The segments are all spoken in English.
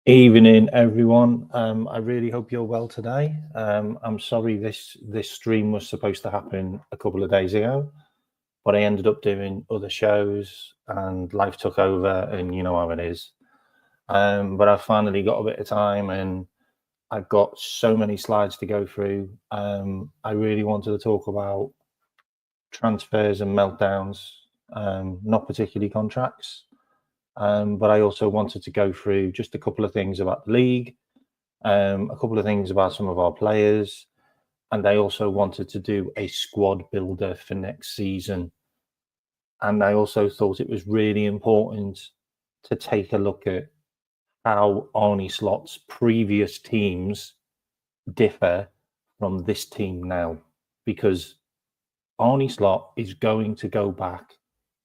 Evening, everyone. I really hope you're well today. I'm sorry this stream was supposed to happen a couple of days ago, but I ended up doing other shows and life took over, and you know how it is. But I finally got a bit of time, and I've got so many slides to go through. I really wanted to talk about transfers and meltdowns, not particularly contracts. But I also wanted to go through just a couple of things about the league, a couple of things about some of our players, and I also wanted to do a squad builder for next season. And I also thought it was really important to take a look at how Arnie Slot's previous teams differ from this team now, because Arnie Slot is going to go back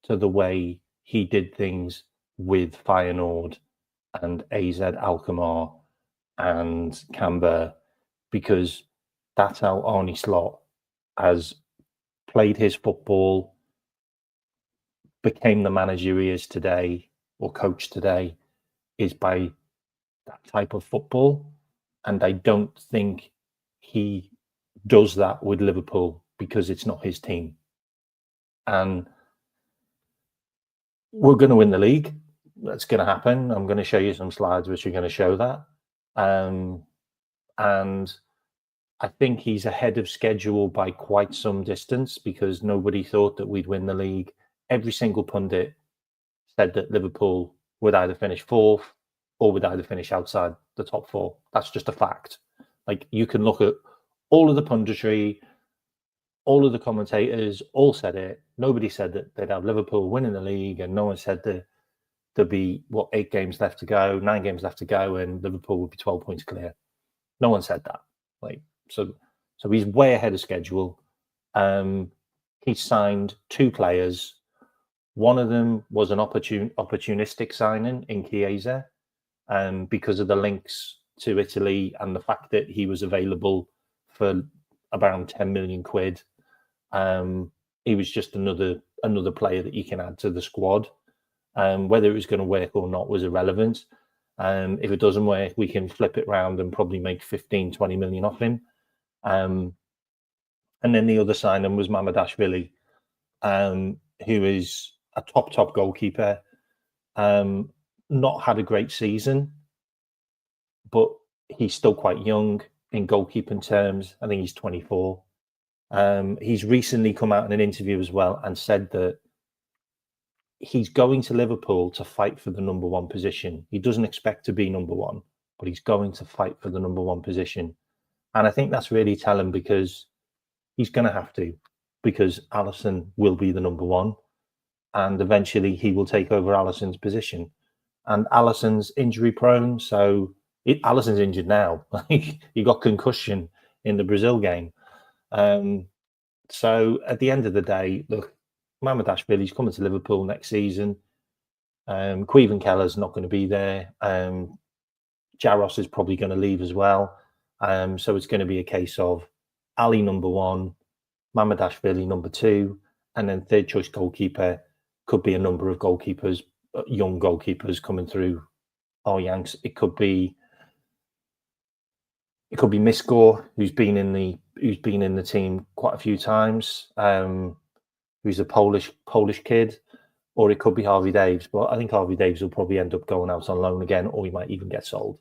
to the way he did things with Feyenoord and AZ Alkmaar and Canberra, because that's how Arnie Slot has played his football, became the manager he is today, or coach today, is by that type of football. And I don't think he does that with Liverpool because it's not his team. And we're going to win the league. That's going to happen. I'm going to show you some slides which are going to show that. And I think he's ahead of schedule by quite some distance, because nobody thought that we'd win the league. Every single pundit said that Liverpool would either finish fourth or would either finish outside the top four. That's just a fact. Like, you can look at all of the punditry, all of the commentators all said it. Nobody said that they'd have Liverpool winning the league, and no one said that there'd be 8 games left to go, 9 games left to go, and Liverpool would be 12 points clear. No one said that. So he's way ahead of schedule. He signed 2 players. One of them was an opportunistic signing in Chiesa, because of the links to Italy and the fact that he was available for around 10 million quid. He was just another player that you can add to the squad. Whether it was going to work or not was irrelevant. If it doesn't work, we can flip it around and probably make 15-20 million off him. And then the other signing was Mamadashvili, who is a top goalkeeper. Not had a great season, but he's still quite young in goalkeeping terms. I think he's 24. He's recently come out in an interview as well and said that he's going to Liverpool to fight for the number 1 position. He doesn't expect to be number 1, but he's going to fight for the number 1 position. And I think that's really telling, because he's going to have to, because Alisson will be the number 1, and eventually he will take over Alisson's position. And Alisson's injury prone, so Alisson's injured now. He got concussion in the Brazil game. So at the end of the day, look, Mamadashvili's coming to Liverpool next season. Queven Keller's not going to be there. Jaros is probably going to leave as well. So it's going to be a case of Ali number 1, Mamadashvili number 2, and then third choice goalkeeper could be a number of goalkeepers, young goalkeepers coming through our Yanks. It could be Miskor, who's been in the team quite a few times, who's a Polish kid, or it could be Harvey Daves. But I think Harvey Daves will probably end up going out on loan again, or he might even get sold.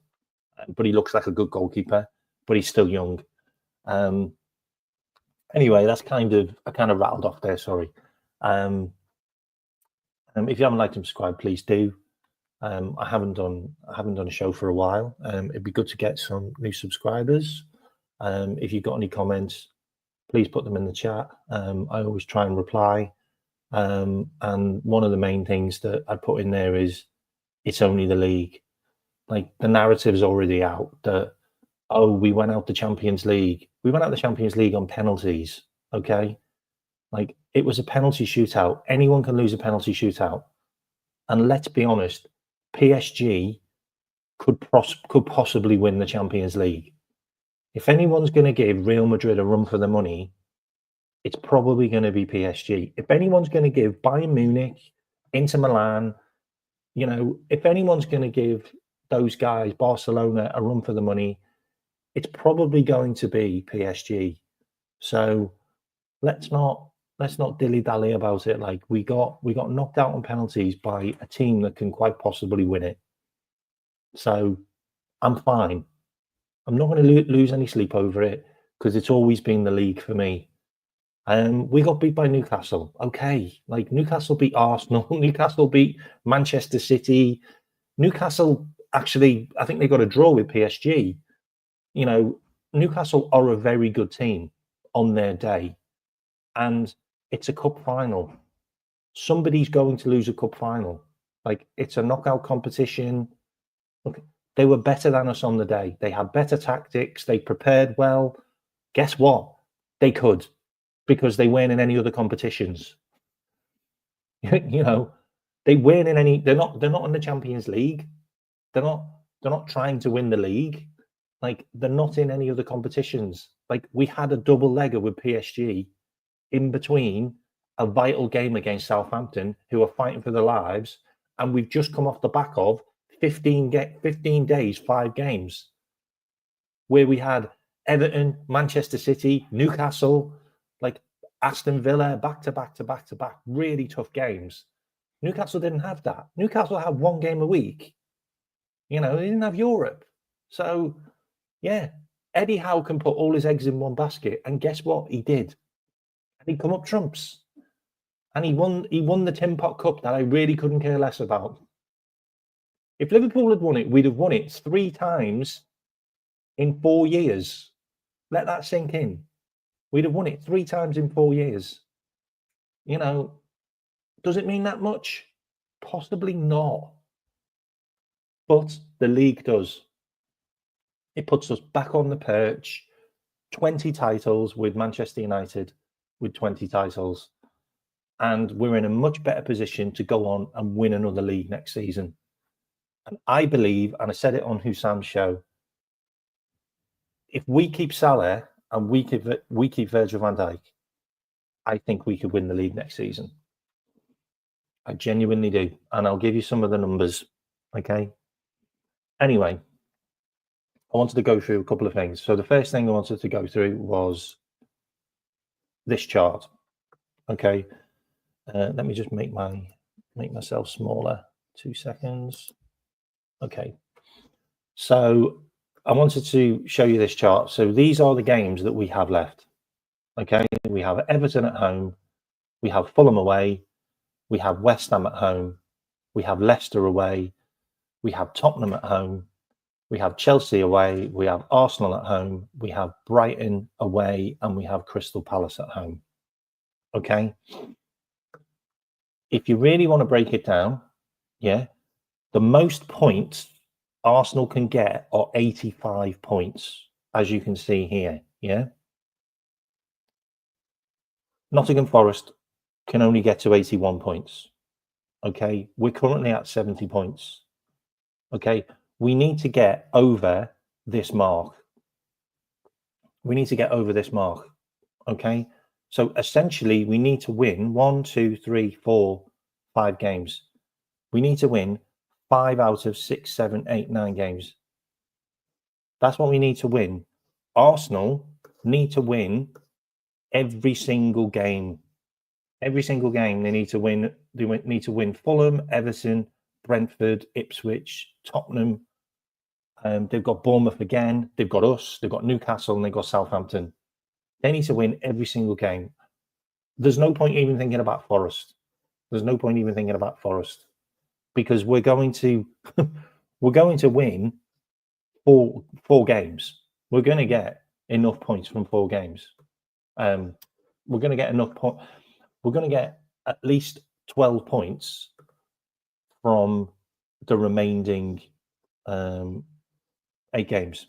But he looks like a good goalkeeper, but he's still young. Anyway, that's I kind of rattled off there. Sorry. If you haven't liked and subscribed, please do. I haven't done a show for a while. It'd be good to get some new subscribers. If you've got any comments, please put them in the chat. I always try and reply. And one of the main things that I put in there is, it's only the league. Like, the narrative's already out that, oh, we went out the Champions League. We went out the Champions League on penalties. Okay. Like, it was a penalty shootout. Anyone can lose a penalty shootout. And let's be honest, PSG could possibly win the Champions League. If anyone's going to give Real Madrid a run for the money, it's probably going to be PSG. If anyone's going to give Bayern Munich, Inter Milan, if anyone's going to give those guys, Barcelona, a run for the money, it's probably going to be PSG. So let's not dilly-dally about it. Like we got knocked out on penalties by a team that can quite possibly win it. So I'm fine. I'm not going to lose any sleep over it because it's always been the league for me. We got beat by Newcastle. Okay, like Newcastle beat Arsenal. Newcastle beat Manchester City. Newcastle actually, I think they got a draw with PSG. You know, Newcastle are a very good team on their day, and it's a cup final. Somebody's going to lose a cup final. Like it's a knockout competition. Look, they were better than us on the day. They had better tactics. They prepared well. Guess what? They could, because they weren't in any other competitions. You know, they weren't in any. They're not in the Champions League. They're not trying to win the league. Like they're not in any other competitions. Like we had a double legger with PSG in between a vital game against Southampton, who are fighting for their lives, and we've just come off the back of 15 days, 5 games, where we had Everton, Manchester City, Newcastle, like Aston Villa, back to back, really tough games. Newcastle didn't have that. Newcastle had 1 game a week. You know, they didn't have Europe. So, yeah, Eddie Howe can put all his eggs in one basket, and guess what? He did. And he come up trumps. And he won the Tin Pot Cup that I really couldn't care less about. If Liverpool had won it, we'd have won it 3 times in 4 years. Let that sink in. We'd have won it 3 times in 4 years. You know, does it mean that much? Possibly not. But the league does. It puts us back on the perch. 20 titles with Manchester United, with 20 titles. And we're in a much better position to go on and win another league next season. And I believe, and I said it on Husam's show, if we keep Salah and we keep Virgil van Dijk, I think we could win the league next season. I genuinely do. And I'll give you some of the numbers. Okay. Anyway, I wanted to go through a couple of things. So the first thing I wanted to go through was this chart. Okay. Let me just make myself smaller. 2 seconds. Okay. So I wanted to show you this chart. So these are the games that we have left. Okay. We have Everton at home. We have Fulham away. We have West Ham at home. We have Leicester away. We have Tottenham at home. We have Chelsea away. We have Arsenal at home. We have Brighton away. And we have Crystal Palace at home. Okay. If you really want to break it down, yeah, the most points Arsenal can get are 85 points, as you can see here, yeah. Nottingham Forest can only get to 81 points, okay. We're currently at 70 points, okay. We need to get over this mark. We need to get over this mark, okay. So essentially, we need to win 1, 2, 3, 4, 5 games. We need to win 5 out of 6, 7, 8, 9 games. That's what we need to win. Arsenal need to win every single game. Every single game they need to win. They need to win Fulham, Everton, Brentford, Ipswich, Tottenham. They've got Bournemouth again. They've got us. They've got Newcastle, and they've got Southampton. They need to win every single game. There's no point even thinking about Forest. There's no point even thinking about Forest, because we're going to win four games. We're going to get enough points from 4 games. We're going to get enough point. We're going to get at least 12 points from the remaining 8 games.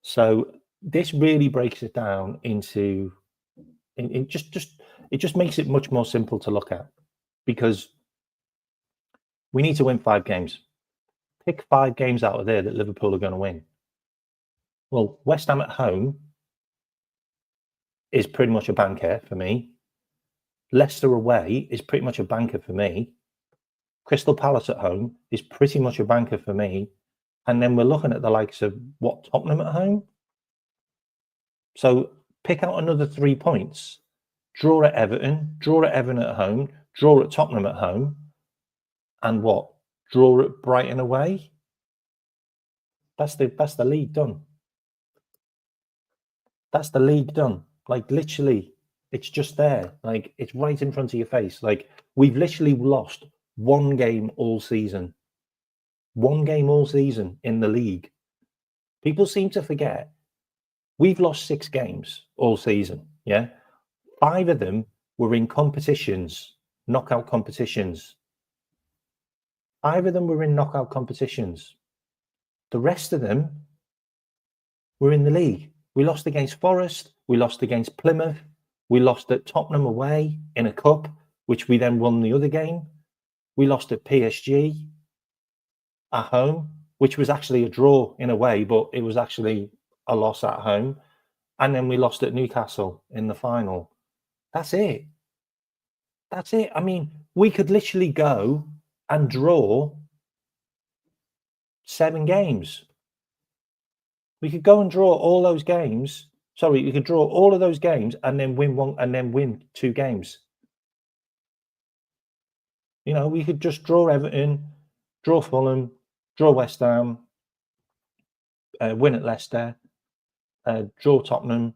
So this really breaks it down into it just makes it much more simple to look at, because we need to win 5 games. Pick 5 games out of there that Liverpool are going to win. Well, West Ham at home is pretty much a banker for me. Leicester away is pretty much a banker for me. Crystal Palace at home is pretty much a banker for me. And then we're looking at the likes of Tottenham at home. So pick out another 3 points. Draw at Everton at home, draw at Tottenham at home, and draw at Brighton away. That's the league done. That's the league done. Like, literally, it's just there. Like, it's right in front of your face. Like, we've literally lost one game all season. One game all season in the league. People seem to forget we've lost 6 games all season. Yeah. 5 of them were in competitions, knockout competitions. 5 of them were in knockout competitions. The rest of them were in the league. We lost against Forest. We lost against Plymouth. We lost at Tottenham away in a cup, which we then won the other game. We lost at PSG at home, which was actually a draw in a way, but it was actually a loss at home. And then we lost at Newcastle in the final. That's it. That's it. I mean, we could literally go and draw 7 games. We could go and draw all those games. Sorry, we could draw all of those games and then win one and then win 2 games. You know, we could just draw Everton, draw Fulham, draw West Ham, win at Leicester, draw Tottenham,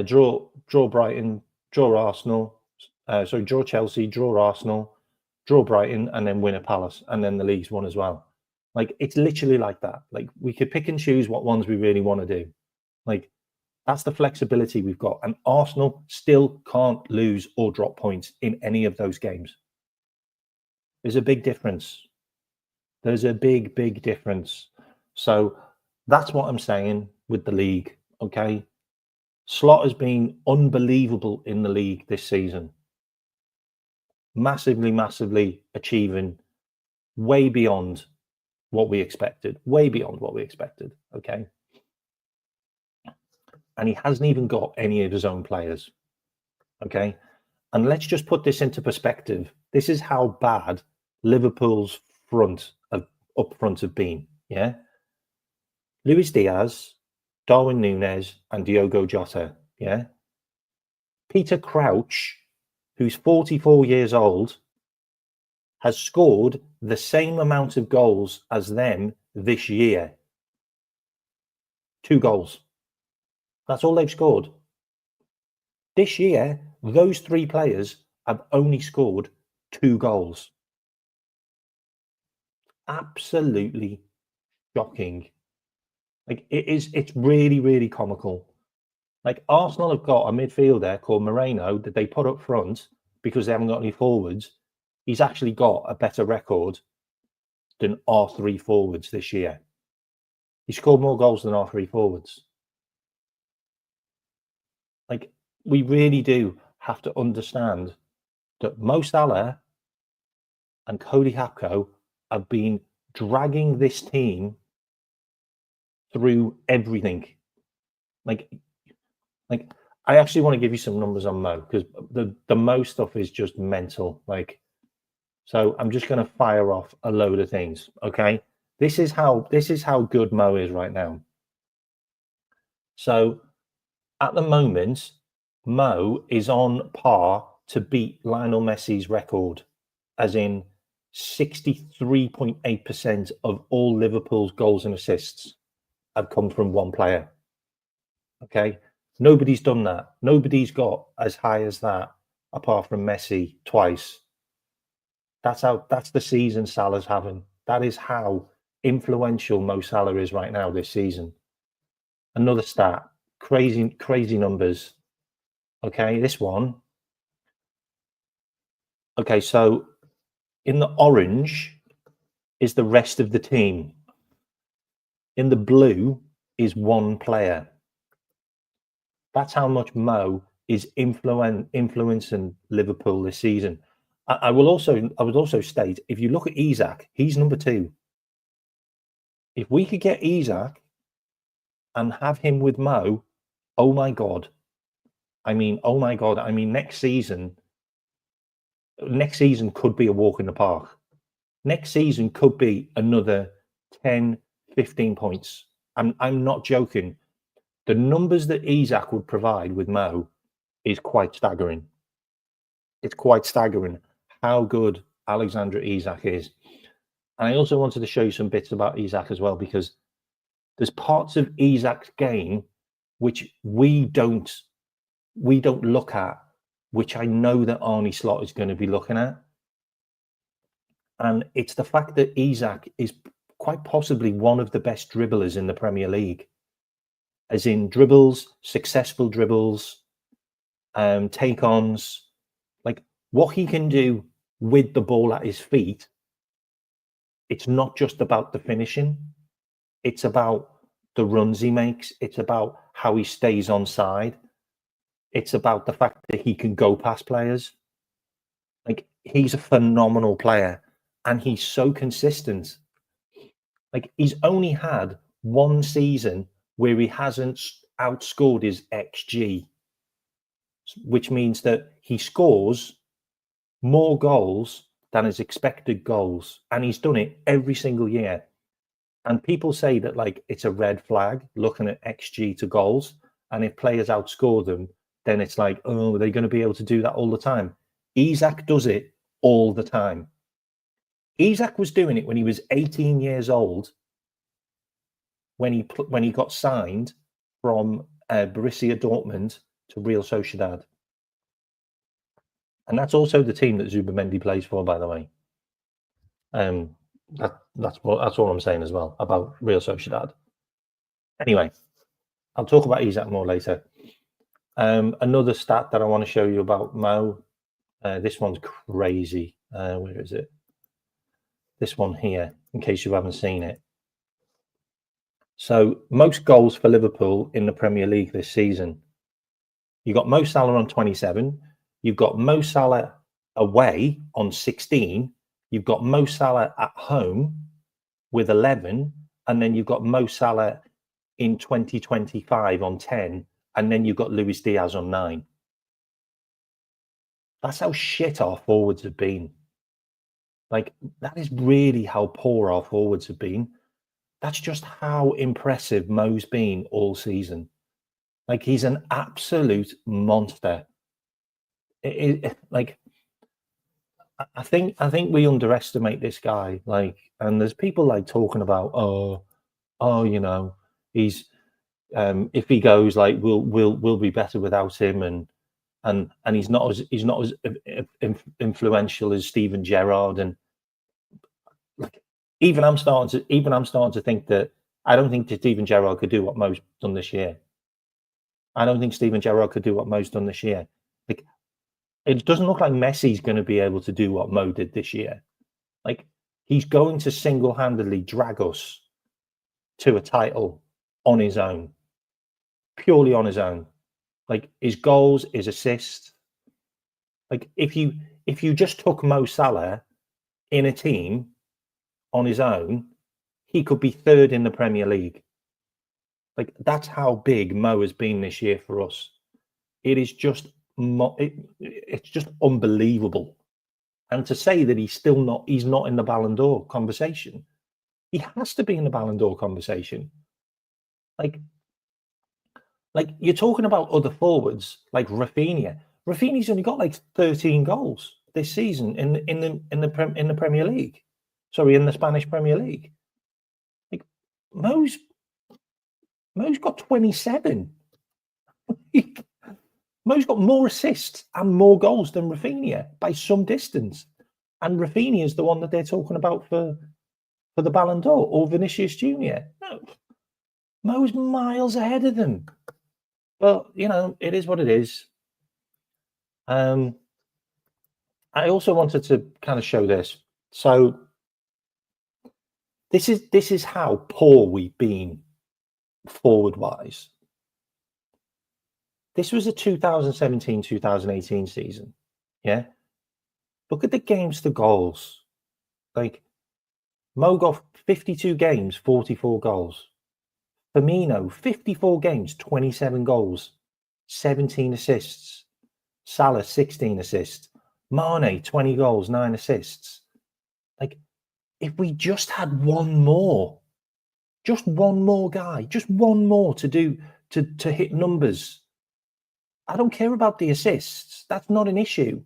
draw Brighton, draw Arsenal. Draw Chelsea, draw Arsenal, draw Brighton, and then win at Palace, and then the league's won as well. Like, it's literally like that. Like, we could pick and choose what ones we really want to do. Like, that's the flexibility we've got. And Arsenal still can't lose or drop points in any of those games. There's a big difference. There's a big, big difference. So that's what I'm saying with the league, okay? Slot has been unbelievable in the league this season. Massively, massively achieving way beyond what we expected. Way beyond what we expected, okay? And he hasn't even got any of his own players, okay? And let's just put this into perspective. This is how bad Liverpool's up front have been, yeah? Luis Diaz, Darwin Núñez, and Diogo Jota, yeah? Peter Crouch, who's 44 years old, has scored the same amount of goals as them this year. 2 goals. That's all they've scored. This year, those 3 players have only scored 2 goals. Absolutely shocking. Like, it's really, really comical. Like, Arsenal have got a midfielder called Moreno that they put up front because they haven't got any forwards. He's actually got a better record than our 3 forwards this year. He scored more goals than our 3 forwards. Like, we really do have to understand that Mo Salah and Cody Gakpo have been dragging this team through everything. Like I actually want to give you some numbers on Mo, because the Mo stuff is just mental. Like, so I'm just going to fire off a load of things. Okay, this is how good Mo is right now. So at the moment, Mo is on par to beat Lionel Messi's record, as in 63.8% of all Liverpool's goals and assists have come from one player. Okay, nobody's done that. Nobody's got as high as that apart from Messi twice. That's the season Salah's having. That is how influential Mo Salah is right now this season. Another stat, crazy numbers. Okay, this one. Okay, so in the orange is the rest of the team. In the blue is one player. That's how much Mo is influencing Liverpool this season. I would also state, if you look at Isak, he's number 2. If we could get Isak and have him with Mo, oh my God. I mean, next season, next season could be a walk in the park. Next season could be another 10, 15 points. I'm not joking. The numbers that Isak would provide with Mo is quite staggering. It's quite staggering how good Alexander Isak is. And I also wanted to show you some bits about Isak as well, because there's parts of Isak's game which we don't look at, which I know that Arne Slot is going to be looking at. And it's the fact that Isak is quite possibly one of the best dribblers in the Premier League. As in dribbles, successful dribbles, take-ons, like what he can do with the ball at his feet. It's not just about the finishing. It's about the runs he makes. It's about how he stays on side. It's about the fact that he can go past players. Like, he's a phenomenal player, and he's so consistent. Like, he's only had one season where he hasn't outscored his XG, which means that he scores more goals than his expected goals, and he's done it every single year. And people say that, like, it's a red flag looking at XG to goals, and if players outscore them, then it's like, oh, are they going to be able to do that all the time? Isak does it all the time. Isak was doing it when he was 18 years old, when he got signed from Borussia Dortmund to Real Sociedad. And that's also the team that Zubimendi plays for, by the way. That's all I'm saying as well about Real Sociedad. Anyway, I'll talk about Isak more later. Another stat that I want to show you about Mo. This one's crazy. Where is it? This one here, in case you haven't seen it. So, most goals for Liverpool in the Premier League this season. You got Mo Salah on 27. You've got Mo Salah away on 16. You've got Mo Salah at home with 11. And then you've got Mo Salah in 2025 on 10. And then you've got Luis Diaz on 9. That's how shit our forwards have been. Like, that is really how poor our forwards have been. That's just how impressive Mo's been all season. Like, he's an absolute monster. Like, I think we underestimate this guy. Like, and there's people like talking about, oh, you know, he's if he goes, like, we'll be better without him, and he's not as influential as Steven Gerrard, and like, even I'm starting to think that I don't think that Steven Gerrard could do what Mo's done this year. I don't think Steven Gerrard could do what Mo's done this year. Like, it doesn't look like Messi's going to be able to do what Mo did this year. Like, he's going to single-handedly drag us to a title on his own, purely on his own. Like, his goals, his assists. Like, if you just took Mo Salah in a team on his own, he could be third in the Premier League. Like, that's how big Mo has been this year for us. It is just it's just unbelievable. And to say that he's not in the Ballon d'Or conversation, he has to be in the Ballon d'Or conversation. Like you're talking about other forwards like Rafinha. Rafinha's only got like 13 goals this season in the Premier League. Sorry, in the Spanish Premier League. Like, Mo's got 27. Mo's got more assists and more goals than Rafinha by some distance. And Rafinha is the one that they're talking about for the Ballon d'Or, or Vinicius Jr. No, Mo's miles ahead of them. But, you know, it is what it is. I also wanted to kind of show this. So this is how poor we've been forward-wise. This was a 2017-2018 season, yeah? Look at the games to goals. Like, Mo got 52 games, 44 goals. Firmino, 54 games, 27 goals, 17 assists. Salah, 16 assists. Mane, 20 goals, 9 assists. Like, if we just had one more guy, just one more to hit numbers. I don't care about the assists. That's not an issue.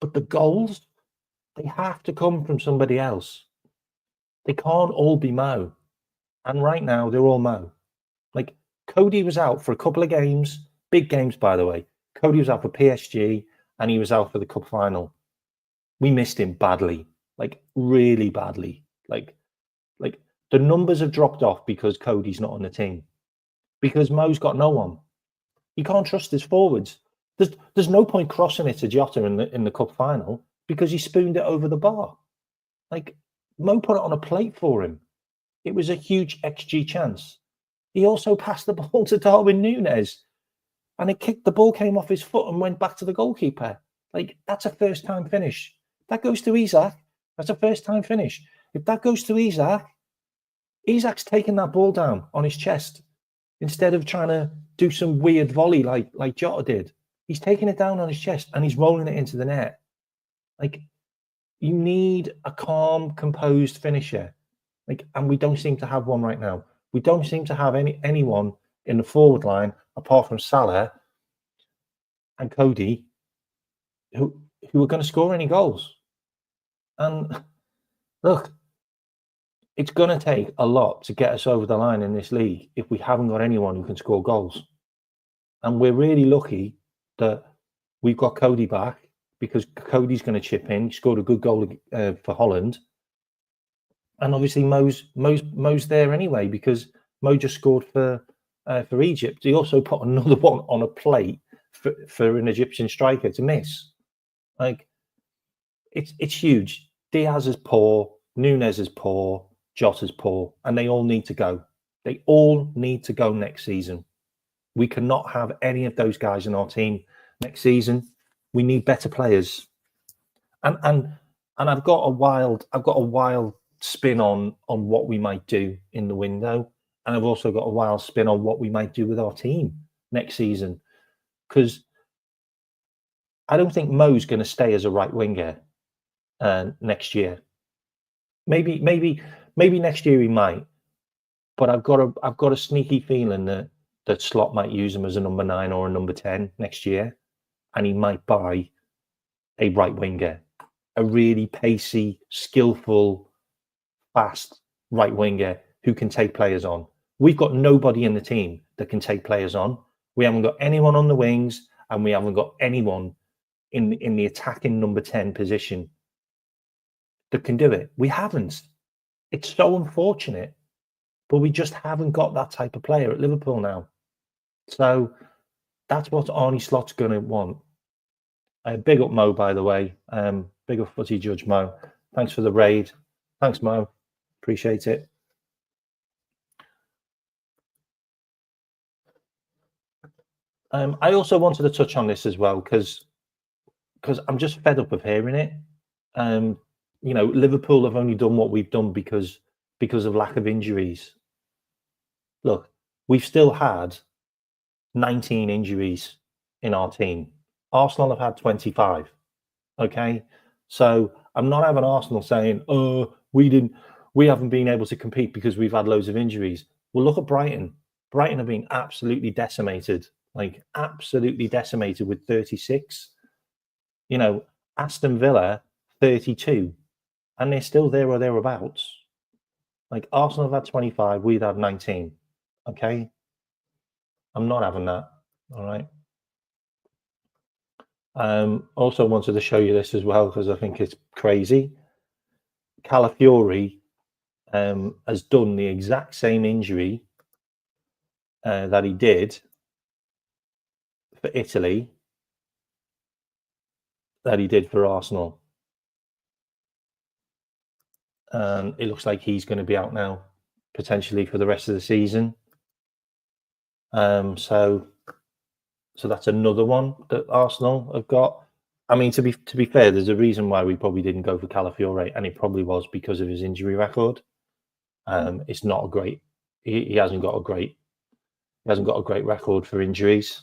But the goals, they have to come from somebody else. They can't all be Mo. And right now, they're all Mo. Like, Cody was out for a couple of games, big games, by the way. Cody was out for PSG and he was out for the cup final. We missed him badly, like really badly. Like the numbers have dropped off because Cody's not on the team. Because Mo's got no one. You can't trust his forwards. There's no point crossing it to Jota in the cup final because he spooned it over the bar. Like, Mo put it on a plate for him. It was a huge XG chance. He also passed the ball to Darwin Núñez, and the ball came off his foot and went back to the goalkeeper. Like, that's a first-time finish. That goes to Isak. That's a first-time finish. If that goes to Isak, Isak's taking that ball down on his chest instead of trying to do some weird volley like Jota did. He's taking it down on his chest and he's rolling it into the net. Like, you need a calm, composed finisher. Like, and we don't seem to have one right now. We don't seem to have anyone in the forward line apart from Salah and Cody who are going to score any goals. And look, it's going to take a lot to get us over the line in this league if we haven't got anyone who can score goals. And we're really lucky that we've got Cody back because Cody's going to chip in. He scored a good goal for Holland. And obviously Mo's there anyway because Mo just scored for Egypt. He also put another one on a plate for an Egyptian striker to miss. Like, it's huge. Diaz is poor, Núñez is poor, Jota's poor, and they all need to go. They all need to go next season. We cannot have any of those guys in our team next season. We need better players. And I've got a wild spin on what we might do in the window, and I've also got a wild spin on what we might do with our team next season, because I don't think Mo's going to stay as a right winger next year. Maybe next year he might, but I've got a sneaky feeling that Slot might use him as a number 9 or a number 10 next year, and he might buy a right winger, a really pacey, skillful, fast right winger who can take players on. We've got nobody in the team that can take players on. We haven't got anyone on the wings, and we haven't got anyone in the attacking number 10 position that can do it. We haven't. It's so unfortunate, but we just haven't got that type of player at Liverpool now. So that's what Arnie Slot's going to want. Big up Mo, by the way. Big up Footy Judge Mo. Thanks for the raid. Thanks, Mo. Appreciate it. I also wanted to touch on this as well because I'm just fed up of hearing it. Liverpool have only done what we've done because of lack of injuries. Look, we've still had 19 injuries in our team. Arsenal have had 25. Okay, so I'm not having Arsenal saying, "Oh, we haven't been able to compete because we've had loads of injuries." Well, look at Brighton. Brighton have been absolutely decimated, with 36. Aston Villa 32, and they're still there or thereabouts. Like, Arsenal have had 25, we've had 19. Okay, I'm not having that. All right. Also wanted to show you this as well because I think it's crazy. Calafiori has done the exact same injury that he did for Italy that he did for Arsenal. And it looks like he's going to be out now, potentially for the rest of the season. So that's another one that Arsenal have got. I mean, to be fair, there's a reason why we probably didn't go for Calafiori, and it probably was because of his injury record. It's not a great. He hasn't got a great record for injuries.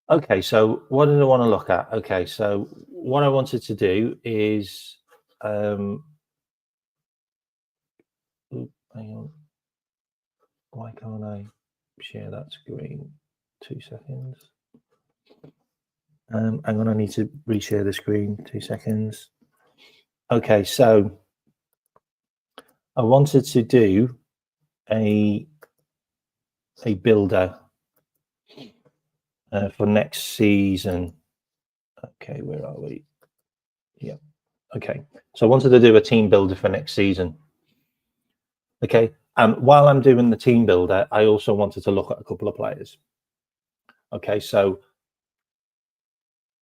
Okay, so what did I want to look at? Okay, so what I wanted to do is, hang on, why can't I share that screen? 2 seconds. Hang on, I need to reshare the screen. 2 seconds. Okay, so I wanted to do a builder for next season. Okay, where are we? Yeah. Okay, so I wanted to do a team builder for next season. Okay, and while I'm doing the team builder, I also wanted to look at a couple of players. Okay, so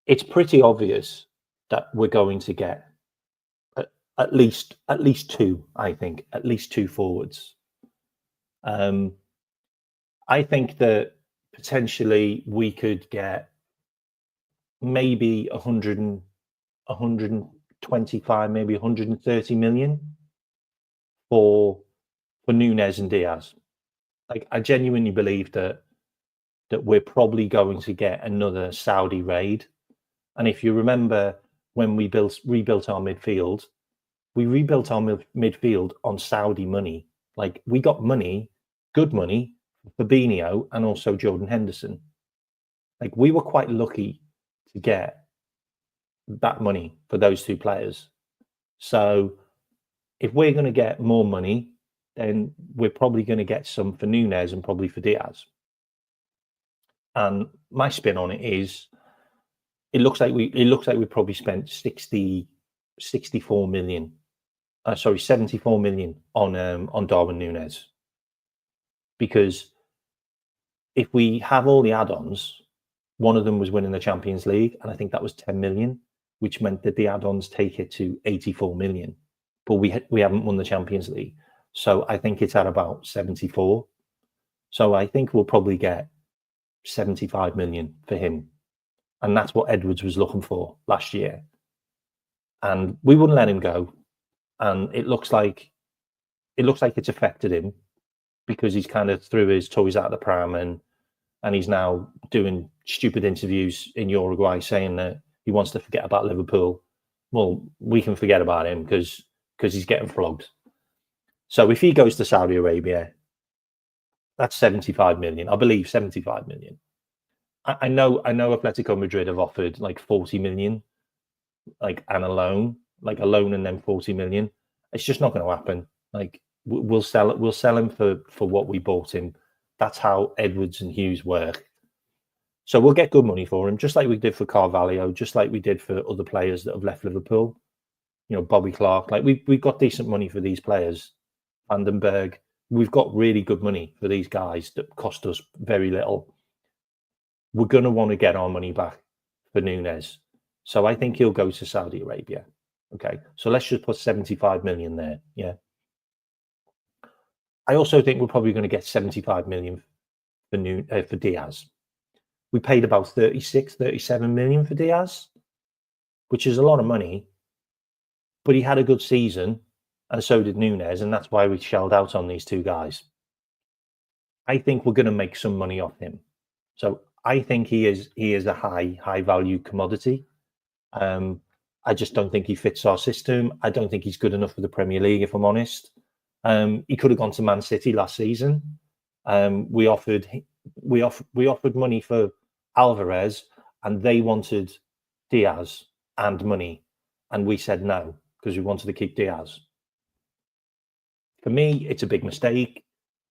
it's pretty obvious that we're going to get at least two. I think at least two forwards. I think that potentially we could get maybe 100 and 125, maybe 130 million for Nunes and Diaz. Like, I genuinely believe that we're probably going to get another Saudi raid. And if you remember, when we rebuilt our midfield, we rebuilt our midfield on Saudi money. Like, we got money, good money, for Fabinho and also Jordan Henderson. Like, we were quite lucky to get that money for those two players. So if we're going to get more money, then we're probably going to get some for Nunes and probably for Diaz. And my spin on it is, it looks like we probably spent 64 million. Sorry, 74 million on Darwin Nunes. Because if we have all the add-ons, one of them was winning the Champions League, and I think that was 10 million, which meant that the add-ons take it to 84 million. But we haven't won the Champions League, so I think it's at about 74. So I think we'll probably get 75 million for him, and that's what Edwards was looking for last year. And we wouldn't let him go, and it looks like it's affected him, because he's kind of threw his toys out of the pram, and he's now doing stupid interviews in Uruguay saying that he wants to forget about Liverpool. Well, we can forget about him because he's getting flogged. So if he goes to Saudi Arabia, that's 75 million. I believe 75 million. I know Atletico Madrid have offered like 40 million, like, and a loan and then 40 million. It's just not going to happen. Like, we'll sell him for what we bought him. That's how Edwards and Hughes work. So we'll get good money for him, just like we did for Carvalho, just like we did for other players that have left Liverpool. You know, Bobby Clark. Like, we've got decent money for these players. Vandenberg. We've got really good money for these guys that cost us very little. We're going to want to get our money back for Nunes. So I think he'll go to Saudi Arabia. Okay, so let's just put 75 million there. Yeah. I also think we're probably going to get 75 million for Diaz. We paid about 36, 37 million for Diaz, which is a lot of money, but he had a good season, and so did Nunes, and that's why we shelled out on these two guys. I think we're going to make some money off him. So I think he is a high value commodity. I just don't think he fits our system. I don't think he's good enough for the Premier League, if I'm honest. He could have gone to Man City last season. We offered money for Alvarez, and they wanted Diaz and money, and we said no because we wanted to keep Diaz. For me, it's a big mistake.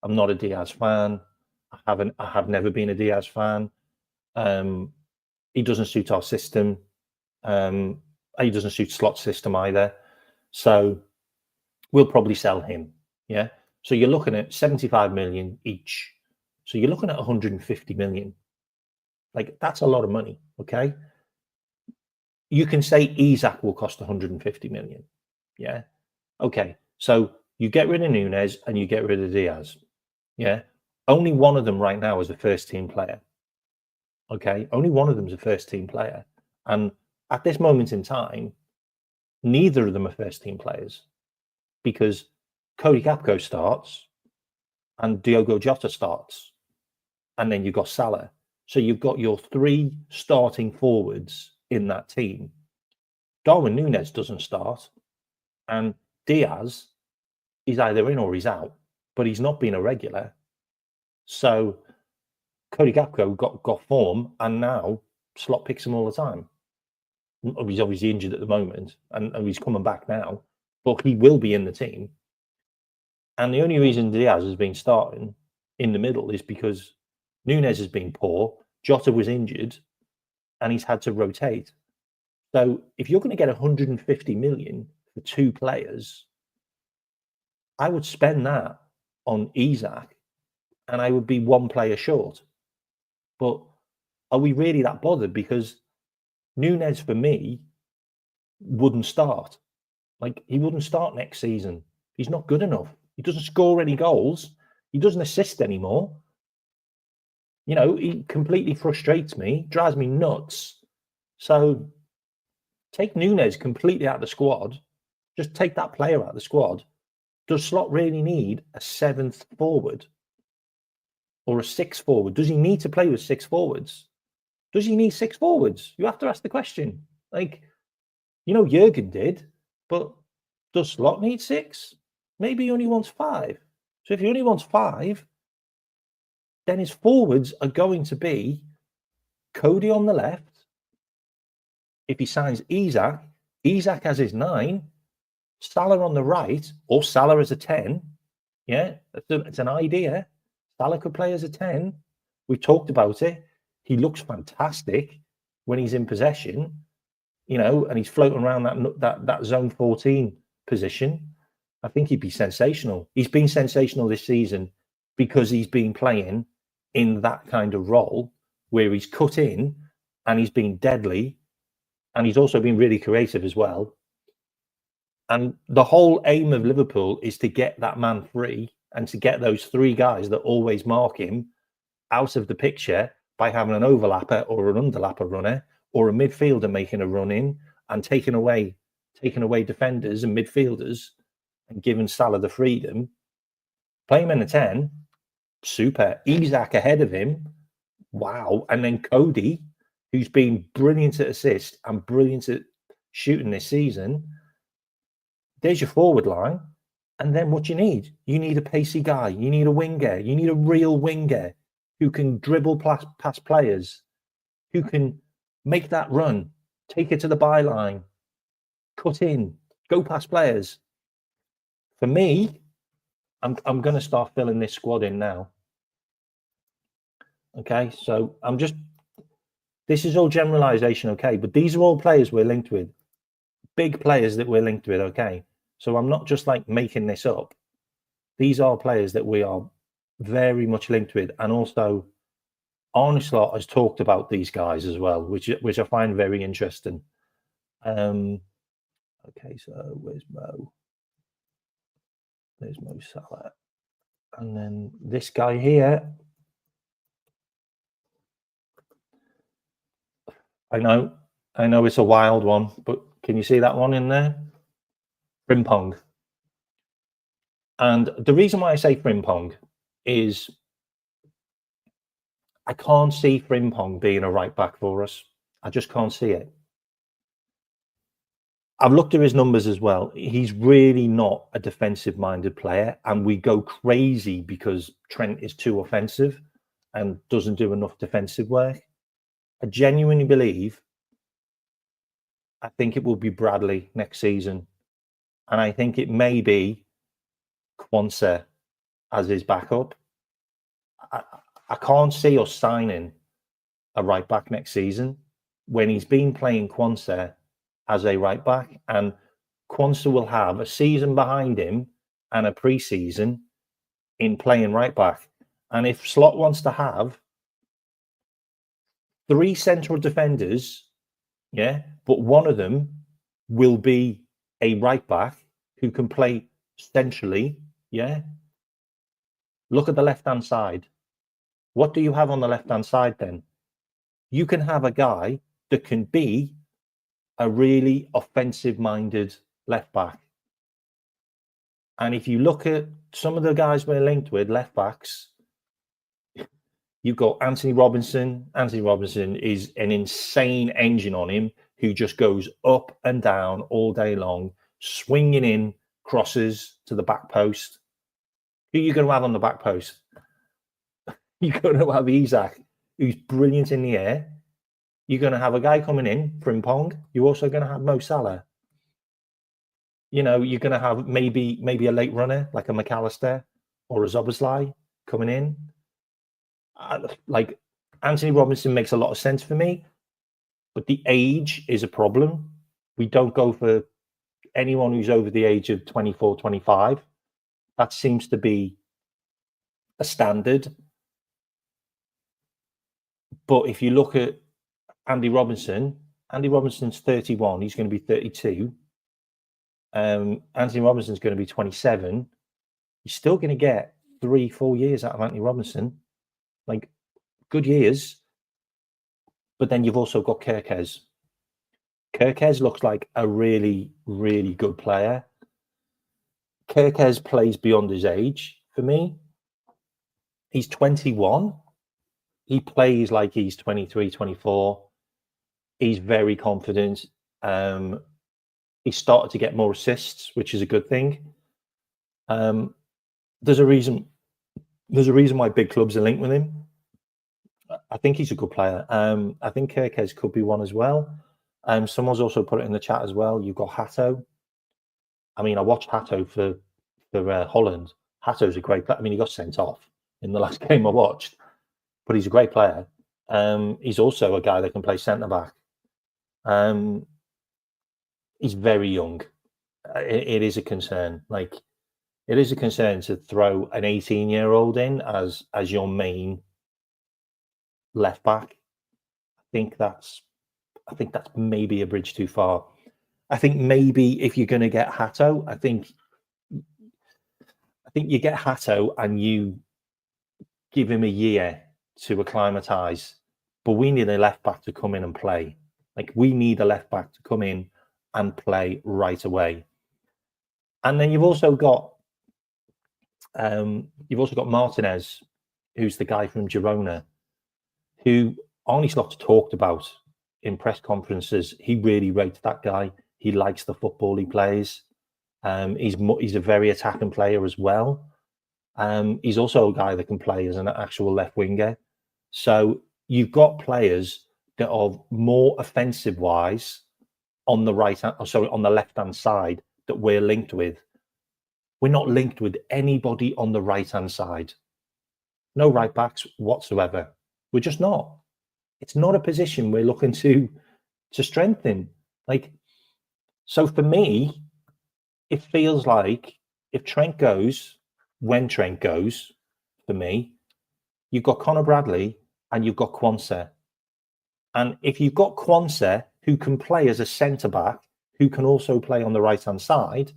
I'm not a Diaz fan. I have never been a Diaz fan. He doesn't suit our system. He doesn't suit slot system either. So we'll probably sell him. Yeah. So you're looking at 75 million each. So you're looking at 150 million. Like, that's a lot of money. Okay. You can say Isak will cost 150 million. Yeah. Okay. So you get rid of Nunes and you get rid of Diaz. Yeah. Only one of them right now is a first team player. Okay. Only one of them is a first team player. And at this moment in time, neither of them are first team players, because Cody Gakpo starts and Diogo Jota starts, and then you've got Salah. So you've got your 3 starting forwards in that team. Darwin Núñez doesn't start, and Diaz is either in or he's out, but he's not been a regular. So Cody Gakpo got form, and now Slot picks him all the time. He's obviously injured at the moment, and he's coming back now, but he will be in the team. And the only reason Diaz has been starting in the middle is because Núñez has been poor, Jota was injured, and he's had to rotate. So if you're going to get 150 million for 2 players, I would spend that on Isak, and I would be 1 player short. But are we really that bothered? Because Núñez, for me, wouldn't start. Like, he wouldn't start next season. He's not good enough. He doesn't score any goals. He doesn't assist anymore. You know, he completely frustrates me, drives me nuts. So take Núñez completely out of the squad. Just take that player out of the squad. Does Slot really need a 7th forward or a 6th forward? Does he need to play with 6 forwards? Does he need 6 forwards? You have to ask the question. Like, you know, Jurgen did, but does Slot need 6? Maybe he only wants 5. So if he only wants 5, then his forwards are going to be Cody on the left. If he signs Isak, Isak has his 9, Salah on the right, or Salah as a 10. Yeah, it's an idea. Salah could play as a 10. We talked about it. He looks fantastic when he's in possession, you know, and he's floating around that zone 14 position. I think he'd be sensational. He's been sensational this season because he's been playing in that kind of role where he's cut in and he's been deadly, and he's also been really creative as well. And the whole aim of Liverpool is to get that man free and to get those 3 guys that always mark him out of the picture by having an overlapper or an underlapper runner or a midfielder making a run in and taking away defenders and midfielders and giving Salah the freedom. Play him in a 10, super. Isak ahead of him, wow. And then Cody, who's been brilliant at assist and brilliant at shooting this season. There's your forward line. And then what you need? You need a pacey guy. You need a winger. You need a real winger who can dribble past players, who can make that run, take it to the byline, cut in, go past players. For me, I'm going to start filling this squad in now. Okay, so this is all generalization, okay? But these are all players we're linked with. Big players that we're linked with, okay? So I'm not just like making this up. These are players that we are very much linked with. And also, Arne Slot has talked about these guys as well, which I find very interesting. Okay, so where's Mo? There's Mo Salah. And then this guy here. I know it's a wild one, but can you see that one in there? Frimpong. And the reason why I say Frimpong is I can't see Frimpong being a right back for us. I just can't see it. I've looked at his numbers as well. He's really not a defensive-minded player, and we go crazy because Trent is too offensive and doesn't do enough defensive work. I genuinely believe I think it will be Bradley next season. And I think it may be Quansah as his backup. I can't see us signing a right back next season when he's been playing Quansah as a right back. And Quansah will have a season behind him and a pre-season in playing right back. And if Slot wants to have 3 central defenders, yeah, but one of them will be a right back who can play centrally, yeah. Look at the left-hand side. What do you have on the left-hand side then? You can have a guy that can be a really offensive-minded left back. And if you look at some of the guys we're linked with, left backs, You've got Anthony Robinson. Anthony Robinson is an insane engine on him who just goes up and down all day long, swinging in crosses to the back post. Who are you going to have on the back post? You're going to have Isak, who's brilliant in the air. You're going to have a guy coming in, Frimpong. You're also going to have Mo Salah. You know, you're going to have maybe a late runner like a McAllister or a Szoboszlai coming in. Like Anthony Robinson makes a lot of sense for me, but the age is a problem. We don't go for anyone who's over the age of 24, 25. That seems to be a standard. But if you look at Andy Robinson's 31. He's going to be 32. Anthony Robinson's going to be 27. You're still going to get 3-4 years out of Anthony Robinson, like good years. But then you've also got Kerkez. Kerkez looks like a really, really good player. Kerkez plays beyond his age for me. He's 21. He plays like he's 23, 24. He's very confident. He started to get more assists, which is a good thing. There's a reason why big clubs are linked with him. I think he's a good player. I think Kerkez could be one as well. Someone's also put it in the chat as well. You've got Hato. I mean, I watched Hato for Holland. Hato's a great player. I mean, he got sent off in the last game I watched, but he's a great player. He's also a guy that can play centre back. He's very young. It is a concern. Like, it is a concern to throw an 18-year-old in as your main left back. I think that's maybe a bridge too far. I think maybe if you're going to get Hato, I think you get Hato and you give him a year to acclimatise. But we need a left back to come in and play. Like, we need a left back to come in and play right away. And then you've also got Martinez, who's the guy from Girona, who Arne Slot's talked about in press conferences. He really rates that guy. He likes the football he plays. He's a very attacking player as well. He's also a guy that can play as an actual left winger. So you've got players that are more offensive wise on the on the left hand side that we're linked with. We're not linked with anybody on the right hand side. No right backs whatsoever. We're just not. It's not a position we're looking to strengthen. Like, so for me, it feels like if Trent goes, when Trent goes, for me, you've got Conor Bradley and you've got Quansah. And if you've got Quansah, who can play as a centre-back, who can also play on the right-hand side,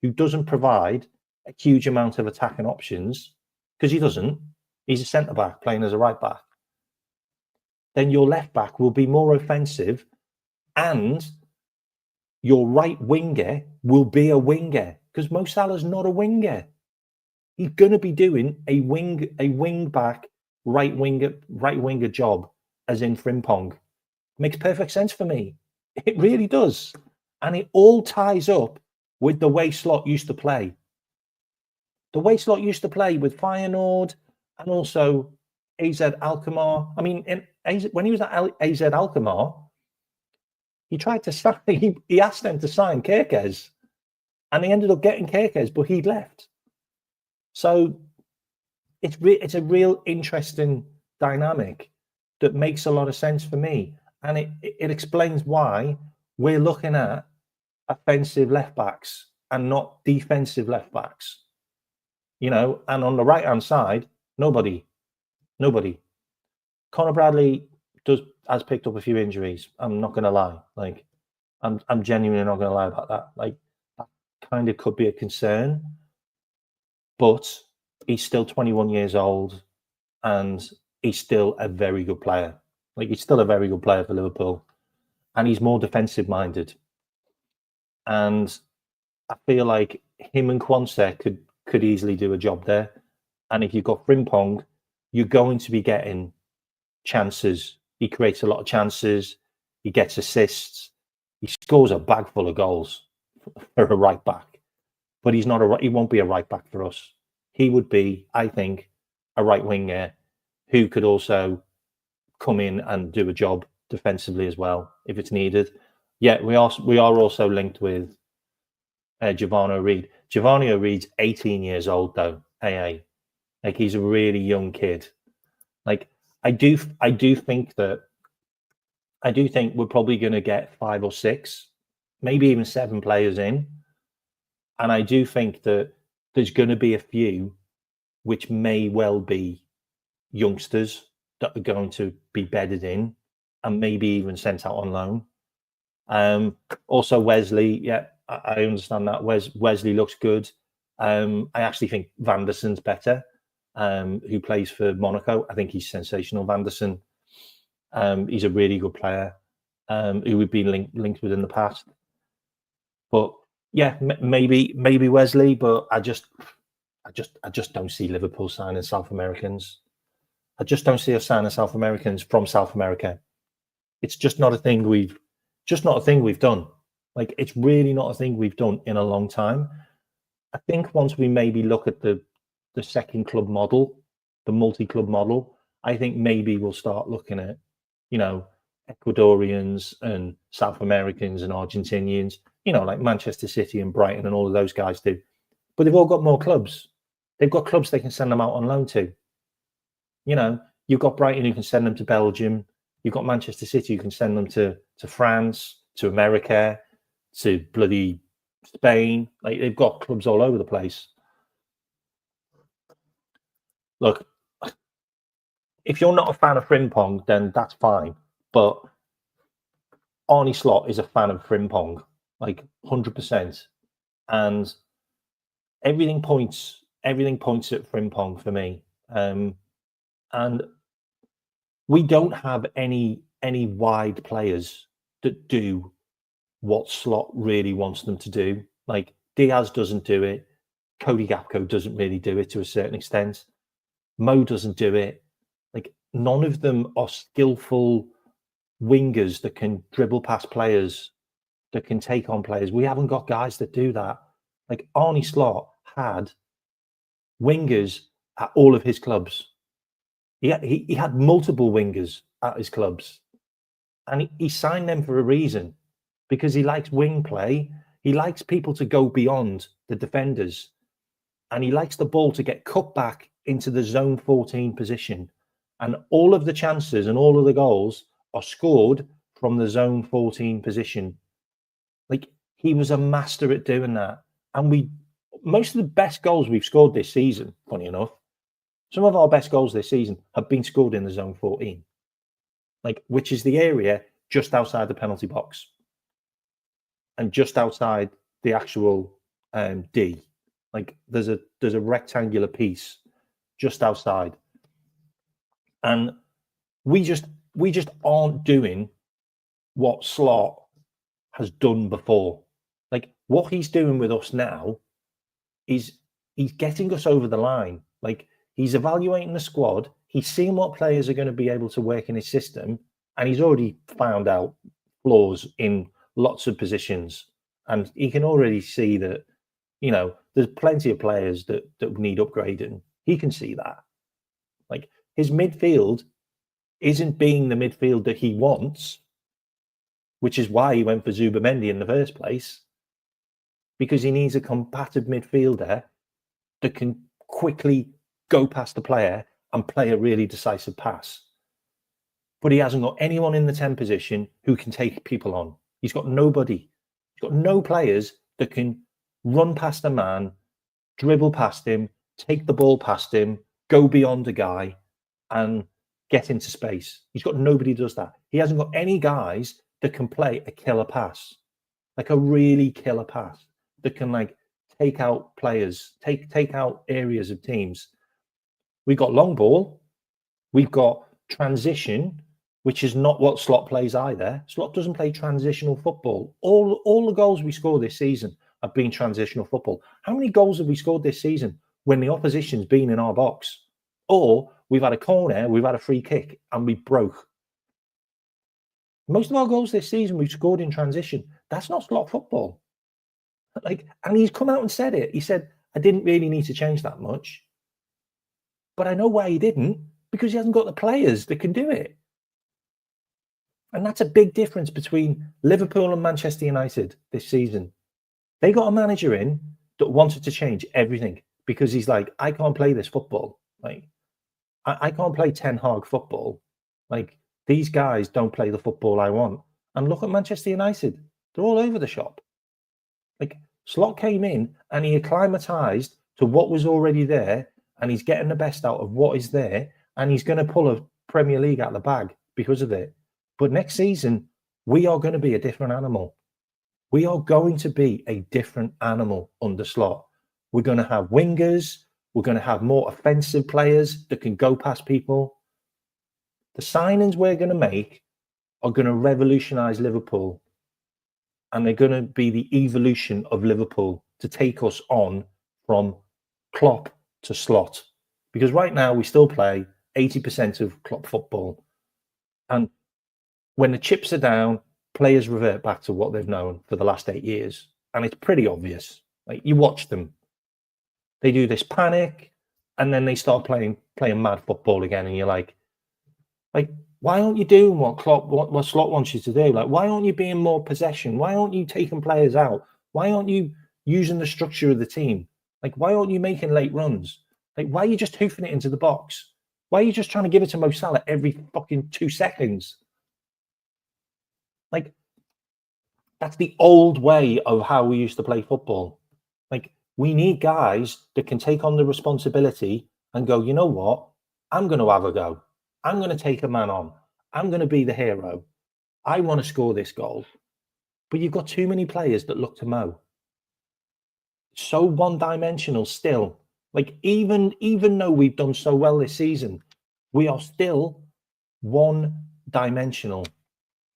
who doesn't provide a huge amount of attacking options, because he doesn't, he's a centre-back playing as a right-back, then your left-back will be more offensive and your right winger will be a winger, because Mo Salah's not a winger. He's going to be doing a wing back, right winger job, as in Frimpong. Makes perfect sense for me. It really does. And it all ties up with the way Slot used to play. The way Slot used to play with Feyenoord and also AZ Alkmaar. I mean, when he was at AZ Alkmaar, he tried to sign, he asked them to sign Kerkez, and they ended up getting Kerkez, but he'd left. So it's a real interesting dynamic that makes a lot of sense for me. And it explains why we're looking at offensive left backs and not defensive left backs. You know, and on the right hand side, nobody. Conor Bradley has picked up a few injuries. I'm not going to lie. Like, I'm genuinely not going to lie about that. Like, that kind of could be a concern, but he's still 21 years old, and he's still a very good player. Like, he's still a very good player for Liverpool, and he's more defensive minded. And I feel like him and Quansah could easily do a job there. And if you've got Frimpong, you're going to be getting chances. He creates a lot of chances. He gets assists. He scores a bag full of goals for a right back. But he's not he won't be a right back for us. He would be, I think, a right winger who could also come in and do a job defensively as well if it's needed. Yeah, we are also linked with Giovanni Reid. Giovanni Reid's 18 years old though. AA, like he's a really young kid. Like I do think we're probably going to get 5 or 6, maybe even 7 players in, and I do think that there's going to be a few which may well be youngsters that are going to be bedded in and maybe even sent out on loan. Also Wesley, yeah, I understand that. Wesley looks good. I actually think Van der Sen's better, who plays for Monaco. I think he's sensational, Van der Sen. He's a really good player, who we've been linked with in the past. But yeah, maybe Wesley, but I just don't see Liverpool signing South Americans. I just don't see us signing South Americans from South America. It's just not a thing we've done. Like it's really not a thing we've done in a long time. I think once we maybe look at the second club model, the multi-club model, I think maybe we'll start looking at, Ecuadorians and South Americans and Argentinians, like Manchester City and Brighton and all of those guys do. But they've all got more clubs. They've got clubs they can send them out on loan to. You've got Brighton who can send them to Belgium. You've got Manchester City who can send them to France, to America, to bloody Spain. Like they've got clubs all over the place. Look, if you're not a fan of Frimpong, then that's fine. But Arne Slot is a fan of Frimpong, like 100%. And everything points at Frimpong for me. And we don't have any wide players that do what Slot really wants them to do. Like Diaz doesn't do it. Cody Gakpo doesn't really do it to a certain extent. Mo doesn't do it. Like none of them are skillful wingers that can dribble past players, that can take on players. We haven't got guys that do that. Like Arne Slot had wingers at all of his clubs. He had multiple wingers at his clubs, and he signed them for a reason, because he likes wing play. He likes people to go beyond the defenders, and he likes the ball to get cut back into the zone 14 position. And all of the chances and all of the goals are scored from the zone 14 position. Like he was a master at doing that. And most of the best goals we've scored this season, funny enough, some of our best goals this season have been scored in the zone 14, like which is the area just outside the penalty box and just outside the actual D. Like there's a rectangular piece just outside, and we just aren't doing what Slot has done before. Like what he's doing with us now is he's getting us over the line. Like he's evaluating the squad. He's seeing what players are going to be able to work in his system, and he's already found out flaws in lots of positions. And he can already see that, there's plenty of players that need upgrading. He can see that. Like his midfield isn't being the midfield that he wants, which is why he went for Zubamendi in the first place, because he needs a combative midfielder that can quickly go past the player and play a really decisive pass. But he hasn't got anyone in the 10 position who can take people on. He's got nobody. He's got no players that can run past a man, dribble past him, take the ball past him, go beyond a guy and get into space. He's got nobody who does that. He hasn't got any guys that can play a killer pass, like a really killer pass that can like take out players, take out areas of teams. We've got long ball. We've got transition, which is not what Slot plays either. Slot doesn't play transitional football. All the goals we score this season have been transitional football. How many goals have we scored this season when the opposition's been in our box? Or we've had a corner, we've had a free kick, and we broke. Most of our goals this season we've scored in transition. That's not slot football. Like, and he's come out and said it. He said, I didn't really need to change that much. But I know why he didn't, because he hasn't got the players that can do it. And that's a big difference between Liverpool and Manchester United this season. They got a manager in that wanted to change everything because he's like, I can't play this football. Like, I can't play Ten Hag football. Like, these guys don't play the football I want. And look at Manchester United. They're all over the shop. Like, Slot came in and he acclimatized to what was already there, and he's getting the best out of what is there, and he's going to pull a Premier League out of the bag because of it. But next season, we are going to be a different animal. We are going to be a different animal under Slot. We're going to have wingers. We're going to have more offensive players that can go past people. The signings we're going to make are going to revolutionize Liverpool, and they're going to be the evolution of Liverpool to take us on from Klopp to Slot. Because right now we still play 80% of Klopp football. And when the chips are down, players revert back to what they've known for the last 8 years. And it's pretty obvious. Like, you watch them. They do this panic, and then they start playing mad football again, and you're like, why aren't you doing what Slot wants you to do? Like, why aren't you being more possession? Why aren't you taking players out? Why aren't you using the structure of the team? Like, why aren't you making late runs? Like, why are you just hoofing it into the box? Why are you just trying to give it to Mo Salah every fucking 2 seconds? Like, that's the old way of how we used to play football. Like, we need guys that can take on the responsibility and go, you know what? I'm going to have a go. I'm going to take a man on. I'm going to be the hero. I want to score this goal. But you've got too many players that look to Mo. So one-dimensional still. Like, even though we've done so well this season, we are still one-dimensional.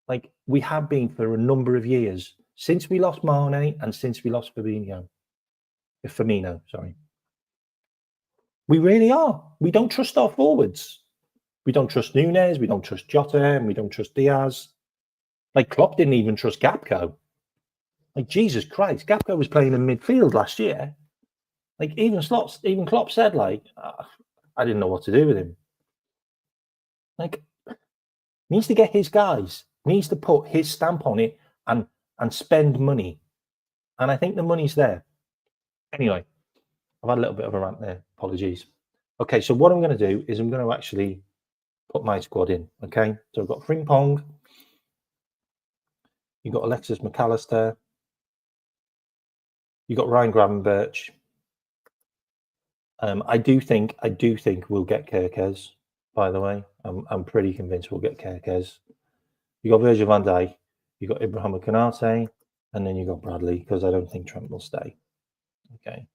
Like, we have been for a number of years. Since we lost Mane and since we lost Firmino, sorry. We really are. We don't trust our forwards. We don't trust Núñez. We don't trust Jota. And we don't trust Diaz. Like, Klopp didn't even trust Gakpo. Like, Jesus Christ, Gakpo was playing in midfield last year. Like, even Klopp said, like, I didn't know what to do with him. Like, needs to get his guys, needs to put his stamp on it and spend money. And I think the money's there. Anyway, I've had a little bit of a rant there. Apologies. Okay, so what I'm going to do is I'm going to actually put my squad in. Okay, so I've got Frimpong. You've got Alexis McAllister. You've got Ryan Gravenberch. I do think we'll get Kerkez, by the way. I'm pretty convinced we'll get Kerkez. You got Virgil van Dijk, you got Ibrahim Konate, and then you got Bradley, because I don't think Trent will stay. Okay.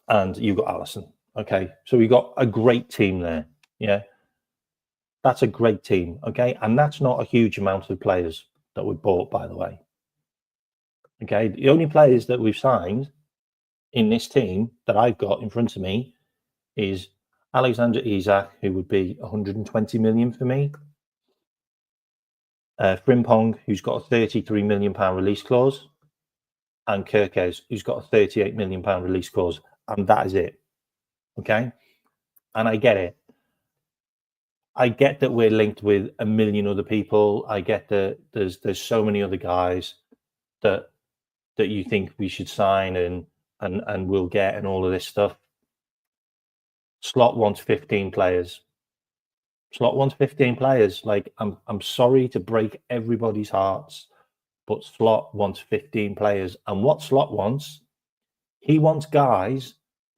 And you got Alisson. Okay. So we got a great team there. Yeah. That's a great team. Okay. And that's not a huge amount of players that we bought, by the way. Okay. The only players that we've signed in this team that I've got in front of me is Alexander Isak, who would be 120 million for me. Frimpong, who's got a 33 million pound release clause, and Kerkez, who's got a 38 million pound release clause, and that is it. Okay, and I get it. I get that we're linked with a million other people. I get that there's so many other guys that you think we should sign and we'll get, and all of this stuff. Slot wants 15 players. Slot wants 15 players. Like, I'm sorry to break everybody's hearts, but Slot wants 15 players. And what Slot wants, he wants guys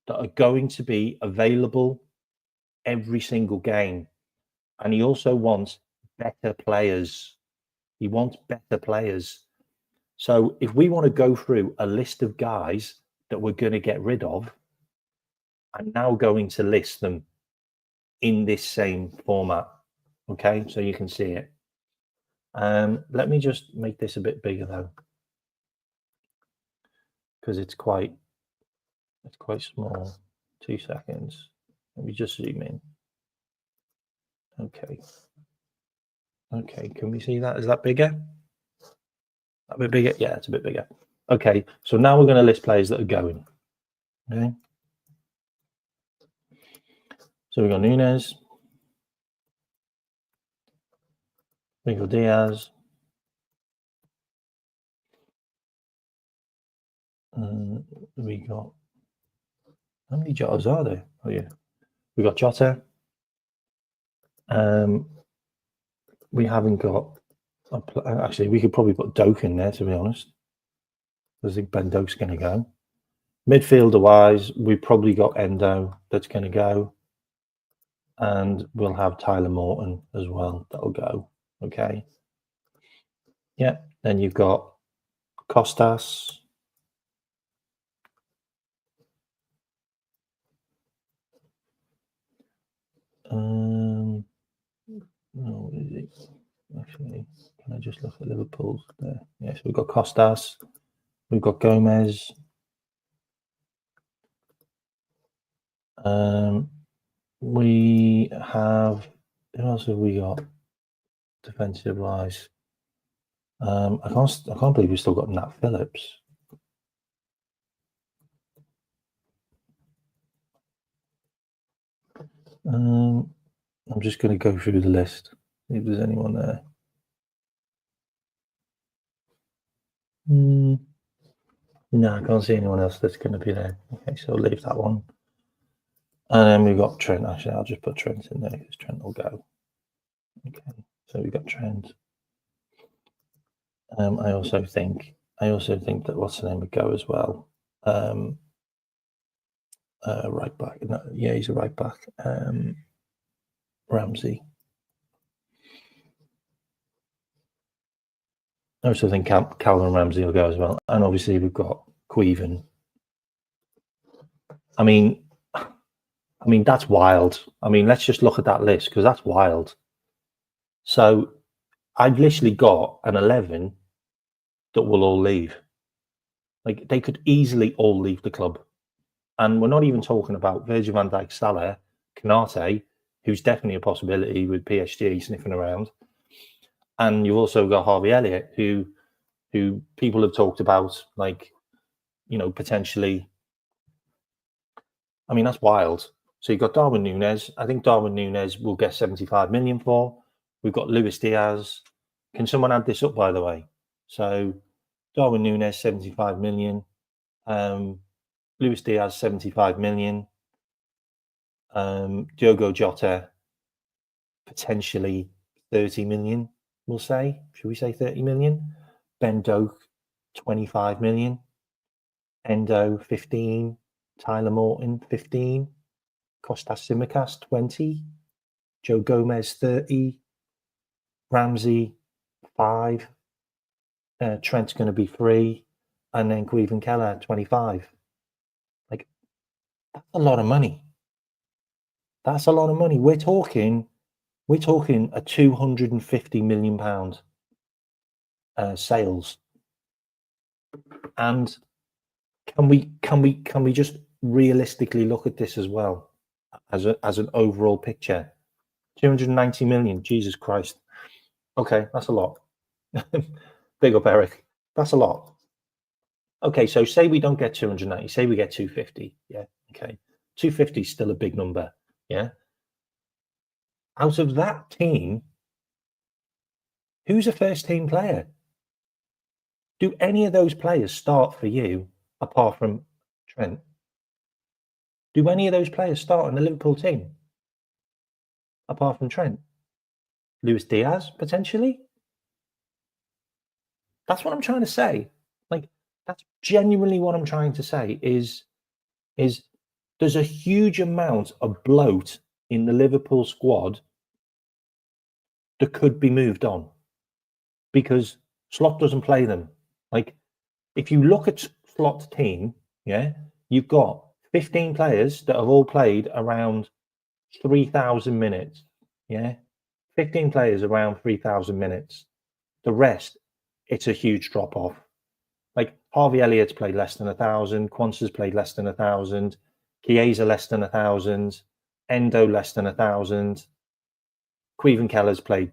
that are going to be available every single game. And he also wants better players. He wants better players. So if we want to go through a list of guys that we're going to get rid of, I'm now going to list them in this same format. Okay, so you can see it. Let me just make this a bit bigger though, because it's quite small. 2 seconds. Let me just zoom in. Okay. Okay, can we see that? Is that bigger? A bit bigger? Yeah, it's a bit bigger. Okay, so now we're going to list players that are going. Okay. So we've got Nunes. We've got Diaz. We got, how many Jotas are there? Oh yeah, we got Jota. We haven't got, actually we could probably put Doak in there, to be honest. I think Ben Doak's going to go. Midfielder wise, we've probably got Endo that's going to go, and we'll have Tyler Morton as well. That'll go. Okay. Yeah. Then you've got Costas. No, is it? Actually, can I just look at Liverpool's there? Yes, we've got Costas. We've got Gomez. We have, who else have we got defensive wise? I can't believe we've still got Nat Phillips. I'm just going to go through the list, see if there's anyone there. No, I can't see anyone else that's going to be there. Okay, so I'll leave that one. And then we've got Trent. Actually, I'll just put Trent in there because Trent will go. Okay, so we've got Trent. I also think that what's the name would go as well. Right back. No, yeah, he's a right back. Ramsey. I also think Calvin Ramsey will go as well. And obviously we've got Queven. I mean, that's wild. I mean, let's just look at that list because that's wild. So I've literally got an 11 that will all leave. Like they could easily all leave the club. And we're not even talking about Virgil van Dijk, Salah, Kanate, who's definitely a possibility with PSG sniffing around. And you've also got Harvey Elliott, who people have talked about, like, you know, potentially. I mean, that's wild. So you've got Darwin Núñez. I think Darwin Núñez will get 75 million for. We've got Luis Diaz. Can someone add this up, by the way? So Darwin Núñez, 75 million. Luis Diaz, 75 million. Diogo Jota, potentially 30 million, we'll say. Should we say 30 million? Ben Doak, 25 million. Endo, 15. Tyler Morton, 15. Kostas Tsimikas, 20. Joe Gomez, 30. Ramsey, 5. Trent's going to be 3. And then Queven Keller, 25. Like, that's a lot of money. That's a lot of money. We're talking a 250 million pound sales. And can we just realistically look at this as well as an overall picture? 290 million. Jesus Christ. Okay, that's a lot. Big up, Eric. That's a lot. Okay, so say we don't get 290. Say we get 250. Yeah. Okay. 250 is still a big number. Yeah. Out of that team, who's a first team player? Do any of those players start for you apart from Trent? Do any of those players start on the Liverpool team apart from Trent? Luis Diaz, potentially? That's what I'm trying to say. Like, that's genuinely what I'm trying to say is there's a huge amount of bloat in the Liverpool squad that could be moved on because Slot doesn't play them. Like, if you look at Slot's team, yeah, you've got 15 players that have all played around 3,000 minutes. Yeah, 15 players around 3,000 minutes. The rest, it's a huge drop off. Like Harvey Elliott's played less than 1,000. Quansa's played less than 1,000. Chiesa less than 1,000. Endo less than 1,000. Queven Keller's played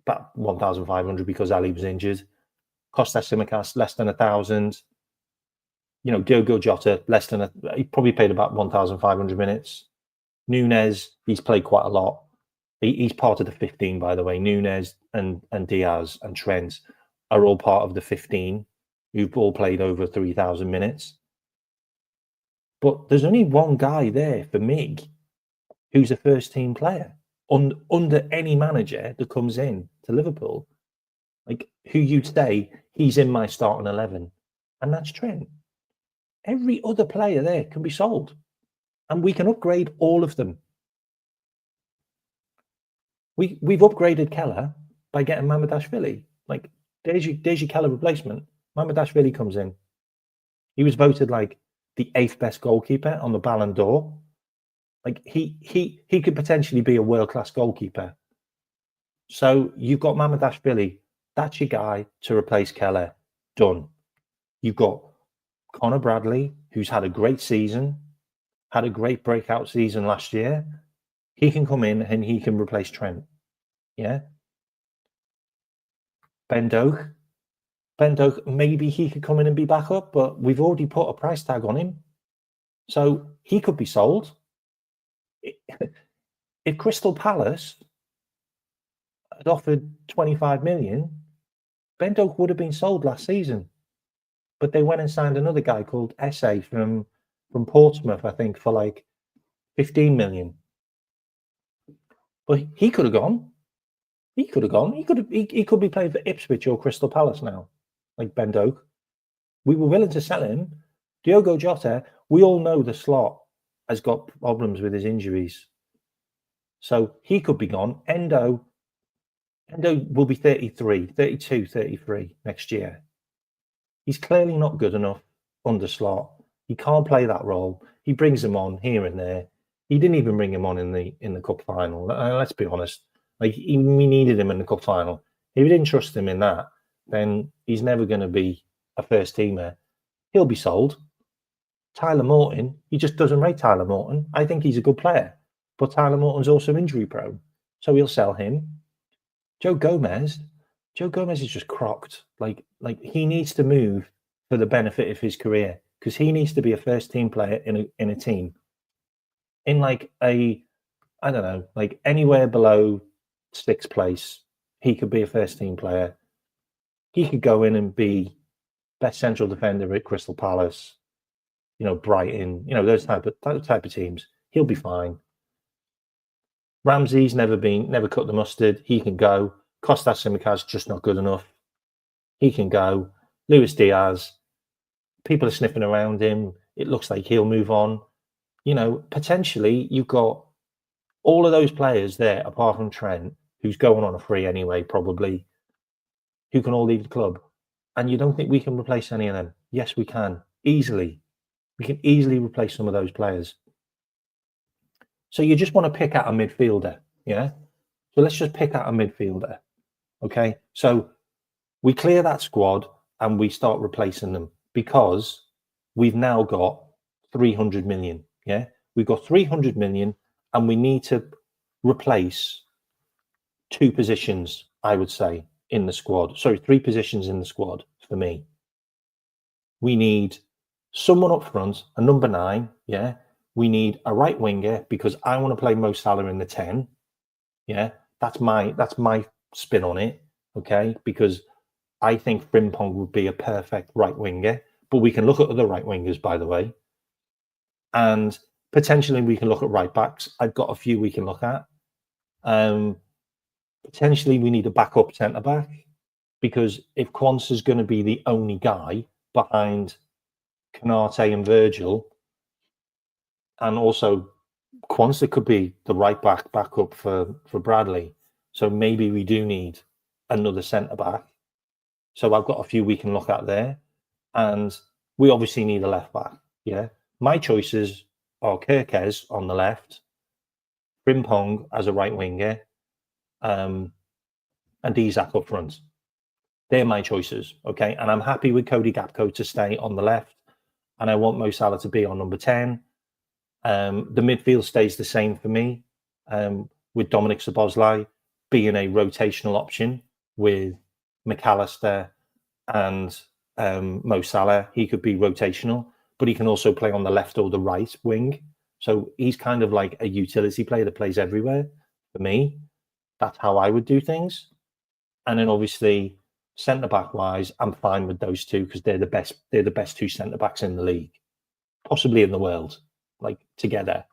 about 1,500 because Ali was injured. Kostas Tsimikas less than 1,000. Diogo Jota less than he probably played about 1,500 minutes. Nunes, he's played quite a lot. He's part of the 15, by the way. Nunes and Diaz and Trent are all part of the 15 who've all played over 3,000 minutes. But there's only one guy there for me who's a first-team player under any manager that comes in to Liverpool, like who you'd say he's in my starting 11, and that's Trent. Every other player there can be sold, and we can upgrade all of them. We've upgraded Keller by getting Mamardashvili. Like, there's your Keller replacement. Mamardashvili comes in. He was voted like the 8th best goalkeeper on the Ballon d'Or. Like he could potentially be a world-class goalkeeper. So you've got Mamardashvili. That's your guy to replace Keller. Done. You've got Connor Bradley, who's had a great season, had a great breakout season last year. He can come in and he can replace Trent. Yeah. Ben Doak, maybe he could come in and be back up, but we've already put a price tag on him. So he could be sold. If Crystal Palace had offered 25 million, Ben Doak would have been sold last season. But they went and signed another guy called Esse from Portsmouth, I think, for like 15 million. But he could have gone. He could be playing for Ipswich or Crystal Palace now, like Ben Doak. We were willing to sell him. Diogo Jota, we all know the slot has got problems with his injuries. So he could be gone. Endo will be 33, 32, 33 next year. He's clearly not good enough under slot. He can't play that role. He brings him on here and there. He didn't even bring him on in the cup final. Let's be honest. Like, we needed him in the cup final. If we didn't trust him in that, then he's never going to be a first teamer. He'll be sold. Tyler Morton, he just doesn't rate Tyler Morton. I think he's a good player, but Tyler Morton's also injury prone, so we'll sell him. Joe Gomez is just crocked. Like he needs to move for the benefit of his career, because he needs to be a first team player in a team. In like I don't know, like anywhere below 6th place, he could be a first team player. He could go in and be best central defender at Crystal Palace, Brighton, those type of teams. He'll be fine. Ramsey's never cut the mustard. He can go. Kostas Tsimikas just not good enough. He can go. Luis Diaz, people are sniffing around him. It looks like he'll move on. Potentially you've got all of those players there, apart from Trent, who's going on a free anyway, probably, who can all leave the club. And you don't think we can replace any of them? Yes, we can. Easily. We can easily replace some of those players. So you just want to pick out a midfielder, yeah? So let's just pick out a midfielder, okay? So we clear that squad and we start replacing them, because we've now got 300 million, yeah? We've got 300 million and we need to replace 2 positions, I would say, in the squad. Sorry, 3 positions in the squad for me. We need someone up front, a number 9, yeah? We need a right winger, because I want to play Mo Salah in the 10. Yeah, that's my spin on it. Okay, because I think Frimpong would be a perfect right winger, but we can look at other right wingers, by the way, and potentially we can look at right backs. I've got a few we can look at. Potentially we need a backup centre back, because if Quansah's going to be the only guy behind Canate and Virgil, and also Quansah could be the right backup for Bradley. So maybe we do need another centre back. So I've got a few we can look at there. And we obviously need a left back. Yeah. My choices are Kirkes on the left, Frimpong as a right winger, and Isak up front. They're my choices. Okay. And I'm happy with Cody Gakpo to stay on the left. And I want Mo Salah to be on number 10. The midfield stays the same for me, with Dominic Szoboszlai being a rotational option with McAllister and Mo Salah. He could be rotational, but he can also play on the left or the right wing. So he's kind of like a utility player that plays everywhere. For me, that's how I would do things. And then obviously, centre back wise, I'm fine with those two because they're the best. They're the best two centre backs in the league, possibly in the world, like together.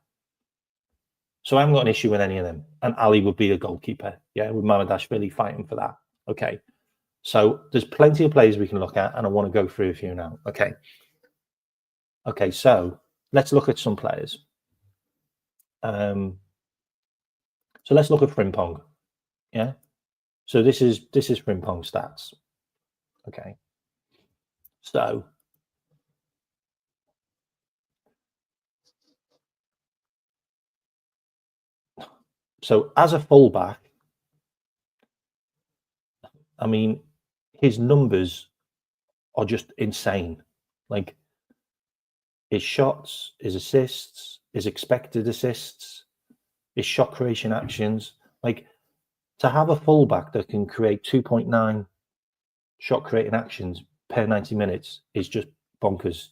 So I haven't got an issue with any of them. And Ali would be a goalkeeper, yeah, with Mamadashvili fighting for that. Okay. So there's plenty of players we can look at, and I want to go through a few now. Okay. Okay, so let's look at some players. So let's look at Frimpong. Yeah. So this is Frimpong stats. Okay. So as a fullback, I mean, his numbers are just insane. Like his shots, his assists, his expected assists, his shot creation actions. Like to have a fullback that can create 2.9 shot creating actions per 90 minutes is just bonkers.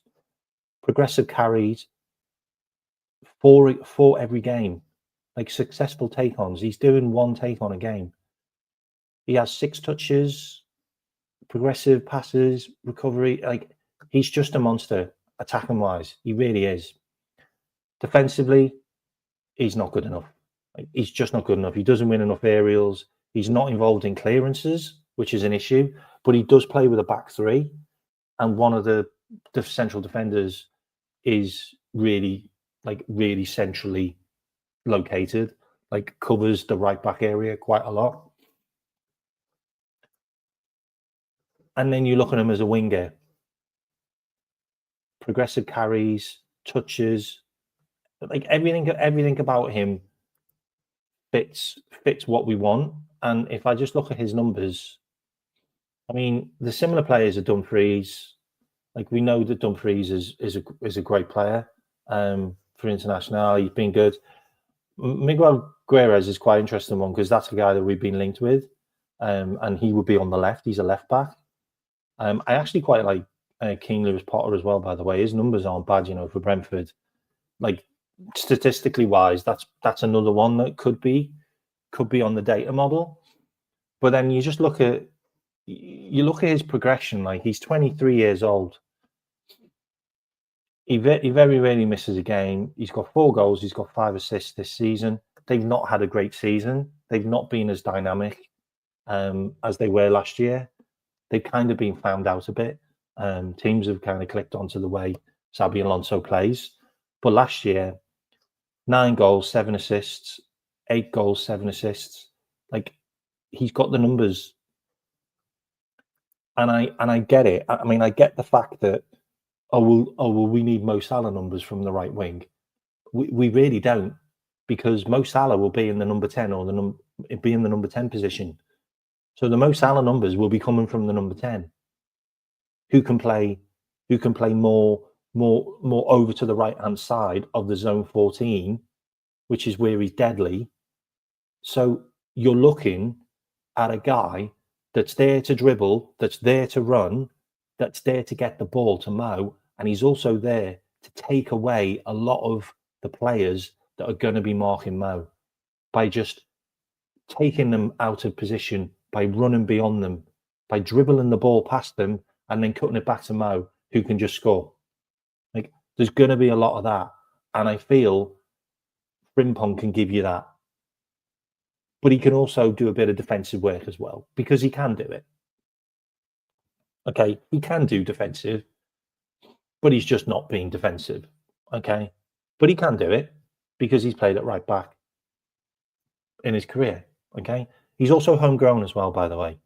Progressive carries, four every game. Like successful take-ons. He's doing one take on a game. He has 6 touches, progressive passes, recovery. Like he's just a monster attacking wise. He really is. Defensively, he's not good enough. Like, he's just not good enough. He doesn't win enough aerials. He's not involved in clearances, which is an issue. But he does play with a back three, and one of the central defenders is really centrally located, like covers the right back area quite a lot. And then you look at him as a winger. Progressive carries, touches, like everything about him fits what we want. And if I just look at his numbers, I mean, the similar players are Dumfries. Like we know that Dumfries is a great player for international. He's been good. Miguel Guerres is quite an interesting one because that's a guy that we've been linked with, and he would be on the left. He's a left back. I actually quite like Keane Lewis Potter as well. By the way, his numbers aren't bad, for Brentford. Like statistically wise, that's another one that could be on the data model. But then you just look at his progression. Like he's 23 years old. He very rarely misses a game. He's got 4 goals. He's got 5 assists this season. They've not had a great season. They've not been as dynamic as they were last year. They've kind of been found out a bit. Teams have kind of clicked onto the way Xabi Alonso plays. But last year, 9 goals, 7 assists, 8 goals, 7 assists. Like he's got the numbers, and I get it. I mean, I get the fact that we need Mo Salah numbers from the right wing. We really don't, because Mo Salah will be in the number 10 or be in the number 10 position. So the Mo Salah numbers will be coming from the number 10, who can play more over to the right hand side of the zone 14, which is where he's deadly. So you're looking at a guy that's there to dribble, that's there to run, that's there to get the ball to Mo, and he's also there to take away a lot of the players that are going to be marking Mo by just taking them out of position, by running beyond them, by dribbling the ball past them and then cutting it back to Mo, who can just score. Like there's going to be a lot of that, and I feel Frimpong can give you that. But he can also do a bit of defensive work as well, because he can do it. Okay, he can do defensive, but he's just not being defensive. Okay, but he can do it because he's played at right back in his career. Okay, he's also homegrown as well, by the way.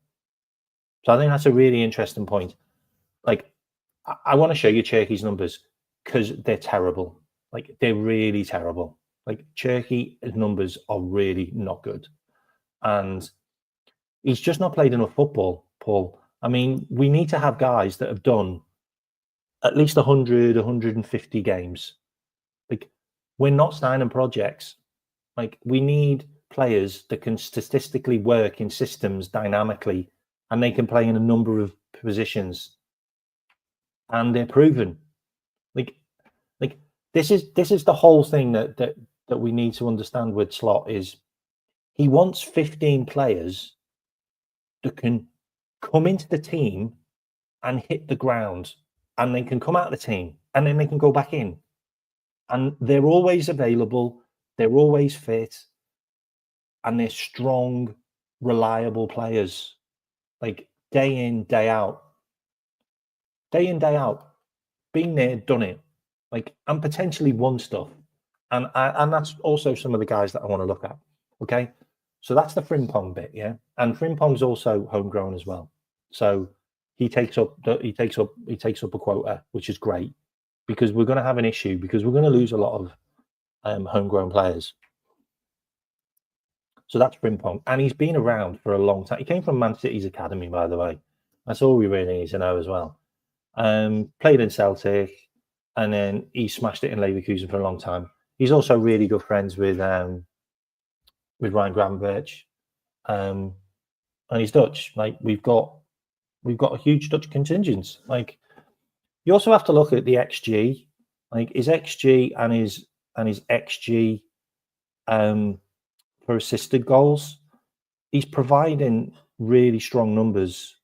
So I think that's a really interesting point. Like, I want to show you Cherki's numbers because they're terrible. Like, they're really terrible. Like, Cherki's numbers are really not good. And he's just not played enough football, Paul. I mean, we need to have guys that have done at least 100, 150 games. Like, We're not signing projects. Like, we need players that can statistically work in systems dynamically, and they can play in a number of positions, and they're proven. Like this is the whole thing that we need to understand with Slot is he wants 15 players that can come into the team and hit the ground, and they can come out of the team, and then they can go back in, and they're always available, they're always fit, and they're strong, reliable players, like day in, day out, been there, done it, like, and potentially won stuff. And that's also some of the guys that I want to look at. Okay, so that's the Frimpong bit, yeah. And Frimpong's also homegrown as well, so he takes up a quota, which is great, because we're going to have an issue, because we're going to lose a lot of homegrown players. So that's Frimpong, and he's been around for a long time. He came from Man City's academy, by the way. That's all we really need to know as well. Played in Celtic, and then he smashed it in Leverkusen for a long time. He's also really good friends with Ryan Gravenberch, and he's Dutch. Like, we've got a huge Dutch contingent. Like, you also have to look at the XG, like his XG and his XG for assisted goals. He's providing really strong numbers.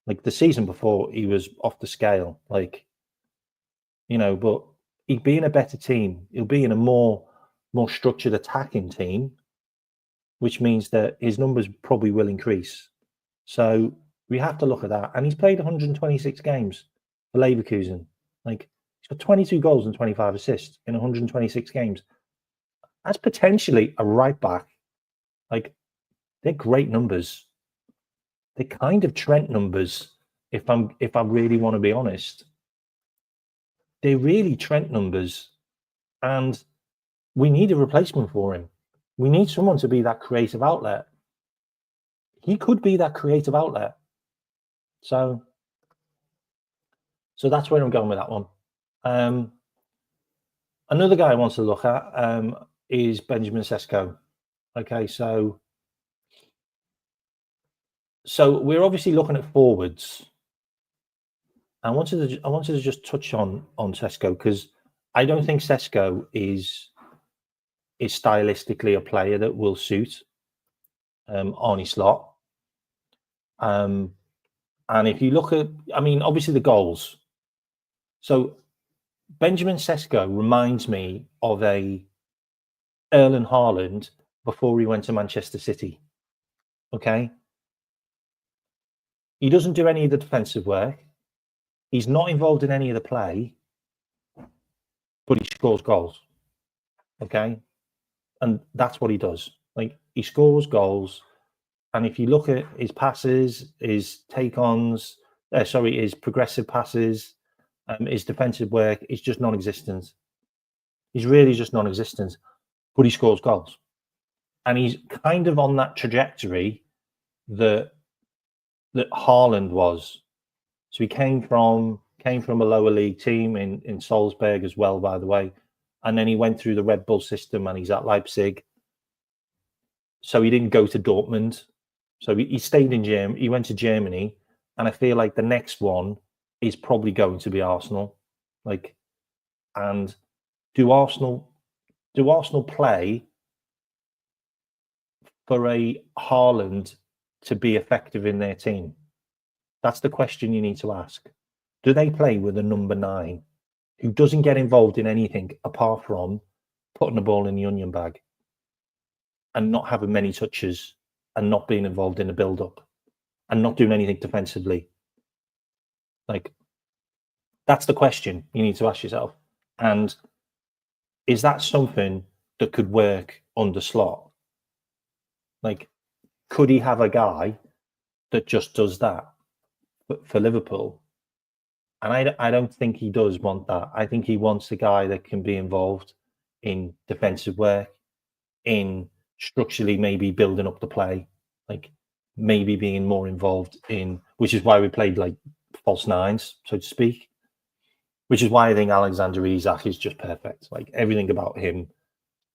Like, the season before, he was off the scale. Like, you know, but he'd be in a better team. He'll be in a more structured attacking team, which means that his numbers probably will increase. So we have to look at that. And he's played 126 games for Leverkusen. Like, he's got 22 goals and 25 assists in 126 games. That's potentially a right back. Like, they're great numbers. They're kind of Trent numbers, if I really want to be honest. They're really Trent numbers, and we need a replacement for him. We need someone to be that creative outlet. He could be that creative outlet. So that's where I'm going with that one. Another guy I want to look at is Benjamin Sesko. Okay, so we're obviously looking at forwards. I wanted to just touch on Sesko, because I don't think Sesko is stylistically a player that will suit Arne Slot. And if you look at, I mean, obviously the goals. So Benjamin Sesko reminds me of a Erling Haaland before he went to Manchester City. Okay, he doesn't do any of the defensive work. He's not involved in any of the play, but he scores goals. Okay, and that's what he does. Like, he scores goals. And if you look at his passes, his take-ons, his progressive passes, his defensive work, it's just non-existent. He's really just non-existent, but he scores goals. And he's kind of on that trajectory that Haaland was. So he came from a lower league team in Salzburg as well, by the way. And then he went through the Red Bull system, and he's at Leipzig. So he didn't go to Dortmund. So he stayed in Germany. He went to Germany, and I feel like the next one is probably going to be Arsenal. Like, and do Arsenal play for a Haaland to be effective in their team? That's the question you need to ask. Do they play with a number 9 who doesn't get involved in anything apart from putting the ball in the onion bag and not having many touches and not being involved in the build-up and not doing anything defensively? Like, that's the question you need to ask yourself. And is that something that could work under Slot? Like, could he have a guy that just does that for Liverpool? And I don't think he does want that. I think he wants a guy that can be involved in defensive work, in structurally maybe building up the play, like maybe being more involved in, which is why we played like false nines, so to speak. which is why I think Alexander Isak is just perfect. Like everything about him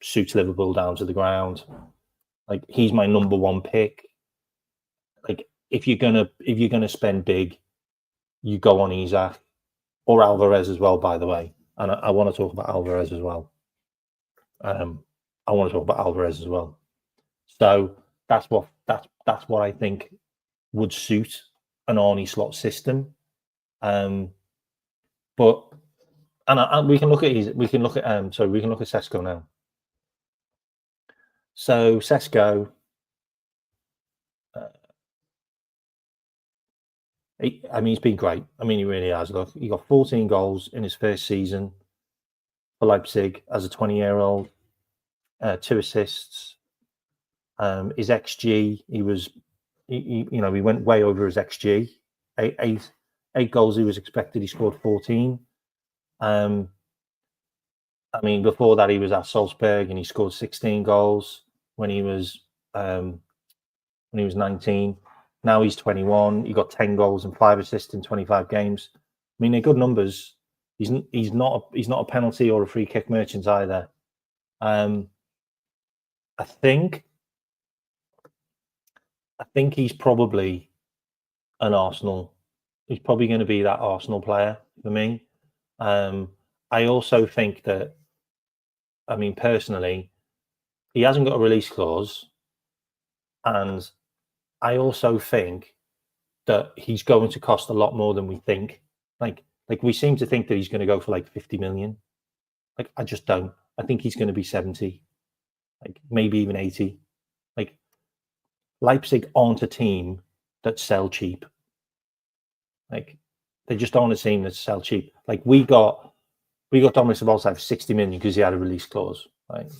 suits Liverpool down to the ground. Like he's my number one pick. Like if you're gonna spend big, you go on Isak or Alvarez as well. By the way, and I want to talk about Alvarez as well. I want to talk about Alvarez as well. So that's what I think would suit an Arnie slot system. But we can look at Sesko now. So Sesko, he's been great. I mean, he really has. Look, he got 14 goals in his first season for Leipzig as a 20-year-old. 2 assists. His XG, he went way over his XG. Eight goals he was expected. He scored 14. I mean, before that he was at Salzburg and he scored 16 goals when he was 19. Now he's 21. He got 10 goals and 5 assists in 25 games. I mean, they're good numbers. He's not a penalty or a free kick merchant either. I think he's probably an Arsenal. He's probably going to be that Arsenal player for me. I also think that, I mean, personally, he hasn't got a release clause, and I also think that he's going to cost a lot more than we think. Like we seem to think that he's going to go for like 50 million. Like I just don't. I think he's going to be 70, like maybe even 80. Like Leipzig aren't a team that sell cheap. Like they just aren't a team that sell cheap. Like we got Dominic Szoboszlai for 60 million because he had a release clause. Right,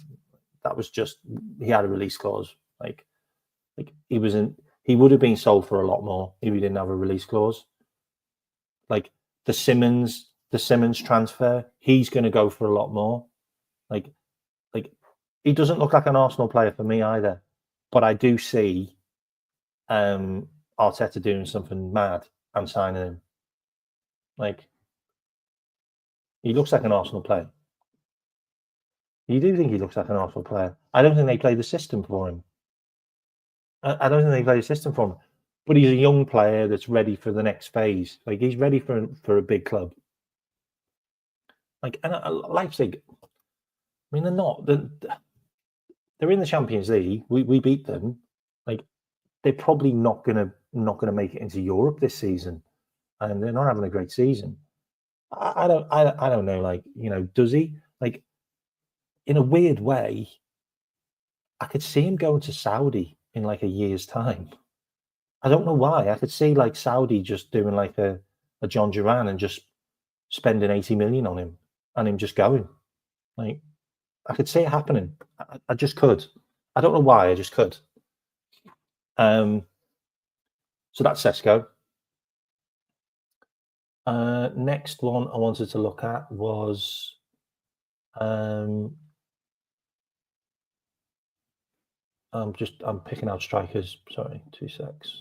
that was just, he had a release clause. Like he would have been sold for a lot more if he didn't have a release clause. Like the Simmons transfer, he's going to go for a lot more. Like he doesn't look like an Arsenal player for me either. But I do see Arteta doing something mad and signing him. Like he looks like an Arsenal player. You do think he looks like an Arsenal player? I don't think they play the system for him. I don't think they play the system for him. But he's a young player that's ready for the next phase. Like he's ready for a big club. Like, and Leipzig, I mean, they're in the Champions League. We beat them. Like they're probably not gonna make it into Europe this season, and they're not having a great season. I don't know. Like, does he? Like, in a weird way, I could see him going to Saudi in like a year's time. I don't know why. I could see like Saudi just doing like a John Duran and just spending 80 million on him and him just going. Like, I could see it happening. I just could. I don't know why. I just could. So that's Sesko. Next one I wanted to look at was I'm picking out strikers. Sorry, 2 secs.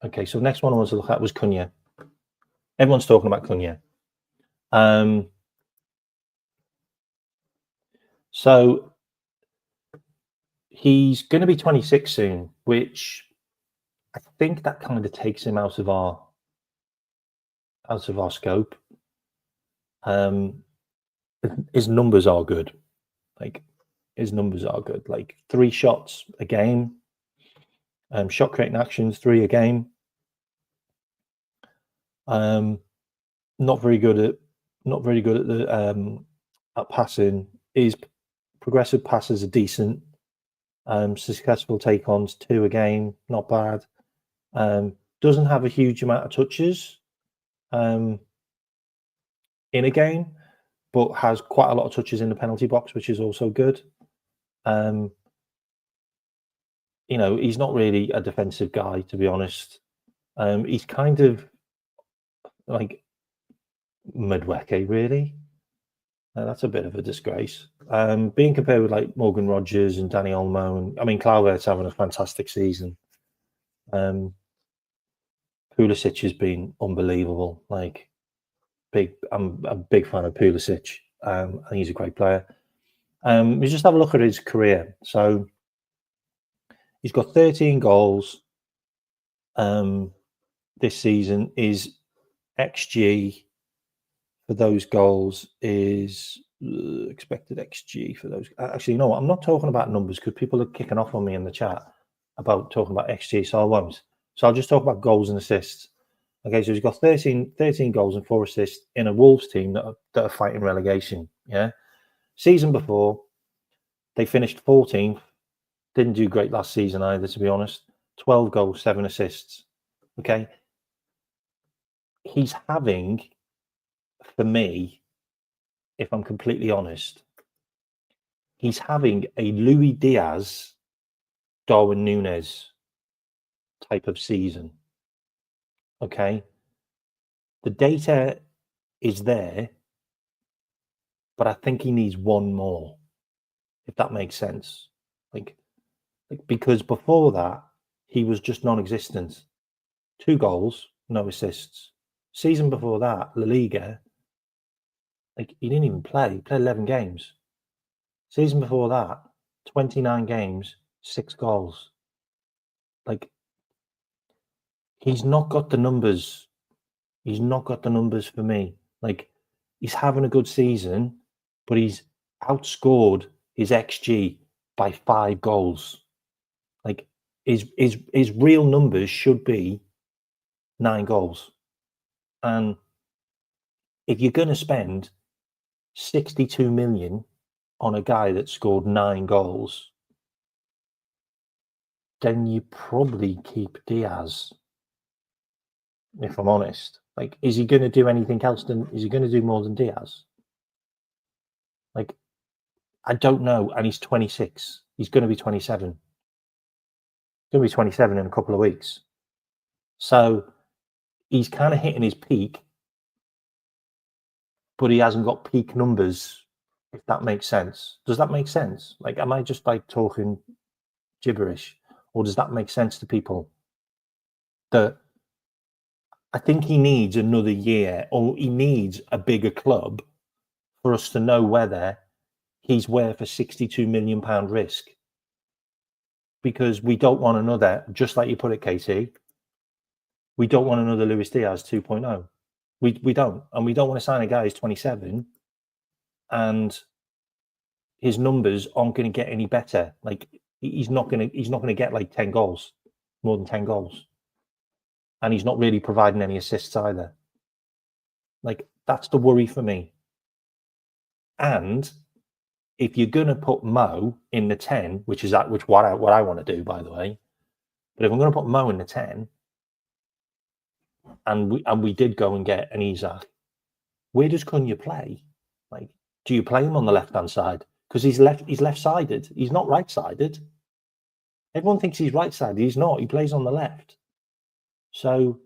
Okay, so next one I wanted to look at was Cunha. Everyone's talking about Cunha. So he's going to be 26 soon, which I think that kind of takes him out of our scope. His numbers are good. Like his numbers are good. Like 3 shots a game, shot creating actions 3 a game. Not very good at the at passing. His progressive passes are decent. Successful take-ons 2 a game, not bad. Doesn't have a huge amount of touches in a game, but has quite a lot of touches in the penalty box, which is also good. He's not really a defensive guy, to be honest. He's kind of like Madueke, really. That's a bit of a disgrace. Being compared with like Morgan Rogers and Danny Olmo, and I mean, Klaubert's having a fantastic season. Pulisic has been unbelievable. Like, I'm a big fan of Pulisic. I think he's a great player. We just have a look at his career. So he's got 13 goals this season. His XG for those goals is expected XG for those. Actually, no, I'm not talking about numbers because people are kicking off on me in the chat about talking about XG, so I won't. So I'll just talk about goals and assists. Okay, so he's got 13 goals and 4 assists in a Wolves team that are fighting relegation. Yeah. Season before, they finished 14th. Didn't do great last season either, to be honest. 12 goals, 7 assists. Okay. He's having, for me, if I'm completely honest, he's having a Luis Diaz, Darwin Núñez type of season. Okay. The data is there, but I think he needs one more, if that makes sense. Like because before that, he was just non-existent. 2 goals, no assists. Season before that, La Liga, like he didn't even play. He played 11 games. Season before that, 29 games, 6 goals. Like, he's not got the numbers. He's not got the numbers for me. Like, he's having a good season, but he's outscored his XG by 5 goals. Like, his real numbers should be 9 goals. And if you're going to spend 62 million on a guy that scored 9 goals, then you probably keep Diaz, if I'm honest. Like, is he going to do anything else is he going to do more than Diaz? Like, I don't know. And he's 26. He's going to be 27. He's going to be 27 in a couple of weeks. So he's kind of hitting his peak, but he hasn't got peak numbers, if that makes sense. Does that make sense? Like, am I just like talking gibberish? Or does that make sense to people? That I think he needs another year, or he needs a bigger club for us to know whether he's worth a £62 million risk. Because we don't want another, just like you put it, KT, we don't want another Luis Diaz 2.0. We don't. And we don't want to sign a guy who's 27 and his numbers aren't going to get any better. Like, he's not going to get like 10 goals, more than 10 goals. And he's not really providing any assists either. Like, that's the worry for me. And if you're going to put Mo in the 10, which what I want to do, by the way, but if I'm going to put Mo in the 10, and we did go and get an Isak, where does Cunha play? Like, do you play him on the left-hand side? Because he's left-sided. He's not right-sided. Everyone thinks he's right-sided. He's not. He plays on the left. So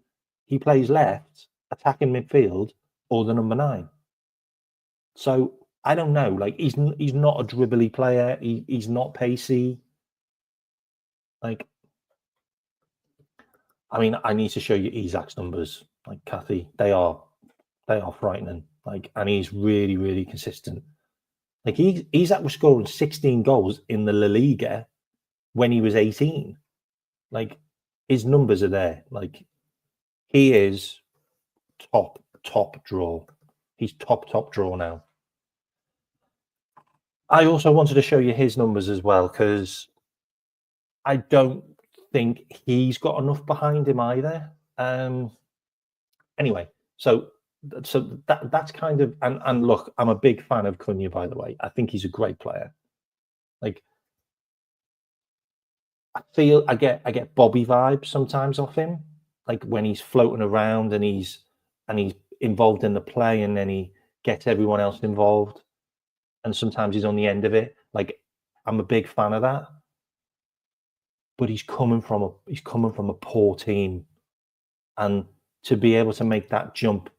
he plays left, attacking midfield, or the number 9. So I don't know. Like, he's not a dribbly player. He's not pacey. Like, I mean, I need to show you Isak's numbers. Like, Kathy, they are frightening. Like, and he's really, really consistent. Like, Isak was scoring 16 goals in the La Liga when he was 18. Like, his numbers are there. Like, he is top draw. He's top draw now. I also wanted to show you his numbers as well, because I don't think he's got enough behind him either. Anyway, so that's kind of, and look, I'm a big fan of Cunha, by the way. I think he's a great player. Like, I get Bobby vibes sometimes off him, like when he's floating around and he's involved in the play, and then he gets everyone else involved, and sometimes he's on the end of it. Like, I'm a big fan of that. But he's coming from a poor team, and to be able to make that jump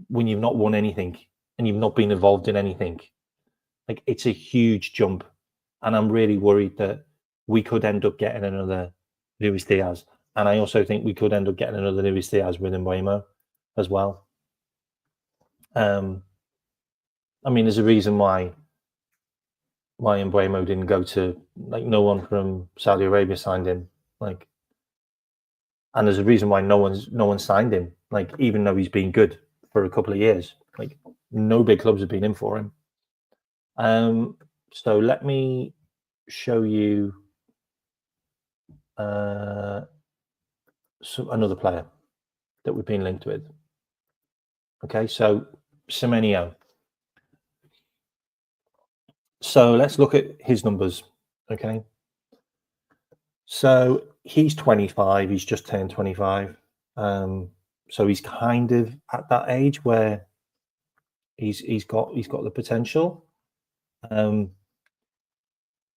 when you've not won anything and you've not been involved in anything, like, it's a huge jump. And I'm really worried that we could end up getting another Luis Diaz. And I also think we could end up getting another Luis Diaz with Mbeumo as well. I mean, there's a reason why Mbeumo didn't go to, like, no one from Saudi Arabia signed him, like, and there's a reason why no one signed him, like, even though he's been good for a couple of years, like, no big clubs have been in for him. So let me show you another player that we've been linked with. Okay, so Semenyo. So let's look at his numbers. Okay, so he's 25. He's just turned 25. So he's kind of at that age where he's got the potential.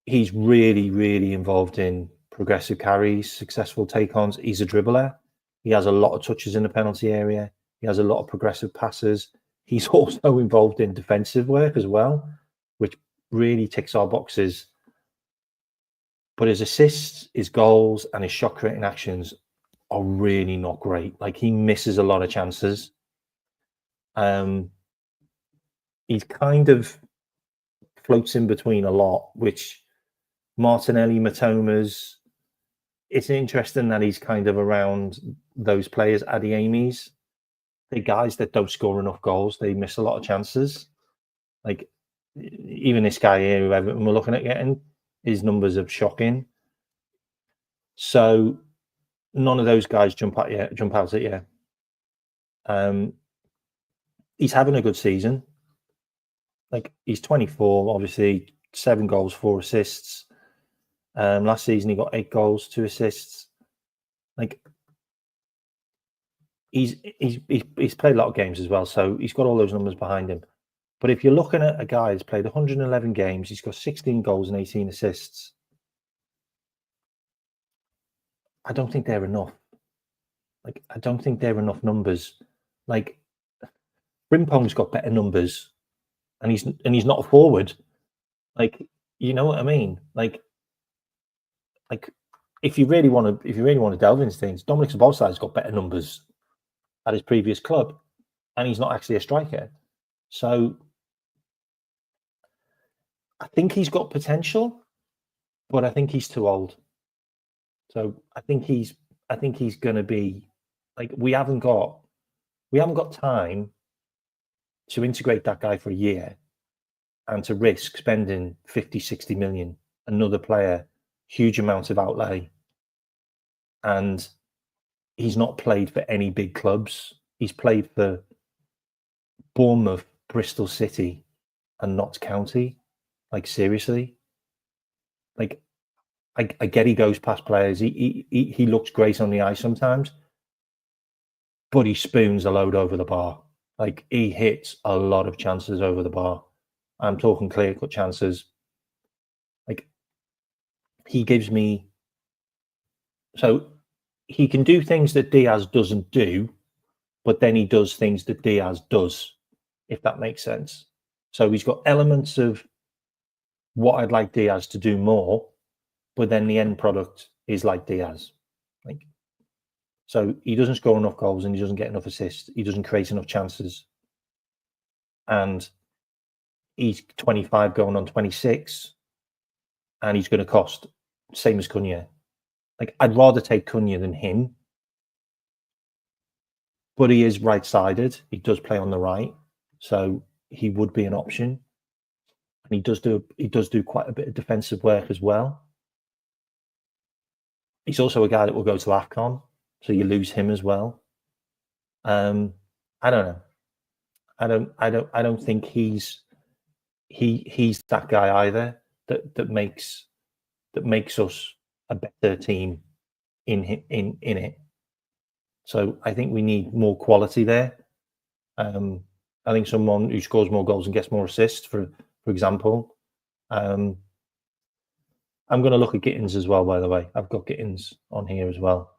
He's really involved in progressive carries, successful take-ons. He's a dribbler. He has a lot of touches in the penalty area. He has a lot of progressive passes. He's also involved in defensive work as well, which really ticks our boxes. But his assists, his goals, and his shot-creating actions are really not great. Like, he misses a lot of chances. He's kind of floats in between a lot, which Martinelli, Matomas, it's interesting that he's kind of around those players, Adeyemi's. They're guys that don't score enough goals. They miss a lot of chances. Like, even this guy here, who Everton were looking at getting, his numbers are shocking. So none of those guys jump out at you. He's having a good season. Like, he's 24, obviously, 7 goals, 4 assists. Last season, he got 8 goals, 2 assists. Like, he's played a lot of games as well, so he's got all those numbers behind him. But if you're looking at a guy who's played 111 games, he's got 16 goals and 18 assists. I don't think they're enough. Like, I don't think they're enough numbers. Like, Frimpong's got better numbers, and he's not a forward. Like, you know what I mean? Like if you really want to delve into things, Dominic Szoboszlai's got better numbers at his previous club, and he's not actually a striker. So I think he's got potential, but I think he's too old. So I think he's going to be, like, we haven't got time to integrate that guy for a year and to risk spending 50, 60 million, another player, huge amounts of outlay. And he's not played for any big clubs. He's played for Bournemouth, Bristol City, and Notts County. Like, seriously. Like, I get he goes past players. He looks great on the eye sometimes, but he spoons a load over the bar. Like, he hits a lot of chances over the bar. I'm talking clear-cut chances. Like, he gives me... So he can do things that Diaz doesn't do, but then he does things that Diaz does, if that makes sense. So he's got elements of what I'd like Diaz to do more, but then the end product is like Diaz. Like, so he doesn't score enough goals and he doesn't get enough assists. He doesn't create enough chances. And he's 25 going on 26, and he's going to cost, same as Cunha. Like, I'd rather take Cunha than him, but he is right-sided. He does play on the right, so he would be an option. And he does do quite a bit of defensive work as well. He's also a guy that will go to AFCON, so you lose him as well. I don't know. I don't think he's that guy either that makes us a better team in it. So I think we need more quality there. I think someone who scores more goals and gets more assists, for example. I'm going to look at Gittins as well, by the way. I've got Gittins on here as well.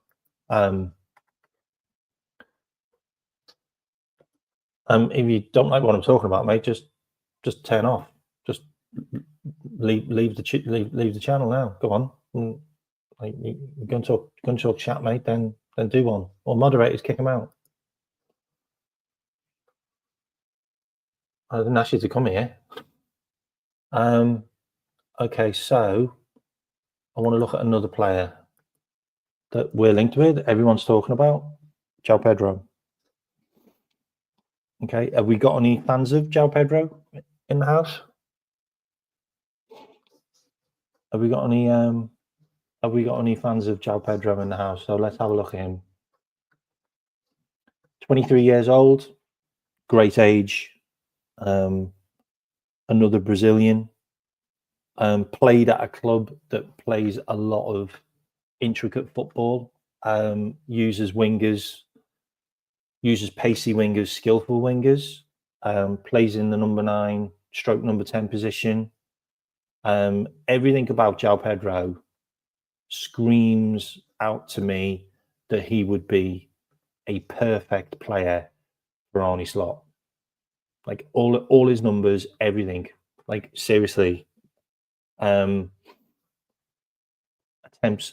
If you don't like what I'm talking about, mate, just turn off. Just leave the channel now. Go on. Like, you're going to talk chat, mate, then do one. Or moderators, kick him out. I didn't ask you to come here. Okay, so I want to look at another player that we're linked with. Everyone's talking about João Pedro. Okay, have we got any fans of João Pedro in the house? Have we got any fans of João Pedro in the house? So let's have a look at him. 23 years old, great age. Another Brazilian. Played at a club that plays a lot of intricate football. Uses wingers, uses pacey wingers, skillful wingers. Plays in the number 9, stroke number 10 position. Everything about João Pedro screams out to me that he would be a perfect player for Arne Slot. Like all his numbers, everything. Like seriously, attempts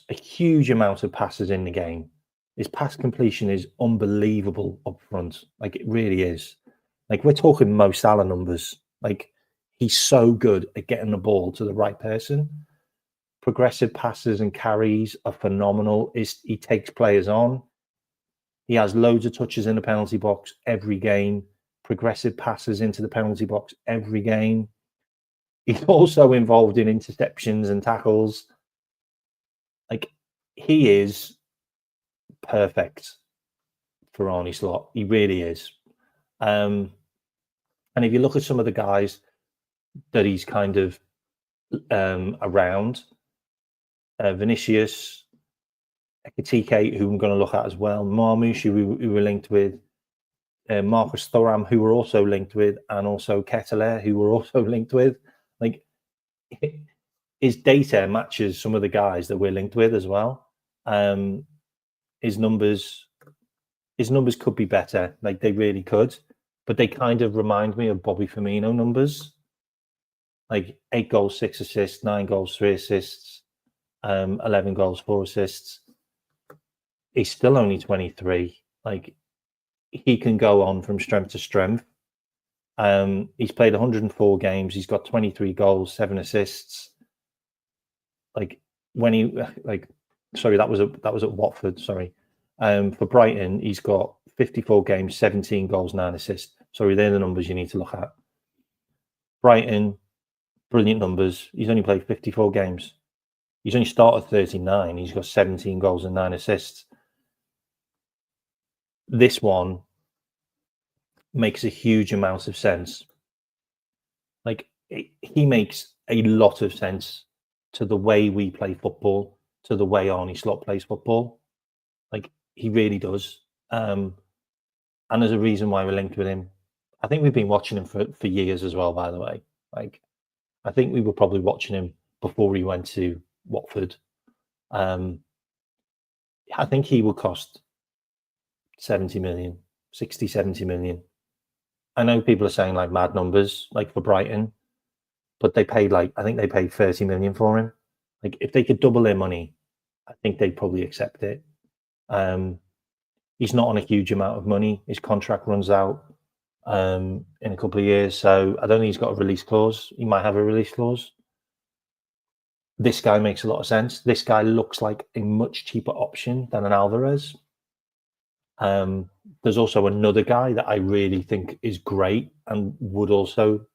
a huge amount of passes in the game. His pass completion is unbelievable up front. Like it really is. Like we're talking Mo Salah numbers. Like he's so good at getting the ball to the right person. Progressive passes and carries are phenomenal. He takes players on. He has loads of touches in the penalty box every game. Progressive passes into the penalty box every game. He's also involved in interceptions and tackles. Like he is perfect for Arne Slot. He really is. And if you look at some of the guys that he's kind of around, Vinicius, Ekitike, who I'm going to look at as well, Marmoush, who we were linked with, Marcus Thuram, who we're also linked with, and also Ketelaere, who we're also linked with. Like his data matches some of the guys that we're linked with as well. His numbers could be better. Like they really could, but they kind of remind me of Bobby Firmino numbers. Like 8 goals, 6 assists, 9 goals, 3 assists, 11 goals, 4 assists. He's still only 23. Like he can go on from strength to strength. He's played 104 games. He's got 23 goals, 7 assists. Like when he that was at Watford. Sorry, for Brighton, he's got 54 games, 17 goals, 9 assists. Sorry, they're the numbers you need to look at. Brighton, brilliant numbers. He's only played 54 games. He's only started 39. He's got 17 goals and 9 assists. This one makes a huge amount of sense. Like he makes a lot of sense to the way we play football, to the way Arne Slot plays football. Like he really does. And there's a reason why we're linked with him. I think we've been watching him for years as well, by the way. Like I think we were probably watching him before he went to Watford. I think he will cost 70 million, 60, 70 million. I know people are saying like mad numbers, like for Brighton, but I think they paid 30 million for him. Like if they could double their money, I think they'd probably accept it. He's not on a huge amount of money. His contract runs out in a couple of years, so I don't think he's got a release clause. He might have a release clause. This guy makes a lot of sense. This guy looks like a much cheaper option than an Alvarez. There's also another guy that I really think is great and would also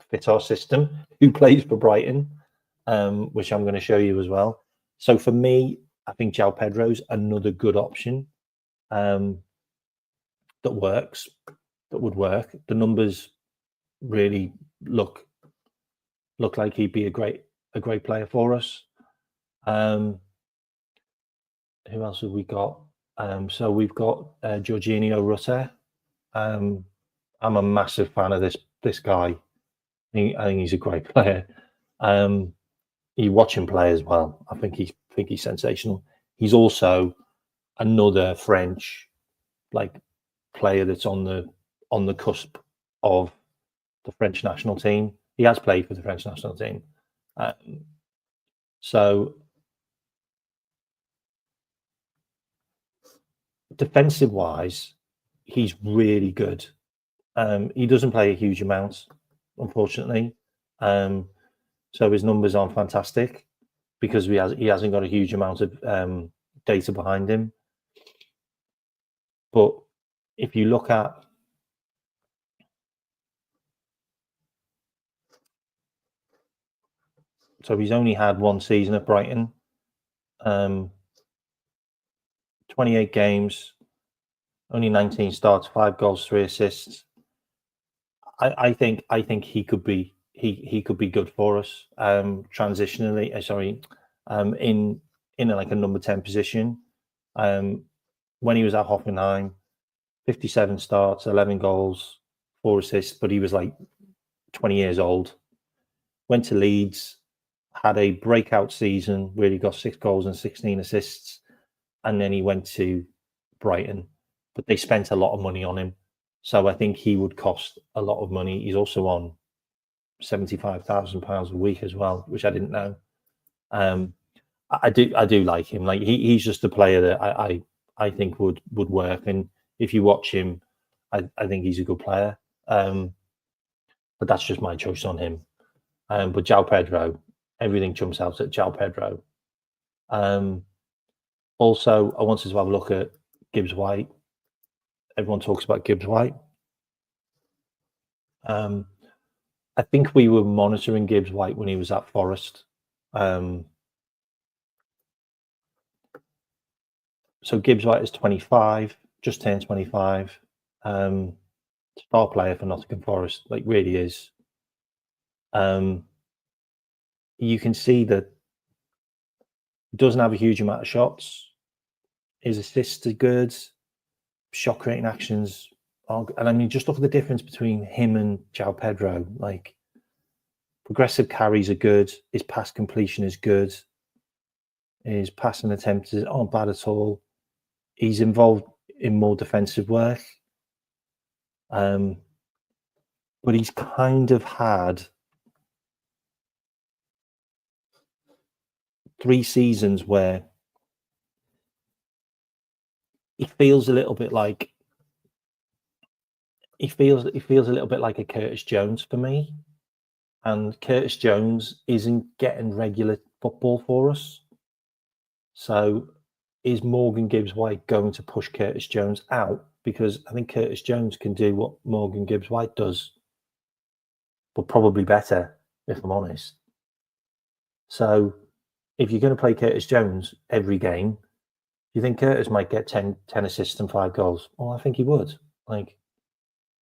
fit our system, who plays for Brighton, which I'm going to show you as well. So for me, I think João Pedro's another good option that would work. The numbers really look like he'd be a great player for us. Who else have we got? So we've got Jorginho Rutter. I'm a massive fan of this guy. I think he's a great player. You watch him play as well. I think he's sensational. He's also another French player that's on the cusp of the French national team. He has played for the French national team. So defensive wise, he's really good. He doesn't play a huge amount, unfortunately. So his numbers aren't fantastic because he hasn't got a huge amount of data behind him. But if you look at so he's only had one season at Brighton, 28 games, only 19 starts, 5 goals, 3 assists. I think he could be he could be good for us transitionally. In like a number 10 position. When he was at Hoffenheim, 57 starts, 11 goals, 4 assists, but he was like 20 years old. Went to Leeds, had a breakout season where he got 6 goals and 16 assists, and then he went to Brighton, but they spent a lot of money on him. So I think he would cost a lot of money. He's also on £75,000 a week as well, which I didn't know. I do like him. Like he's just a player that I think would work. And if you watch him, I think he's a good player. But that's just my choice on him. But João Pedro, everything jumps out at João Pedro. Also, I wanted to have a look at Gibbs White. Everyone talks about Gibbs White. I think we were monitoring Gibbs White when he was at Forest. So Gibbs White is 25, just turned 25. Star player for Nottingham Forest, like really is. You can see that he doesn't have a huge amount of shots. His assists are good. Shot creating actions are, and I mean, just look at the difference between him and João Pedro. Like progressive carries are good. His pass completion is good. His passing attempts aren't bad at all. He's involved in more defensive work. But he's kind of had 3 seasons where he feels a little bit like a Curtis Jones for me, and Curtis Jones isn't getting regular football for us. So is Morgan Gibbs White going to push Curtis Jones out? Because I think Curtis Jones can do what Morgan Gibbs White does, but probably better, if I'm honest. So if you're going to play Curtis Jones every game, you think Curtis might get 10 assists and 5 goals? Well, I think he would. Like,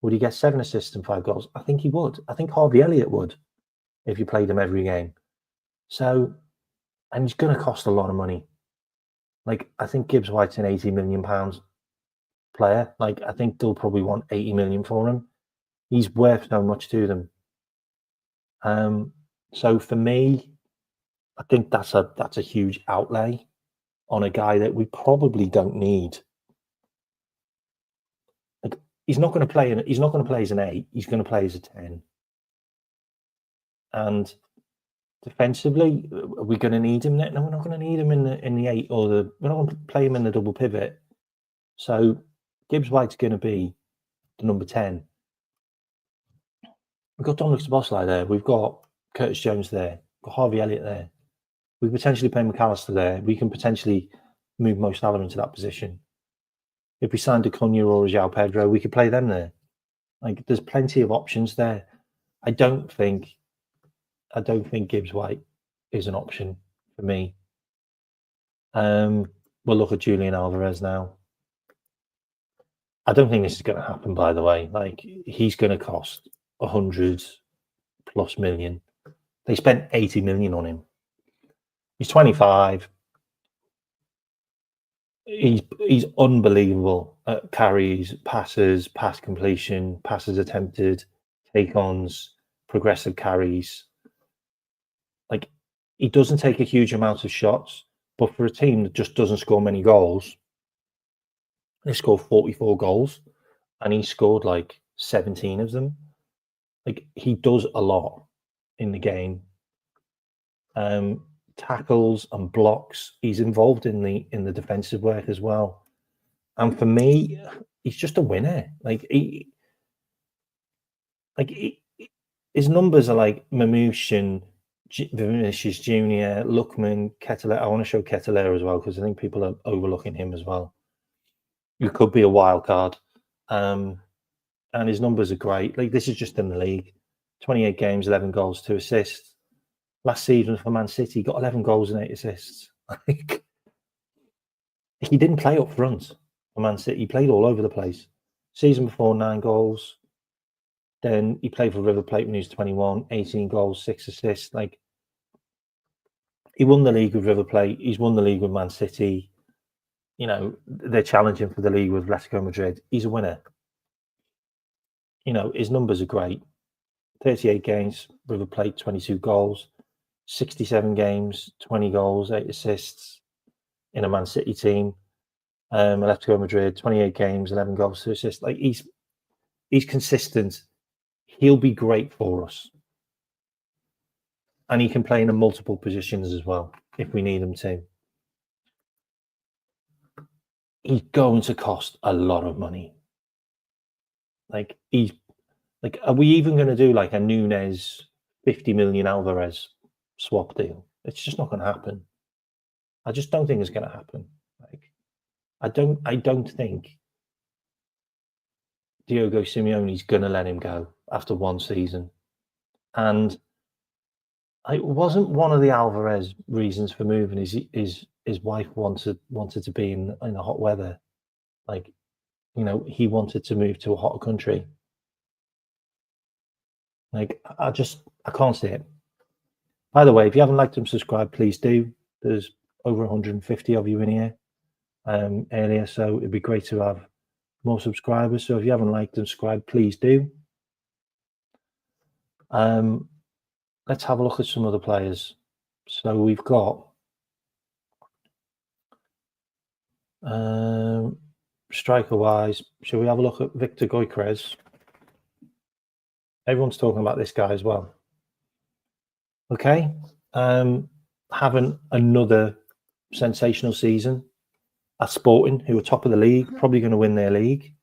would he get 7 assists and 5 goals? I think he would. I think Harvey Elliott would if you played him every game. So, and he's going to cost a lot of money. Like, I think Gibbs White's an £80 million player. Like, I think they'll probably want 80 million for him. He's worth so much to them. So for me, I think that's a huge outlay on a guy that we probably don't need. Like, he's not going to play as an 8. He's going to play as a 10. And defensively, are we going to need him? No, we're not going to need him in the 8 we're not going to play him in the double pivot. So Gibbs White's going to be the number 10. We've got Dominic Szoboszlai there. We've got Curtis Jones there. We've got Harvey Elliott there. We potentially play McAllister there. We can potentially move Mo Salah into that position. If we signed Acuna or João Pedro, we could play them there. Like, there's plenty of options there. I don't think Gibbs White is an option for me. We'll look at Julian Alvarez now. I don't think this is going to happen, by the way. Like, he's going to cost 100+ million. They spent 80 million on him. He's 25. He's unbelievable at carries, passes, pass completion, passes attempted, take-ons, progressive carries. Like, he doesn't take a huge amount of shots, but for a team that just doesn't score many goals, they scored 44 goals, and he scored like 17 of them. Like, he does a lot in the game. Tackles and blocks. He's involved in the defensive work as well. And for me, he's just a winner. His numbers are like Mamouche and Vinicius Junior, Lookman, Ketelaere. I want to show Ketelaere as well because I think people are overlooking him as well. He could be a wild card. And his numbers are great. Like, this is just in the league. 28 games, 11 goals, 2 assists. Last season for Man City, got 11 goals and 8 assists. Like, he didn't play up front for Man City. He played all over the place. Season before, 9 goals. Then he played for River Plate when he was 21, 18 goals, 6 assists. Like, he won the league with River Plate. He's won the league with Man City. You know, they're challenging for the league with Atletico Madrid. He's a winner. You know, his numbers are great. 38 games, River Plate, 22 goals. 67 games, 20 goals, 8 assists in a Man City team. Atletico Madrid, 28 games, 11 goals, 2 assists. Like, he's consistent. He'll be great for us. And he can play in multiple positions as well, if we need him to. He's going to cost a lot of money. Like, are we even going to do like a Nunez 50 million Alvarez swap deal? It's just not going to happen. I just don't think it's going to happen. Like, I don't think Diego Simeone's going to let him go after one season. And it wasn't one of the Alvarez reasons for moving. His wife wanted to be in the hot weather. Like, you know, he wanted to move to a hotter country. Like, I can't see it. By the way, if you haven't liked and subscribed, please do. There's over 150 of you in here earlier, so it'd be great to have more subscribers. So if you haven't liked and subscribed, please do. Let's have a look at some other players. So we've got striker-wise, shall we have a look at Victor Gyökeres? Everyone's talking about this guy as well. Okay. Having another sensational season at Sporting, who are top of the league, probably going to win their league.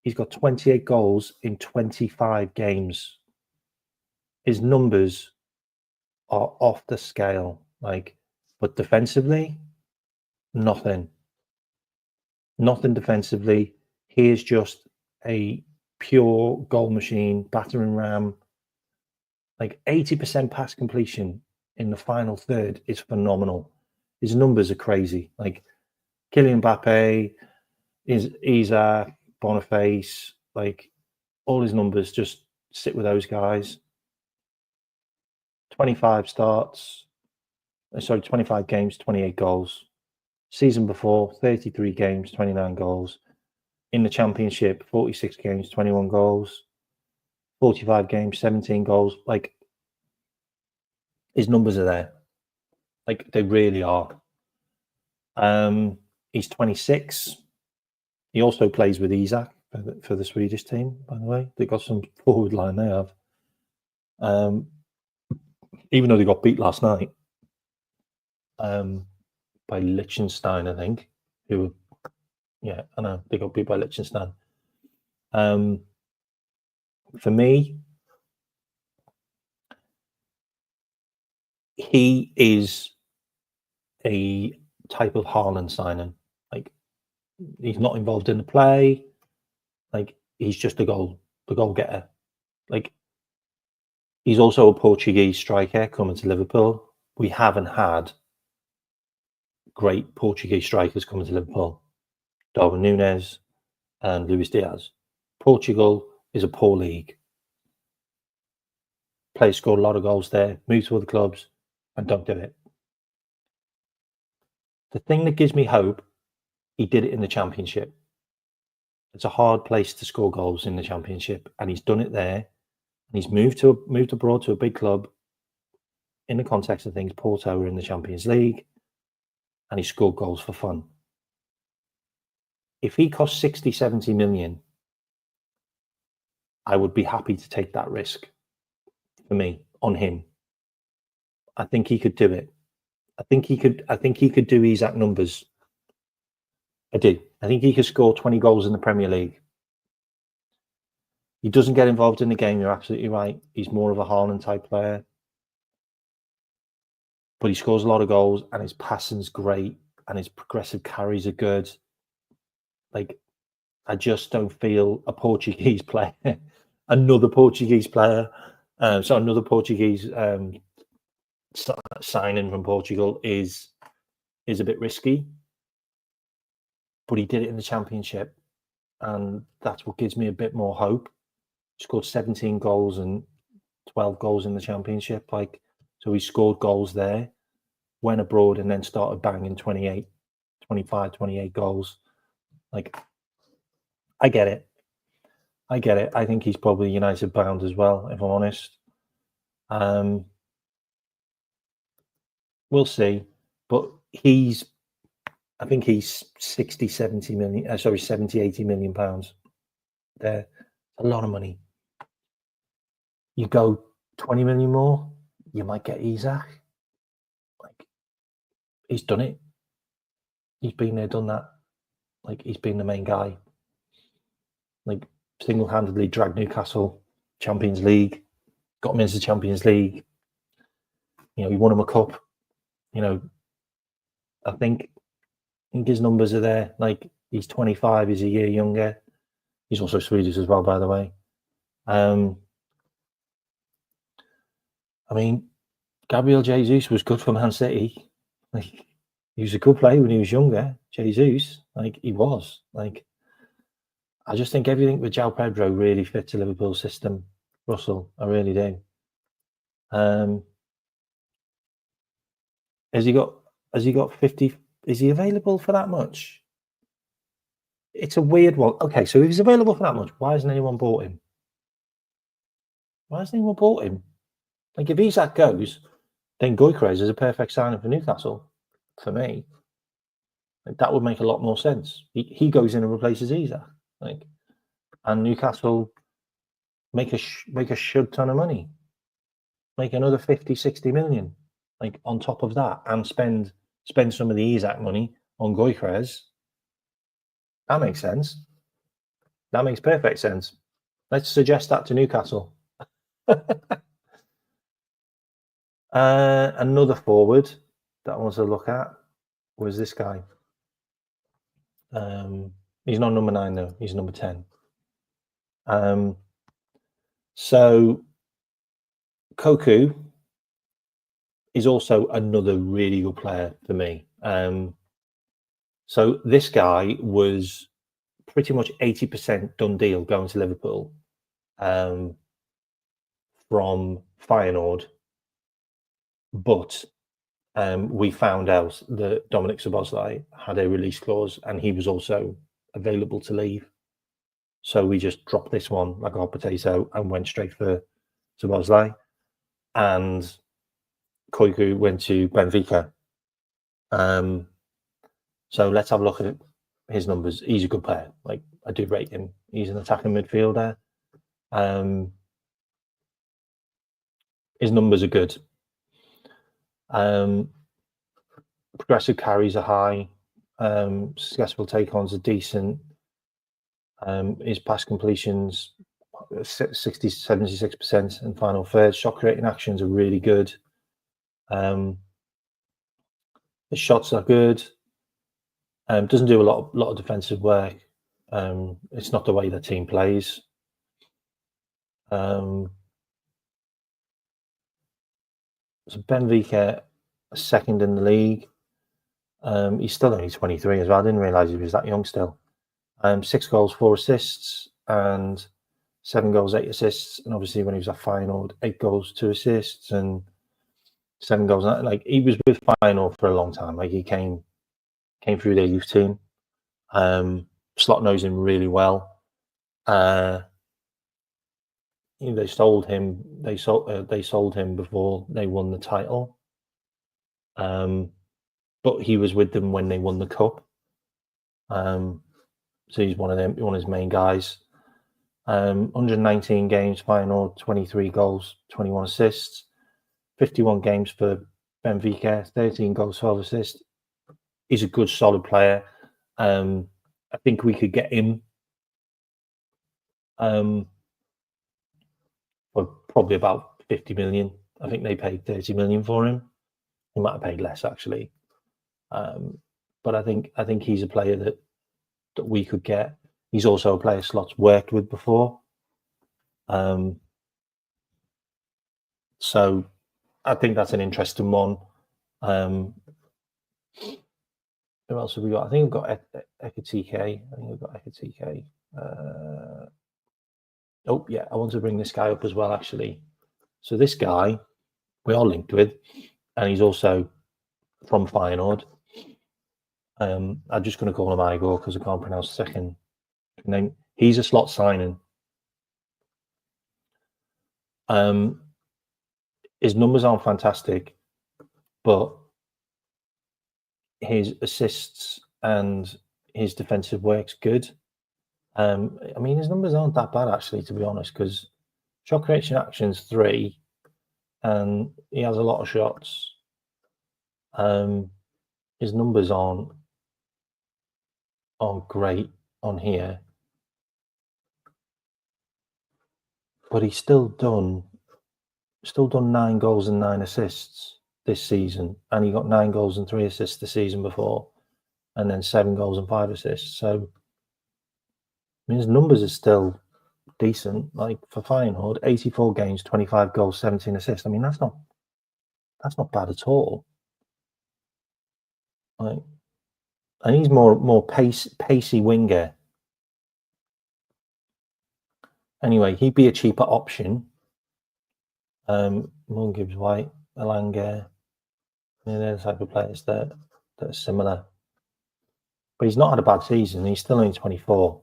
He's got 28 goals in 25 games. His numbers are off the scale. Like, but defensively, nothing defensively. He is just a pure goal machine, battering ram. Like, 80% pass completion in the final third is phenomenal. His numbers are crazy. Like, Kylian Mbappe, Isaac, Boniface, like, all his numbers just sit with those guys. 25 games, 28 goals. Season before, 33 games, 29 goals. In the Championship, 46 games, 21 goals. 45 games, 17 goals. Like, his numbers are there. Like, they really are. He's 26. He also plays with Isaac for the Swedish team, by the way. They've got some forward line they have. Even though they got beat last night by Liechtenstein, I think. I know, they got beat by Liechtenstein. For me, he is a type of Haaland signing. Like, he's not involved in the play. Like, he's just the goal getter. Like, he's also a Portuguese striker coming to Liverpool. We haven't had great Portuguese strikers coming to Liverpool. Darwin Núñez and Luis Diaz. Portugal is a poor league. Players scored a lot of goals there, move to other clubs, and don't do it. The thing that gives me hope, he did it in the Championship. It's a hard place to score goals in the Championship, and he's done it there. And he's moved abroad to a big club. In the context of things, Porto are in the Champions League, and he scored goals for fun. If he cost 60, 70 million, I would be happy to take that risk for me on him. I think he could do it. I think he could do Isaac numbers. I do. I think he could score 20 goals in the Premier League. He doesn't get involved in the game. You're absolutely right. He's more of a Haaland type player. But he scores a lot of goals, and his passing's great, and his progressive carries are good. Like, I just don't feel a Portuguese player, another Portuguese player, another Portuguese signing from Portugal is a bit risky. But he did it in the Championship, and that's what gives me a bit more hope. He scored 17 goals and 12 goals in the Championship. Like, so he scored goals there, went abroad, and then started banging 25, 28 goals. Like, I get it. I think he's probably United bound as well, if I'm honest. We'll see. But I think he's 70, 80 million pounds. There, a lot of money. You go 20 million more, you might get Isak. Like, he's done it. He's been there, done that. Like, he's been the main guy. Like, single-handedly dragged Newcastle Champions League, got him into the Champions League. You know, he won him a cup. You know, I think his numbers are there. Like, he's 25, he's a year younger. He's also Swedish as well, by the way. I mean, Gabriel Jesus was good for Man City. Like, he was a good player when he was younger. Jesus, like, he was. Like, I just think everything with João Pedro really fits the Liverpool system, Russell. I really do. Has he got 50? Is he available for that much? It's a weird one. Okay, so if he's available for that much, why hasn't anyone bought him? Like, if Isak goes, then Gyökeres is a perfect signing for Newcastle, for me. Like, that would make a lot more sense. He goes in and replaces Isak. Like, and Newcastle make a shit ton of money. Make another 50, 60 million. Like, on top of that, and spend some of the Isak money on Gyökeres. That makes sense. That makes perfect sense. Let's suggest that to Newcastle. Another forward that I want to look at was this guy. He's not number 9 though. He's number 10. So Koku is also another really good player for me. So this guy was pretty much 80% done deal going to Liverpool from Feyenoord, but we found out that Dominic Szoboszlai had a release clause, and he was also available to leave. So we just dropped this one like a hot potato and went straight for Szoboszlai, and Koiku went to Benfica. So let's have a look at his numbers. He's a good player. Like, I do rate him. He's an attacking midfielder. His numbers are good. Progressive carries are high. Successful take-ons are decent. His pass completions 60, 76%, and final third. Shot creating actions are really good. His shots are good. Doesn't do a lot of defensive work. It's not the way the team plays. So Benfica, second in the league. He's still only 23 as well. I didn't realise he was that young still. 6 goals, 4 assists, and 7 goals, 8 assists. And obviously, when he was at Feyenoord, 8 goals, 2 assists, and 7 goals. Like, he was with Feyenoord for a long time. Like, he came through their youth team. Slot knows him really well. They sold him. They sold him before they won the title. But he was with them when they won the cup. So he's one of his main guys. 119 games, Feyenoord, 23 goals, 21 assists. 51 games for Benfica, 13 goals, 12 assists. He's a good, solid player. I think we could get him for probably about 50 million. I think they paid 30 million for him. He might have paid less actually. But I think he's a player that we could get. He's also a player Slot's worked with before. So I think that's an interesting one. Who else have we got? I think we've got Ekatike. Oh, yeah, I want to bring this guy up as well, actually. So this guy, we are linked with, and he's also from Feyenoord. I'm just going to call him Igor because I can't pronounce the second name. He's a Slot signing. His numbers aren't fantastic, but his assists and his defensive work's good. I mean, his numbers aren't that bad actually, to be honest, because shot creation actions 3, and he has a lot of shots. His numbers aren't great on here, but he's still done 9 goals and 9 assists this season, and he got 9 goals and 3 assists the season before, and then 7 goals and 5 assists. So, I mean, his numbers are still decent. Like for Feyenoord, 84 games, 25 goals, 17 assists. I mean, that's not bad at all. Like, and he's more pacey winger. Anyway, he'd be a cheaper option. Moon Gibbs White, Alanga, they're the type of players that are similar. But he's not had a bad season. He's still only 24.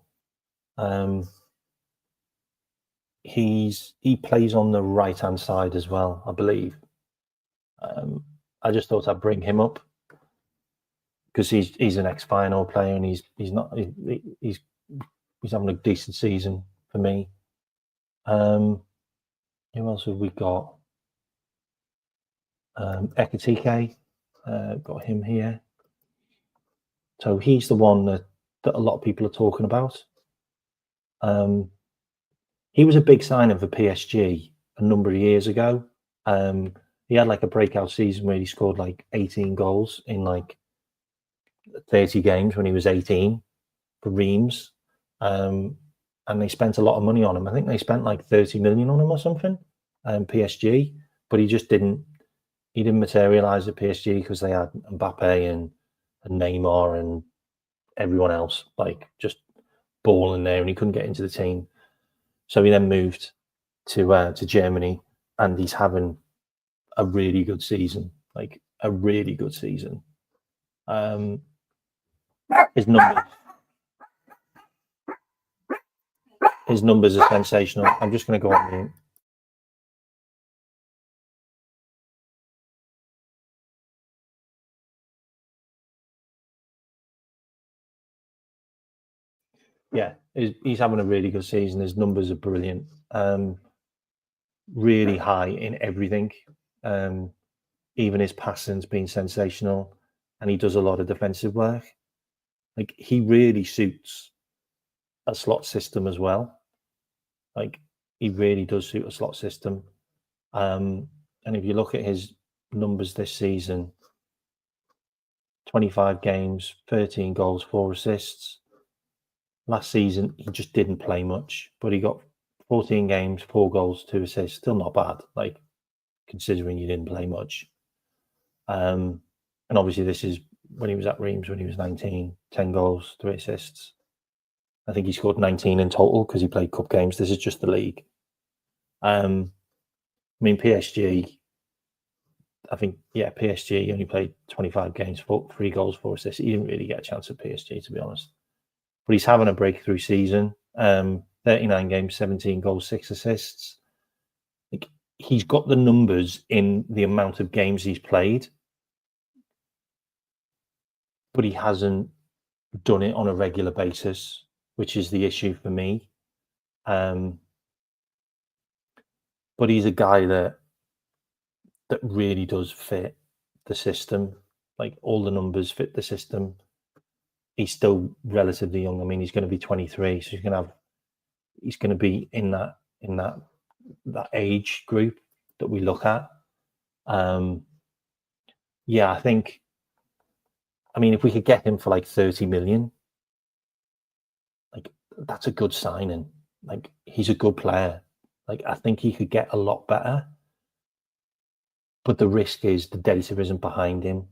He plays on the right hand side as well, I believe. I just thought I'd bring him up because he's an ex-Feyenoord player, and he's having a decent season for me. Who else have we got? Ekatike, got him here. So he's the one that a lot of people are talking about. He was a big signing for PSG a number of years ago. He had like a breakout season where he scored like 18 goals in like 30 games when he was 18 for Reims. And they spent a lot of money on him. I think they spent like 30 million on him or something, PSG, but he just didn't materialize at PSG because they had Mbappe and Neymar and everyone else like just balling there, and he couldn't get into the team. So he then moved to Germany, and he's having a really good season, like a really good season. His numbers are sensational. I'm just going to go on mute. Yeah, he's having a really good season. His numbers are brilliant. Really high in everything. Even his passing's been sensational, and he does a lot of defensive work. Like he really suits a slot system as well. Like he really does suit a slot system. And if you look at his numbers this season, 25 games, 13 goals, 4 assists. Last season, he just didn't play much, but he got 14 games, 4 goals, 2 assists. Still not bad, like considering you didn't play much. And obviously, this is when he was at Reims when he was 19, 10 goals, 3 assists. I think he scored 19 in total because he played cup games. This is just the league. I mean, PSG, I think, PSG only played 25 games, 3 goals, 4 assists. He didn't really get a chance at PSG, to be honest. But he's having a breakthrough season. 39 games, 17 goals, 6 assists. Like, he's got the numbers in the amount of games he's played, but he hasn't done it on a regular basis, which is the issue for me. But he's a guy that really does fit the system. Like all the numbers fit the system. he's still relatively young. I mean, he's going to be 23, so he's going to be in that age group that we look at. Yeah, I think. I mean, if we could get him for like 30 million, like that's a good signing. Like he's a good player. Like I think he could get a lot better. But the risk is the data isn't behind him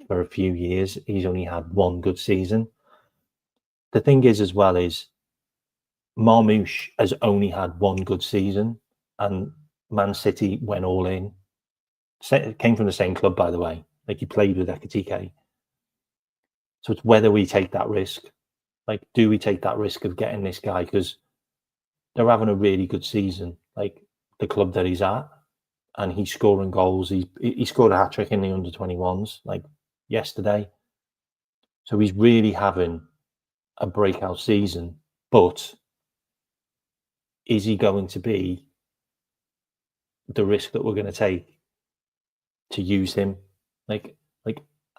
for a few years. He's only had one good season. The thing is, as well, is Marmoush has only had one good season, and Man City went all in. Came from the same club, by the way. Like he played with Ekitike. So it's whether we take that risk. Like, do we take that risk of getting this guy? Because they're having a really good season, like the club that he's at, and he's scoring goals. He scored a hat-trick in the under-21s, like yesterday. So he's really having a breakout season. But is he going to be the risk that we're going to take to use him?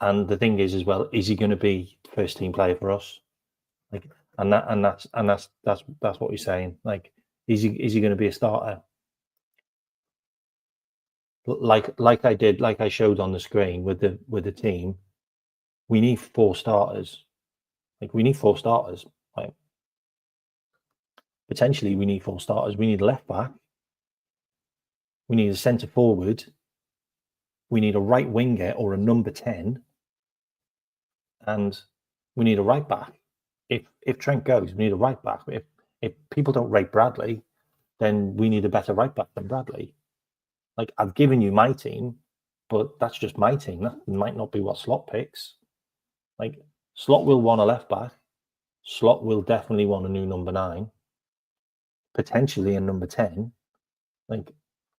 And the thing is, as well, is he going to be first team player for us? Like, that's what he's saying. Like, is he going to be a starter? Like I showed on the screen with the team, we need 4 starters. Like, we need 4 starters. Like, potentially, we need 4 starters. We need a left back. We need a centre forward. We need a right winger or a number 10. And we need a right back. If Trent goes, we need a right back. If people don't rate Bradley, then we need a better right back than Bradley. Like, I've given you my team, but that's just my team. That might not be what Slot picks. Like, Slot will want a left back. Slot will definitely want a new number 9, potentially a number 10. Like,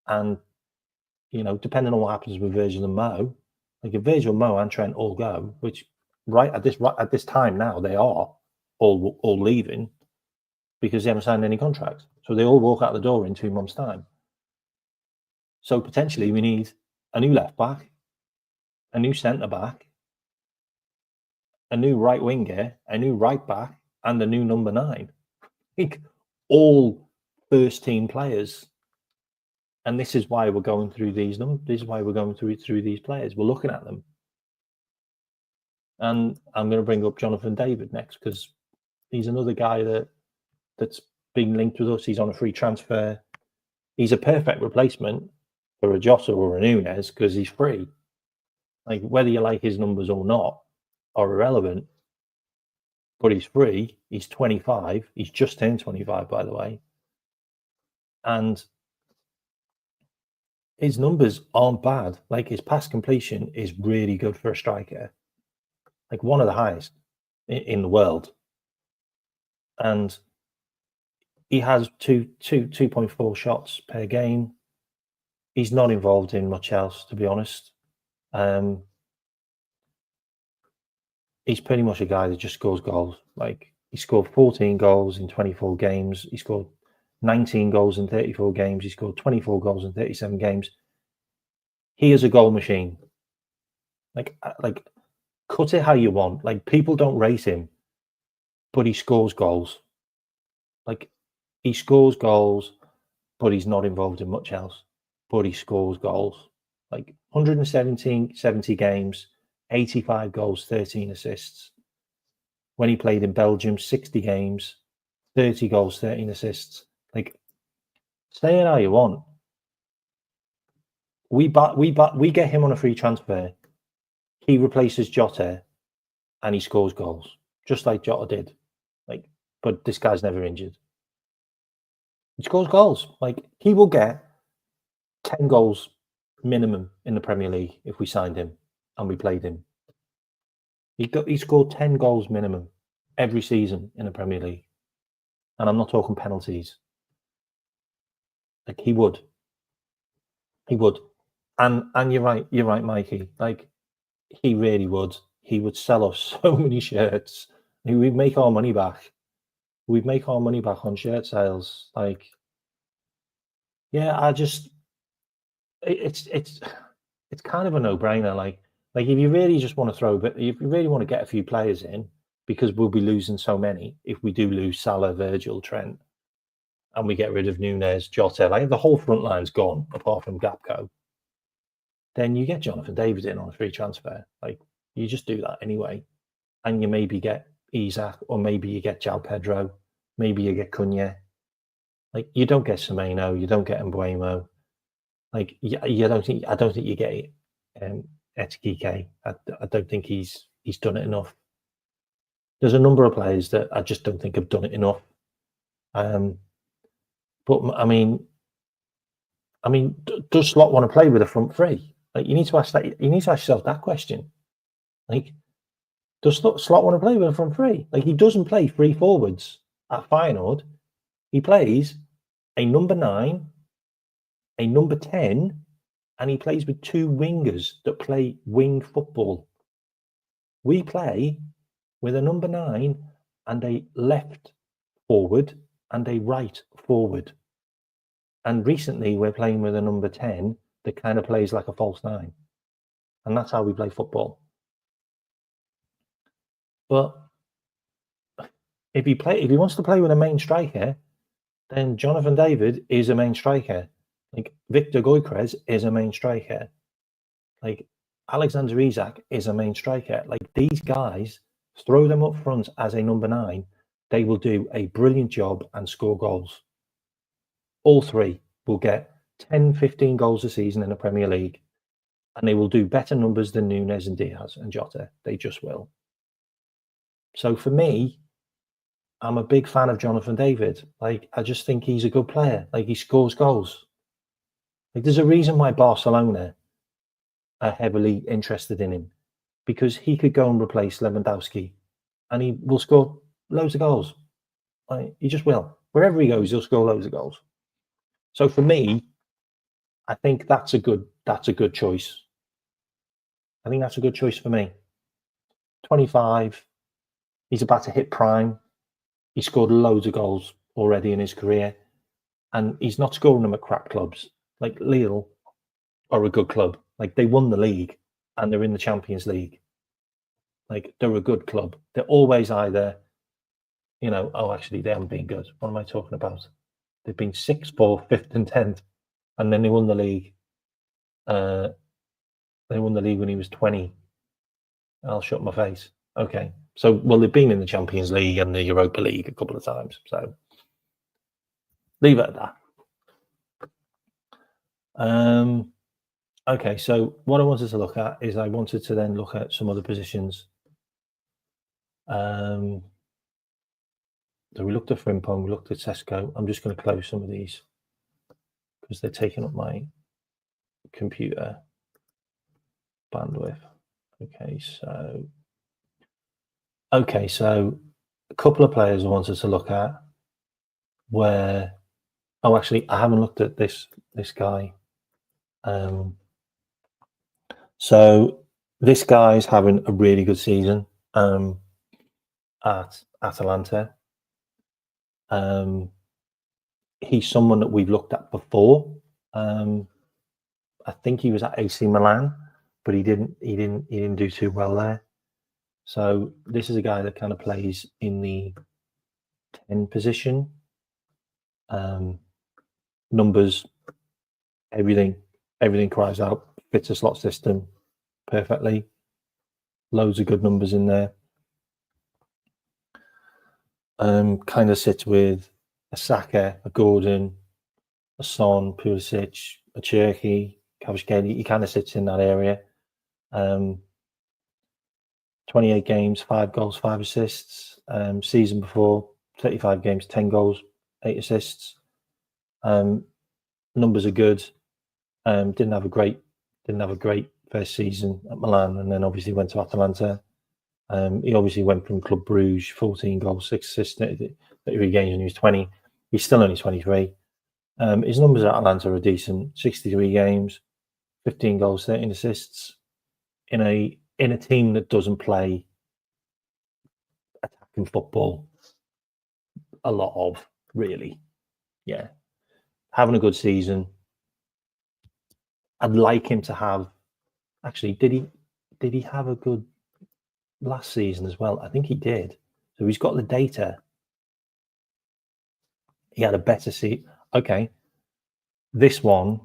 and depending on what happens with Virgil and Mo, like if Virgil, Mo, and Trent all go, which at this time now they are all leaving because they haven't signed any contracts, so they all walk out the door in 2 months' time. So potentially we need a new left back, a new centre back, a new right winger, a new right back, and a new number 9. Like, all first team players. And this is why we're going through these numbers. This is why we're going through these players. We're looking at them. And I'm going to bring up Jonathan David next because he's another guy that's being linked with us. He's on a free transfer. He's a perfect replacement for a Jota or a Nunez because he's free. Like, whether you like his numbers or not are irrelevant. But he's free. He's 25. He's just turned 25, by the way. And his numbers aren't bad. Like, his pass completion is really good for a striker. Like, one of the highest in the world. And he has 2.4 shots per game. He's not involved in much else, to be honest. He's pretty much a guy that just scores goals. Like, he scored 14 goals in 24 games. He scored 19 goals in 34 games. He scored 24 goals in 37 games. He is a goal machine. Like, cut it how you want. Like, people don't rate him, but he scores goals. Like, he scores goals, but he's not involved in much else. But he scores goals. Like, 170 games, 85 goals, 13 assists. When he played in Belgium, 60 games, 30 goals, 13 assists. Like, say it how you want. We get him on a free transfer. He replaces Jota, and he scores goals, just like Jota did. Like, but this guy's never injured. He scores goals. Like, he will get 10 goals minimum in the Premier League if we signed him and we played him. He scored 10 goals minimum every season in the Premier League. And I'm not talking penalties. Like, he would. He would. And you're right, Mikey. Like, he really would. He would sell us so many shirts. We'd make our money back. We'd make our money back on shirt sales. Like, yeah, it's kind of a no-brainer. Like, Like, if you really just want to throw, but if you really want to get a few players in, because we'll be losing so many if we do lose Salah, Virgil, Trent, and we get rid of Nunes, Jota, like the whole front line's gone apart from Gapco, then you get Jonathan David in on a free transfer. Like, you just do that anyway. And you maybe get Isaac, or maybe you get João Pedro, maybe you get Cunha. Like, you don't get Semenyo, you don't get Mbuemo. Like, I don't think you get Etikike. I don't think he's done it enough. There's a number of players that I just don't think have done it enough. But I mean, does Slot want to play with a front three? Like, you need to ask that. You need to ask yourself that question. Like, does Slot want to play with a front three? Like, he doesn't play three forwards at Feyenoord. He plays a number 9, a number 10, and he plays with 2 wingers that play wing football. We play with a number 9 and a left forward and a right forward. And recently we're playing with a number 10 that kind of plays like a false 9. And that's how we play football. But if he wants to play with a main striker, then Jonathan David is a main striker. Like, Victor Gyökeres is a main striker. Like, Alexander Isak is a main striker. Like, these guys, throw them up front as a number 9, they will do a brilliant job and score goals. All 3 will get 10, 15 goals a season in the Premier League, and they will do better numbers than Nunes and Diaz and Jota. They just will. So for me, I'm a big fan of Jonathan David. Like, I just think he's a good player. Like, he scores goals. Like, there's a reason why Barcelona are heavily interested in him, because he could go and replace Lewandowski and he will score loads of goals. Like, he just will. Wherever he goes, he'll score loads of goals. So for me, I think that's a good choice. I think that's a good choice for me. 25, he's about to hit prime. He scored loads of goals already in his career, and he's not scoring them at crap clubs. Like, Lille are a good club. Like, they won the league and they're in the Champions League. Like, they're a good club. They're always either, oh, actually, they haven't been good. What am I talking about? They've been 6th, 4th, 5th, and 10th, and then they won the league. They won the league when he was 20. I'll shut my face. Okay. So, well, they've been in the Champions League and the Europa League a couple of times. So, leave it at that. Okay, so what I wanted to look at is I wanted to then look at some other positions. So we looked at Frimpong, we looked at Sesko. I'm just going to close some of these because they're taking up my computer bandwidth. Okay, so a couple of players I wanted to look at where, oh, actually, I haven't looked at this guy. So this guy's having a really good season at Atalanta. He's someone that we've looked at before. I think he was at AC Milan, but he didn't do too well there. So this is a guy that kind of plays in the 10 position. Numbers, everything cries out, fits a slot system perfectly. Loads of good numbers in there. Kind of sits with a Saka, a Gordon, a Son, Pulisic, a Cherky, Kvaratskhelia. He kind of sits in that area. 28 games, 5 goals, 5 assists. Season before, 35 games, 10 goals, 8 assists. Numbers are good. Didn't have a great first season at Milan, and then obviously went to Atalanta. He obviously went from Club Bruges, 14 goals, 6 assists, 33 games when he was 20. He's still only 23. His numbers at Atalanta are decent: 63 games, 15 goals, 13 assists. In a team that doesn't play attacking football a lot of, really. Yeah. Having a good season. I'd like him to have, actually, did did he have a good last season as well? I think he did. So he's got the data. He had a better seat. Okay, this one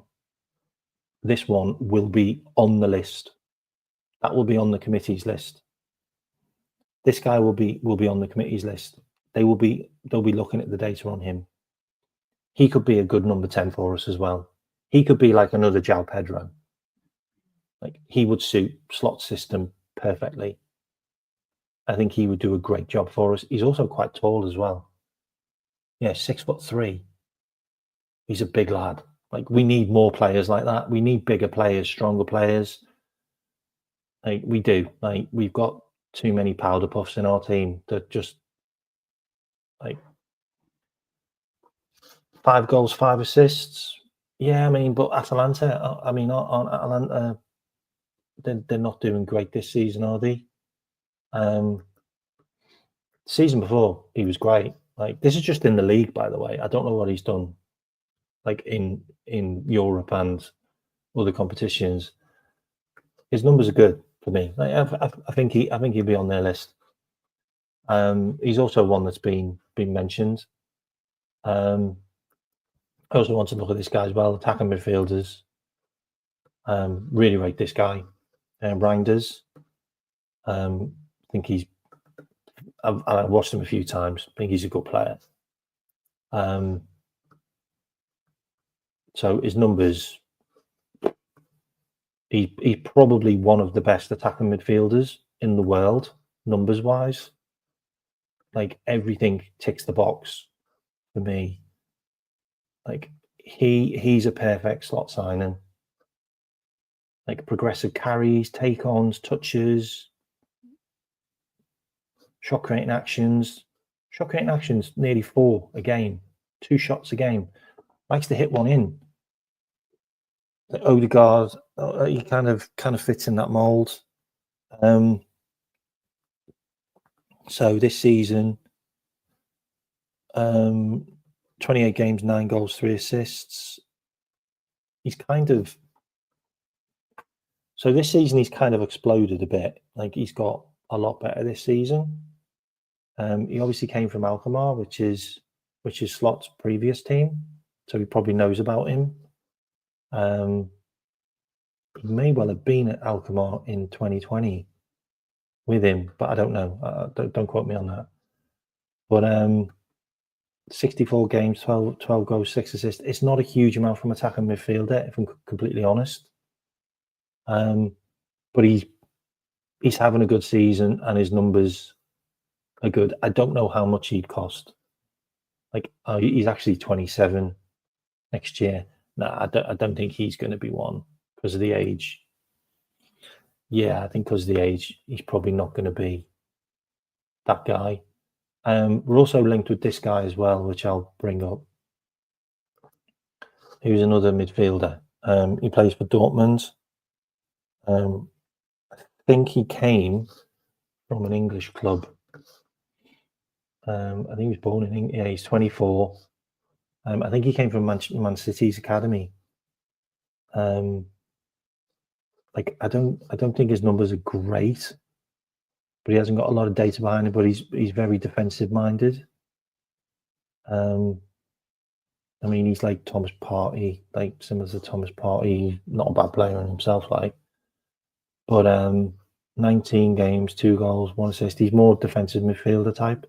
will be on the list. That will be on the committee's list. This guy will be on the committee's list. They'll be looking at the data on him. He could be a good number 10 for us as well. He could be like another João Pedro. Like, he would suit slot system perfectly. I think he would do a great job for us. He's also quite tall as well. Yeah, 6'3". He's a big lad. Like, we need more players like that. We need bigger players, stronger players. Like, we do. Like, we've got too many powder puffs in our team that just, like, 5 goals, 5 assists. Yeah, I mean, but Atalanta, I mean, aren't Atalanta, they're not doing great this season, are they? Season before, he was great. Like, this is just in the league, by the way. I don't know what he's done, like, in Europe and other competitions. His numbers are good for me. Like, I think he'll be on their list. He's also one that's been mentioned. I also want to look at this guy as well, attacking midfielders. Really rate this guy, Reinders. I think I've watched him a few times. I think he's a good player. So his numbers, he's probably one of the best attacking midfielders in the world, numbers wise. Like, everything ticks the box for me. Like, he's a perfect slot signing. Like, progressive carries, take-ons, touches, shot creating actions. Shot creating actions, nearly 4 a game, 2 shots a game. Likes to hit one in. Like Odegaard, he kind of fits in that mold. So this season, 28 games, 9 goals, 3 assists. He's kind of, so this season he's kind of exploded a bit. Like, he's got a lot better this season. He obviously came from Alkmaar, which is Slot's previous team, so he probably knows about him. He may well have been at Alkmaar in 2020 with him, but I don't know. Don't quote me on that. But 64 games, 12 goals, 6 assists. It's not a huge amount from attacking midfielder, if I'm completely honest. But he's having a good season, and his numbers are good. I don't know how much he'd cost. Like, he's actually 27 next year. No, I don't think he's going to be one because of the age. Yeah, I think because of the age, he's probably not going to be that guy. We're also linked with this guy as well, which I'll bring up. Who's another midfielder. He plays for Dortmund. I think he came from an English club. I think he was born in England. Yeah, he's 24. I think he came from Man City's academy. Like, I don't think his numbers are great, but he hasn't got a lot of data behind him. But he's very defensive minded. I mean, he's like Thomas Partey, like similar to Thomas Partey. He's not a bad player in himself, like. But 19 games, 2 goals, 1 assist. He's more defensive midfielder type.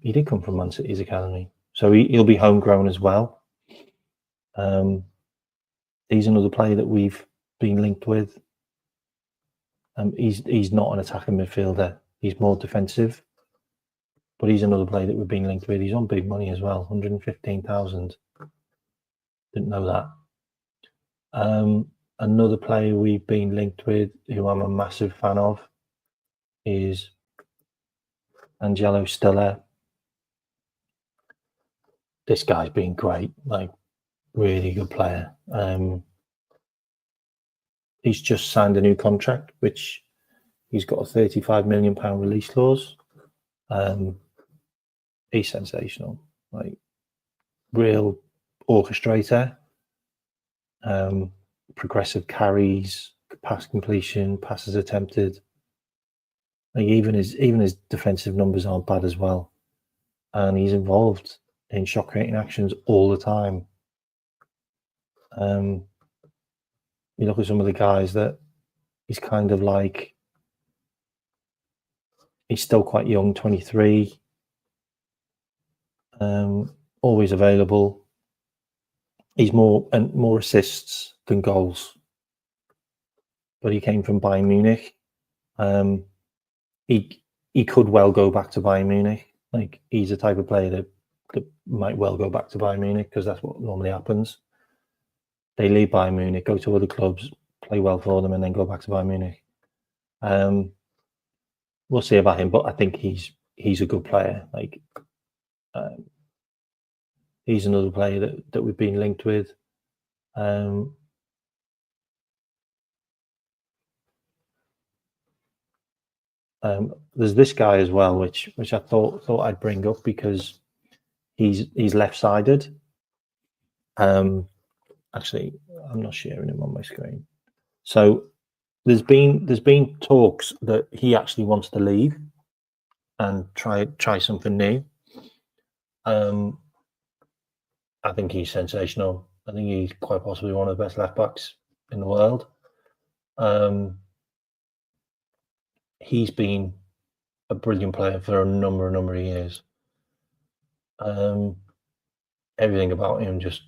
He did come from Man City's academy, so he'll be homegrown as well. He's another player that we've been linked with. He's not an attacking midfielder. He's more defensive, but he's another player that we've been linked with. He's on big money as well, 115,000. Didn't know that. Another player we've been linked with, who I'm a massive fan of, is Angelo Stella. This guy's been great, like, really good player. He's just signed a new contract, which he's got a £35 million release clause. He's sensational, like, real orchestrator. Progressive carries, pass completion, passes attempted. Like even his defensive numbers aren't bad as well, and he's involved in shot creating actions all the time. You look at some of the guys that he's kind of like, he's still quite young, 23, always available. He's more assists than goals, but he came from Bayern Munich. He could well go back to Bayern Munich. Like he's the type of player that might well go back to Bayern Munich because that's what normally happens. They leave Bayern Munich, go to other clubs, play well for them, and then go back to Bayern Munich. We'll see about him, but I think he's a good player. Like he's another player that we've been linked with. There's this guy as well, which I thought I'd bring up because he's left-sided. Actually, I'm not sharing him on my screen. So there's been talks that he actually wants to leave and try something new. I think he's sensational. I think he's quite possibly one of the best left backs in the world. He's been a brilliant player for a number of years. Everything about him just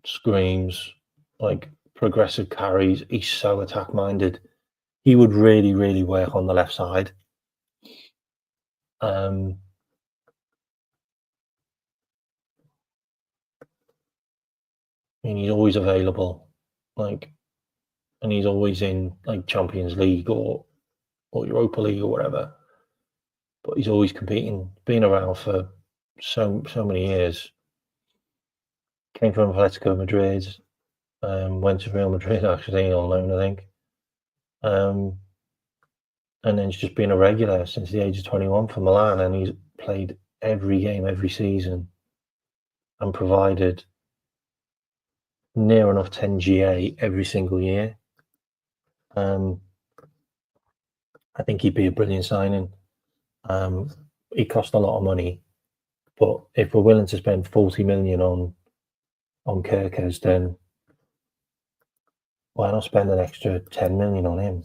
screams like progressive carries. He's so attack minded. He would really work on the left side. And he's always available, like, and he's always in like Champions League or Europa League or whatever. But he's always competing, been around for so many years. Came from Atletico Madrid, went to Real Madrid actually on loan, I think. And then he's just been a regular since the age of 21 for Milan, and he's played every game, every season, and provided near enough 10 GA every single year. I think he'd be a brilliant signing. He cost a lot of money, but if we're willing to spend 40 million on Kirkers, then why not spend an extra 10 million on him?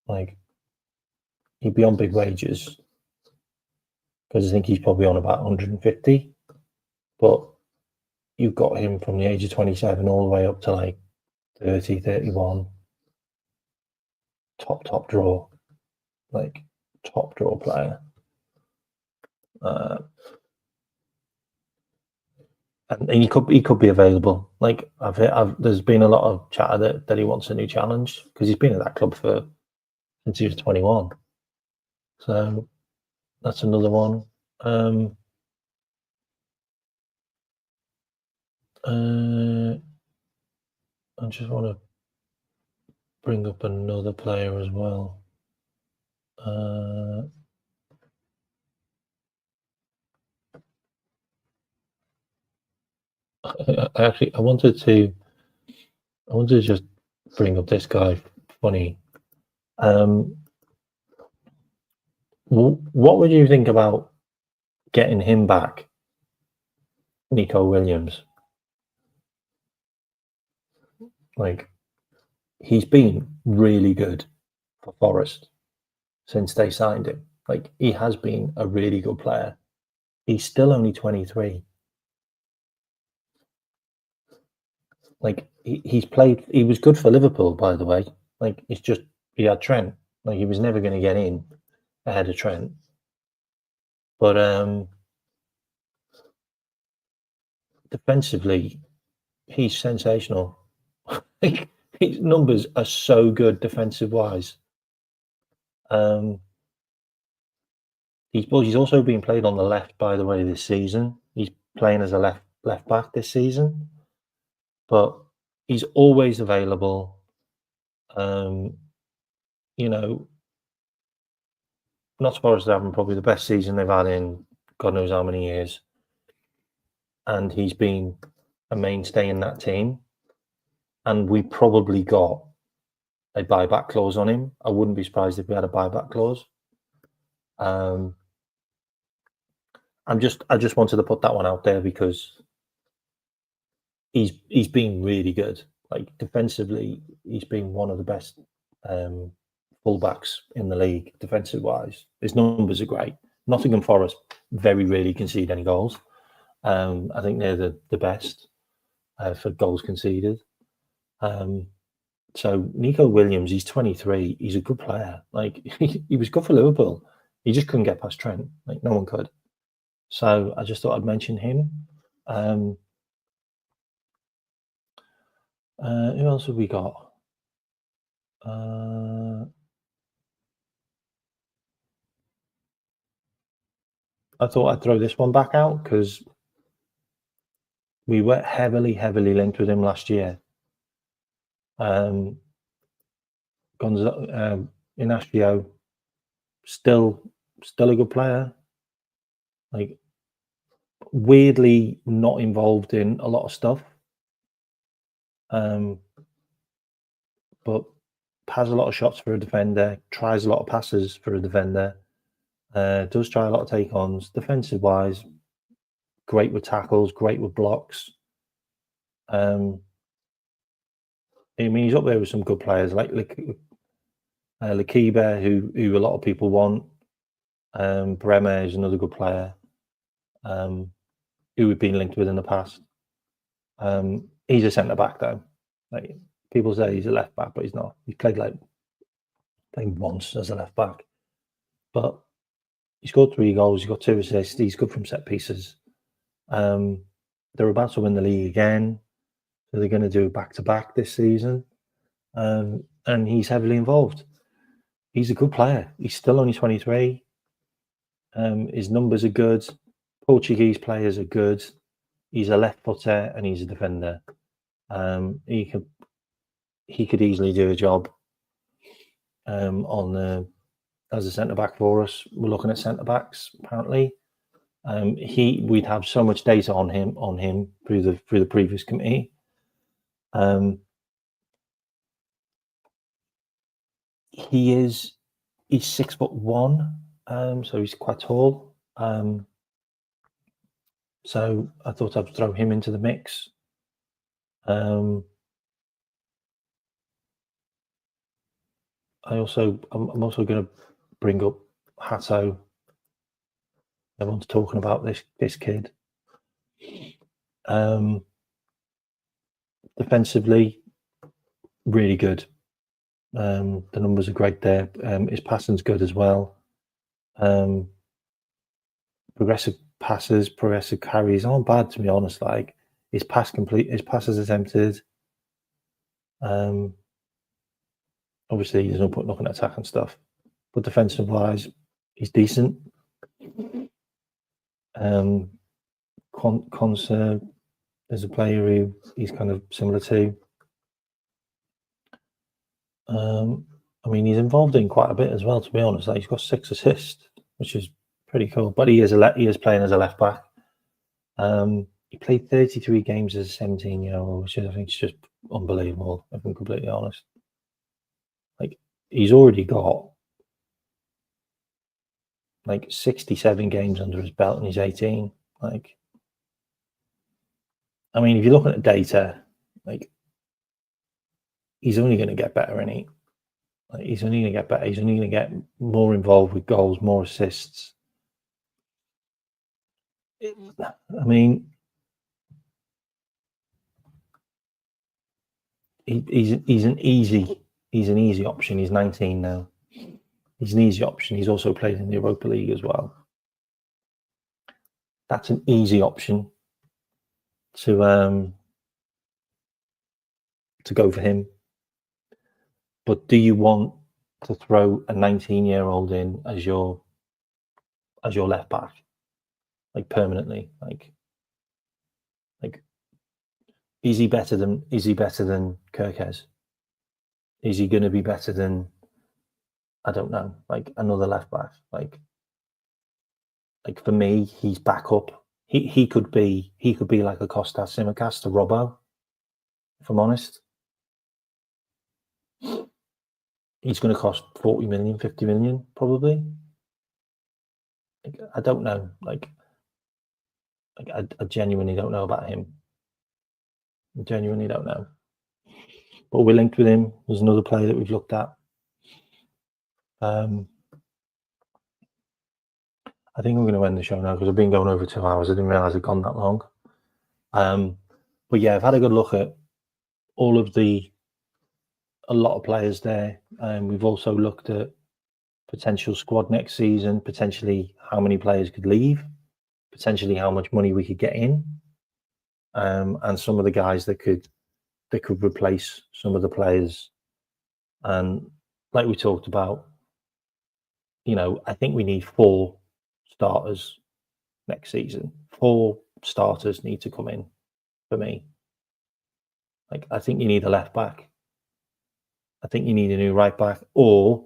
Like, he'd be on big wages because I think he's probably on about 150, but you've got him from the age of 27 all the way up to like 30, 31. Top draw, like top draw player. And he could be available. Like there's been a lot of chatter that he wants a new challenge because he's been at that club since he was 21. So that's another one. I just want to bring up another player as well. I wanted to just bring up this guy. Funny. What would you think about getting him back, Nico Williams? Like, he's been really good for Forest since they signed him. Like, he has been a really good player. He's still only 23. Like, he's played. He was good for Liverpool, by the way. Like, it's just he had Trent. Like, he was never going to get in ahead of Trent. But defensively, he's sensational. Like, his numbers are so good defensive wise. He's also been played on the left, by the way, this season. He's playing as a left back this season, but he's always available. You know, not Forest having probably the best season they've had in God knows how many years, and he's been a mainstay in that team. And we probably got a buyback clause on him. I wouldn't be surprised if we had a buyback clause. I just wanted to put that one out there because he's been really good. Like defensively, he's been one of the best fullbacks in the league, defensive wise. His numbers are great. Nottingham Forest very rarely concede any goals. I think they're the best for goals conceded. So Nico Williams, he's 23. He's a good player. Like he was good for Liverpool. He just couldn't get past Trent. Like no one could. So I just thought I'd mention him. Who else have we got? I thought I'd throw this one back out because we were heavily linked with him last year. Inacio, still a good player. Like weirdly not involved in a lot of stuff. But has a lot of shots for a defender, tries a lot of passes for a defender, does try a lot of take-ons. Defensive wise, great with tackles, great with blocks. I mean, he's up there with some good players like Lakiba, who a lot of people want. Bremer is another good player who we've been linked with in the past. He's a centre back though. Like people say he's a left back, but he's not. He played once as a left back, but he scored 3 goals. He got 2 assists. He's good from set pieces. They're about to win the league again, so they're going to do back to back this season. And he's heavily involved. He's a good player. He's still only 23. His numbers are good. Portuguese players are good. He's a left footer and he's a defender. He could easily do a job as a centre back for us. We're looking at centre backs apparently. We'd have so much data on him through the previous committee. He's 6'1", so he's quite tall. So I thought I'd throw him into the mix. I'm also going to bring up Hato. Everyone's talking about this kid. Defensively, really good. The numbers are great there. His passing's good as well. Progressive passes, progressive carries aren't bad, to be honest. Like his passes attempted. Obviously, there's no point looking at attack and stuff, but defensive wise, he's decent. Concert is a player who he's kind of similar to. I mean, he's involved in quite a bit as well, to be honest. Like he's got 6 assists, which is pretty cool. But he is playing as a left back. He played 33 games as a 17-year-old, which I think is just unbelievable, if I'm completely honest. Like he's already got like 67 games under his belt and he's 18. Like, I mean, if you're looking at data, like he's only going to get better, isn't he? Like, he's only going to get better. He's only going to get more involved with goals, more assists. I mean, he's an easy option. He's 19 now. He's an easy option. He's also played in the Europa League as well. That's an easy option to go for him. But do you want to throw a 19-year-old in as your left back, like permanently? Like is he better than Kirkes? Is he going to be better than, I don't know, like another left back? Like for me, he's back up. He could be like a Kostas Tsimikas to Robbo, if I'm honest. he's going to cost 40 million, 50 million, probably. I don't know. I genuinely don't know about him. I genuinely don't know. But we're linked with him. There's another player that we've looked at. I think we're going to end the show now because I've been going over 2 hours. I didn't realise it'd gone that long. But yeah, I've had a good look at a lot of players there. We've also looked at potential squad next season, potentially how many players could leave, potentially how much money we could get in, and some of the guys that could replace some of the players. And like we talked about, I think we need 4 starters next season. 4 starters need to come in for me. I think you need a left back. I think you need a new right back or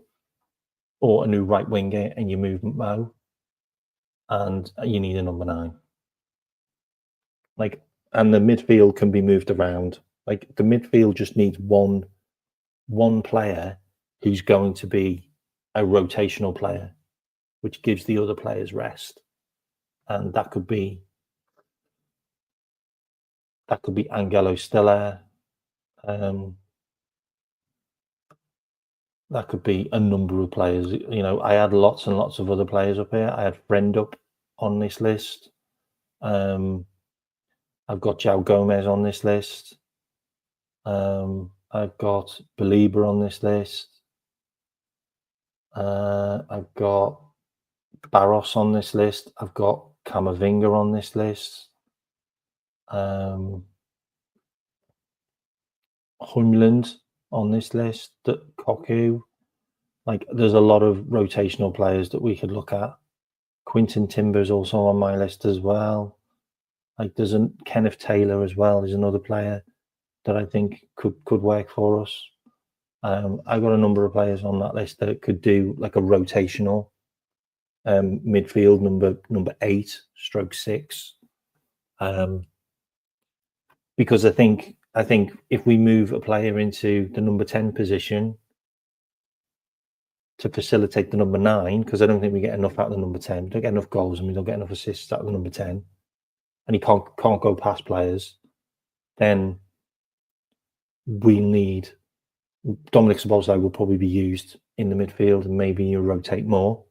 a new right winger, and you move Mo, and you need a number 9. And the midfield can be moved around. The midfield just needs one player who's going to be a rotational player, which gives the other players rest, and that could be Angelo Stella. That could be a number of players. I had lots and lots of other players up here. I had Friend up on this list. I've got João Gomez on this list. I've got Belieber on this list. I've got Barros on this list. I've got Camavinga on this list. Humland on this list. Koku. There's a lot of rotational players that we could look at. Quinton Timber's also on my list as well. There's a Kenneth Taylor as well. There's another player that I think could work for us. I got a number of players on that list that could do a rotational midfield number 8/6. Because I think if we move a player into the number 10 position to facilitate the number 9, because I don't think we get enough out of the number 10. We don't get enough goals and we don't get enough assists out of the number 10. And he can't go past players. Then we need Dominic Szoboszlai will probably be used in the midfield, and maybe you rotate more.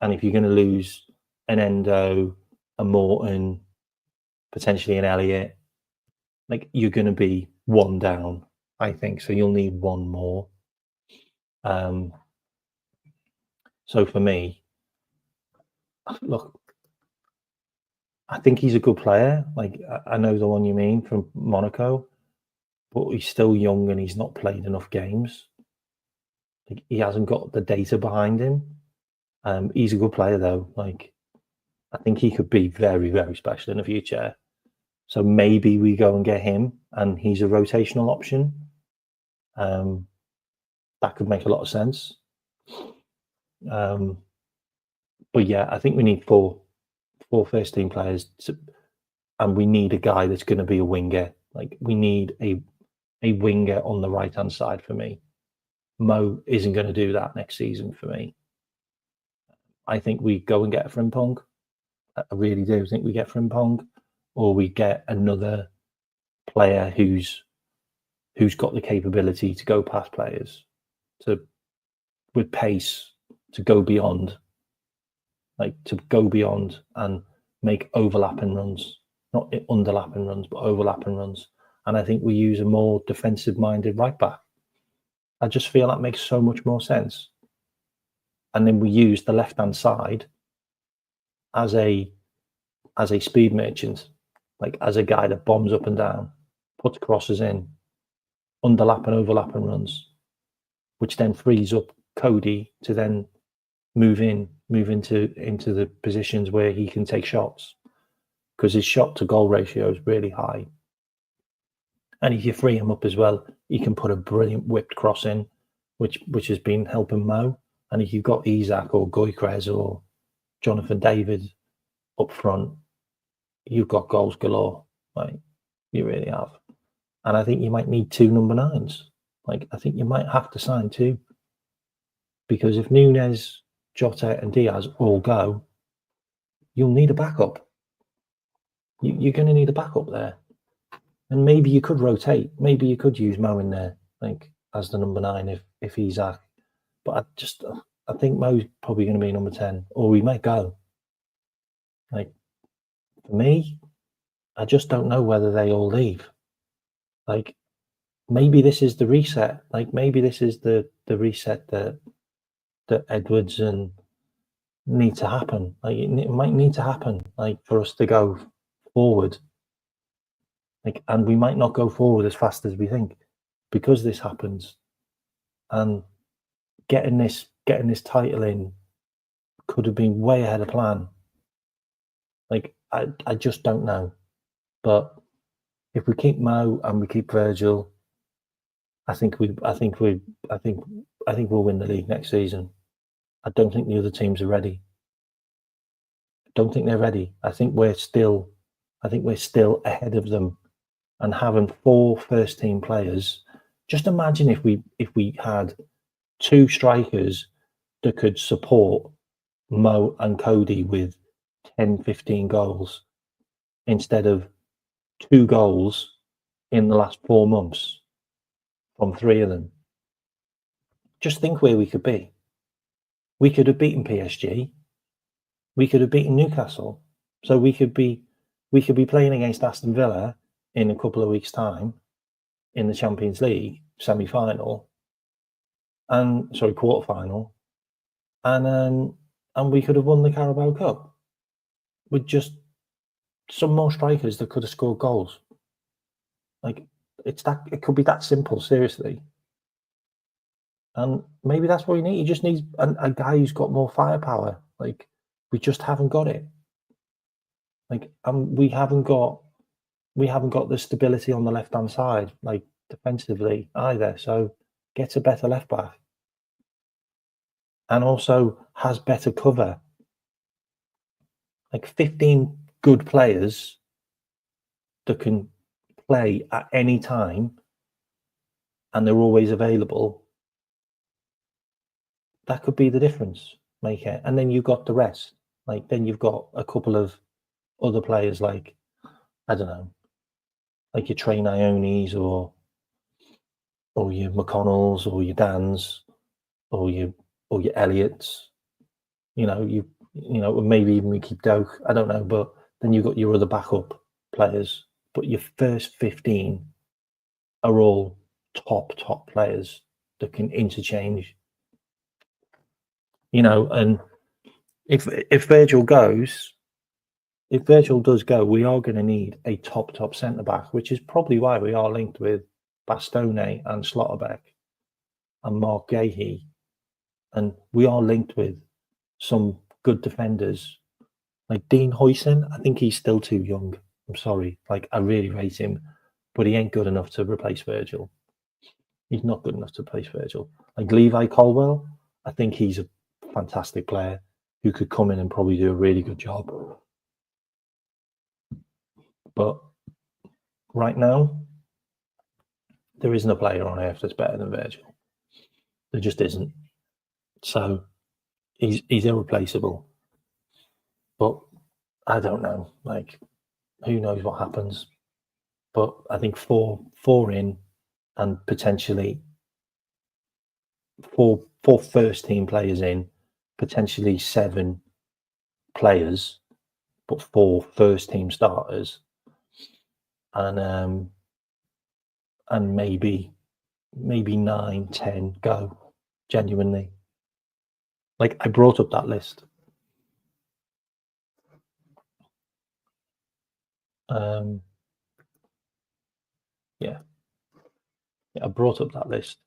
And if you're going to lose an Endo, a Morton, potentially an Elliott, you're going to be 1 down, I think. So you'll need 1 more. So for me, look, I think he's a good player. I know the one you mean from Monaco, but he's still young and he's not played enough games. He hasn't got the data behind him. He's a good player though. I think he could be very, very special in the future. So maybe we go and get him, and he's a rotational option. That could make a lot of sense. But yeah, I think we need 4 first-team players, and we need a guy that's going to be a winger. We need a winger on the right-hand side for me. Mo isn't going to do that next season for me. I think we go and get Frimpong. I really do think we get Frimpong, or we get another player who's got the capability to go past players, with pace, to go beyond, and make overlapping runs, not underlapping runs, but overlapping runs. And I think we use a more defensive-minded right back. I just feel that makes so much more sense. And then we use the left-hand side as a speed merchant, as a guy that bombs up and down, puts crosses in, underlap and overlapping runs, which then frees up Cody to then move into the positions where he can take shots, because his shot to goal ratio is really high. And if you free him up as well, he can put a brilliant whipped cross in, which has been helping Mo. And if you've got Isak or Gyökeres or Jonathan David up front, you've got goals galore. You really have. And I think you might need 2 number 9s. I think you might have to sign 2. Because if Núñez, Jota and Diaz all go, you'll need a backup. You're going to need a backup there. And maybe you could rotate. Maybe you could use Mo in there, like as the number 9 if he's at. But I think Mo's probably going to be number 10, or we might go. Like, for me, I just don't know whether they all leave. Like, maybe this is the reset. Like, maybe this is the reset that Edwards and need to happen. Like, it might need to happen, like, for us to go forward. Like, and we might not go forward as fast as we think because this happens. And getting this title in could have been way ahead of plan. Like, I just don't know. But if we keep Mo and we keep Virgil, I think we'll win the league next season. I don't think the other teams are ready. I don't think they're ready. I think we're still ahead of them. And having 4 first team players, just imagine if we had 2 strikers that could support Mo and Cody with 10, 15 goals instead of 2 goals in the last 4 months from 3 of them. Just think where we could be. We could have beaten PSG. We could have beaten Newcastle. So we could be playing against Aston Villa in a couple of weeks' time in the Champions League semi-final quarter-final, and we could have won the Carabao Cup with just some more strikers that could have scored goals. Like, it could be that simple, seriously. And maybe that's what we need. He just needs a guy who's got more firepower. Like, we just haven't got it. Like, we haven't got the stability on the left-hand side, like, defensively either. So get a better left back. And also has better cover. Like, 15 good players that can play at any time and they're always available. That could be the difference maker. And then you've got the rest. Like, then you've got a couple of other players, like, I don't know, like your Trey Iones or your McConnells or your Dans or your Elliots. You know, maybe even we keep Doak. I don't know, but then you've got your other backup players. But your first 15 are all top players that can interchange. You know, and if Virgil does go, we are going to need a top centre back, which is probably why we are linked with Bastoni and Slotterbeck and Mark Gahey, and we are linked with some good defenders like Dean Huyson. I think he's still too young. I'm sorry, like, I really rate him, but he ain't good enough to replace Virgil. He's not good enough to replace Virgil. Like Levi Colwell, I think he's a fantastic player who could come in and probably do a really good job. But right now, there isn't a player on earth that's better than Virgil. There just isn't. So he's irreplaceable. But I don't know. Like, who knows what happens? But I think four in, and potentially four first team players in, potentially 7 players, but 4 first team starters, and maybe 9, 10 go. Genuinely, like, I brought up that list. Yeah, I brought up that list.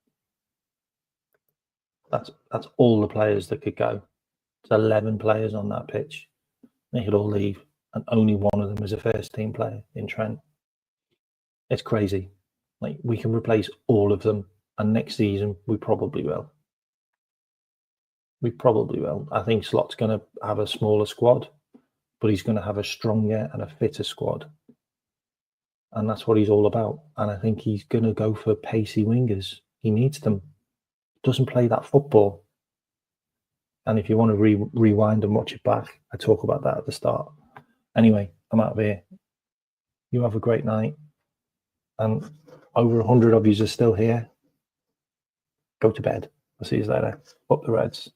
That's all the players that could go. There's 11 players on that pitch. They could all leave, and only one of them is a first team player in Trent. It's crazy. Like, we can replace all of them, and next season we probably will. I think Slot's going to have a smaller squad, but he's going to have a stronger and a fitter squad. And that's what he's all about. And I think he's going to go for pacey wingers. He needs them. Doesn't play that football. And if you want to rewind and watch it back, I talk about that at the start. Anyway, I'm out of here. You have a great night. And over 100 of you are still here. Go to bed. I'll see you later. Up the Reds.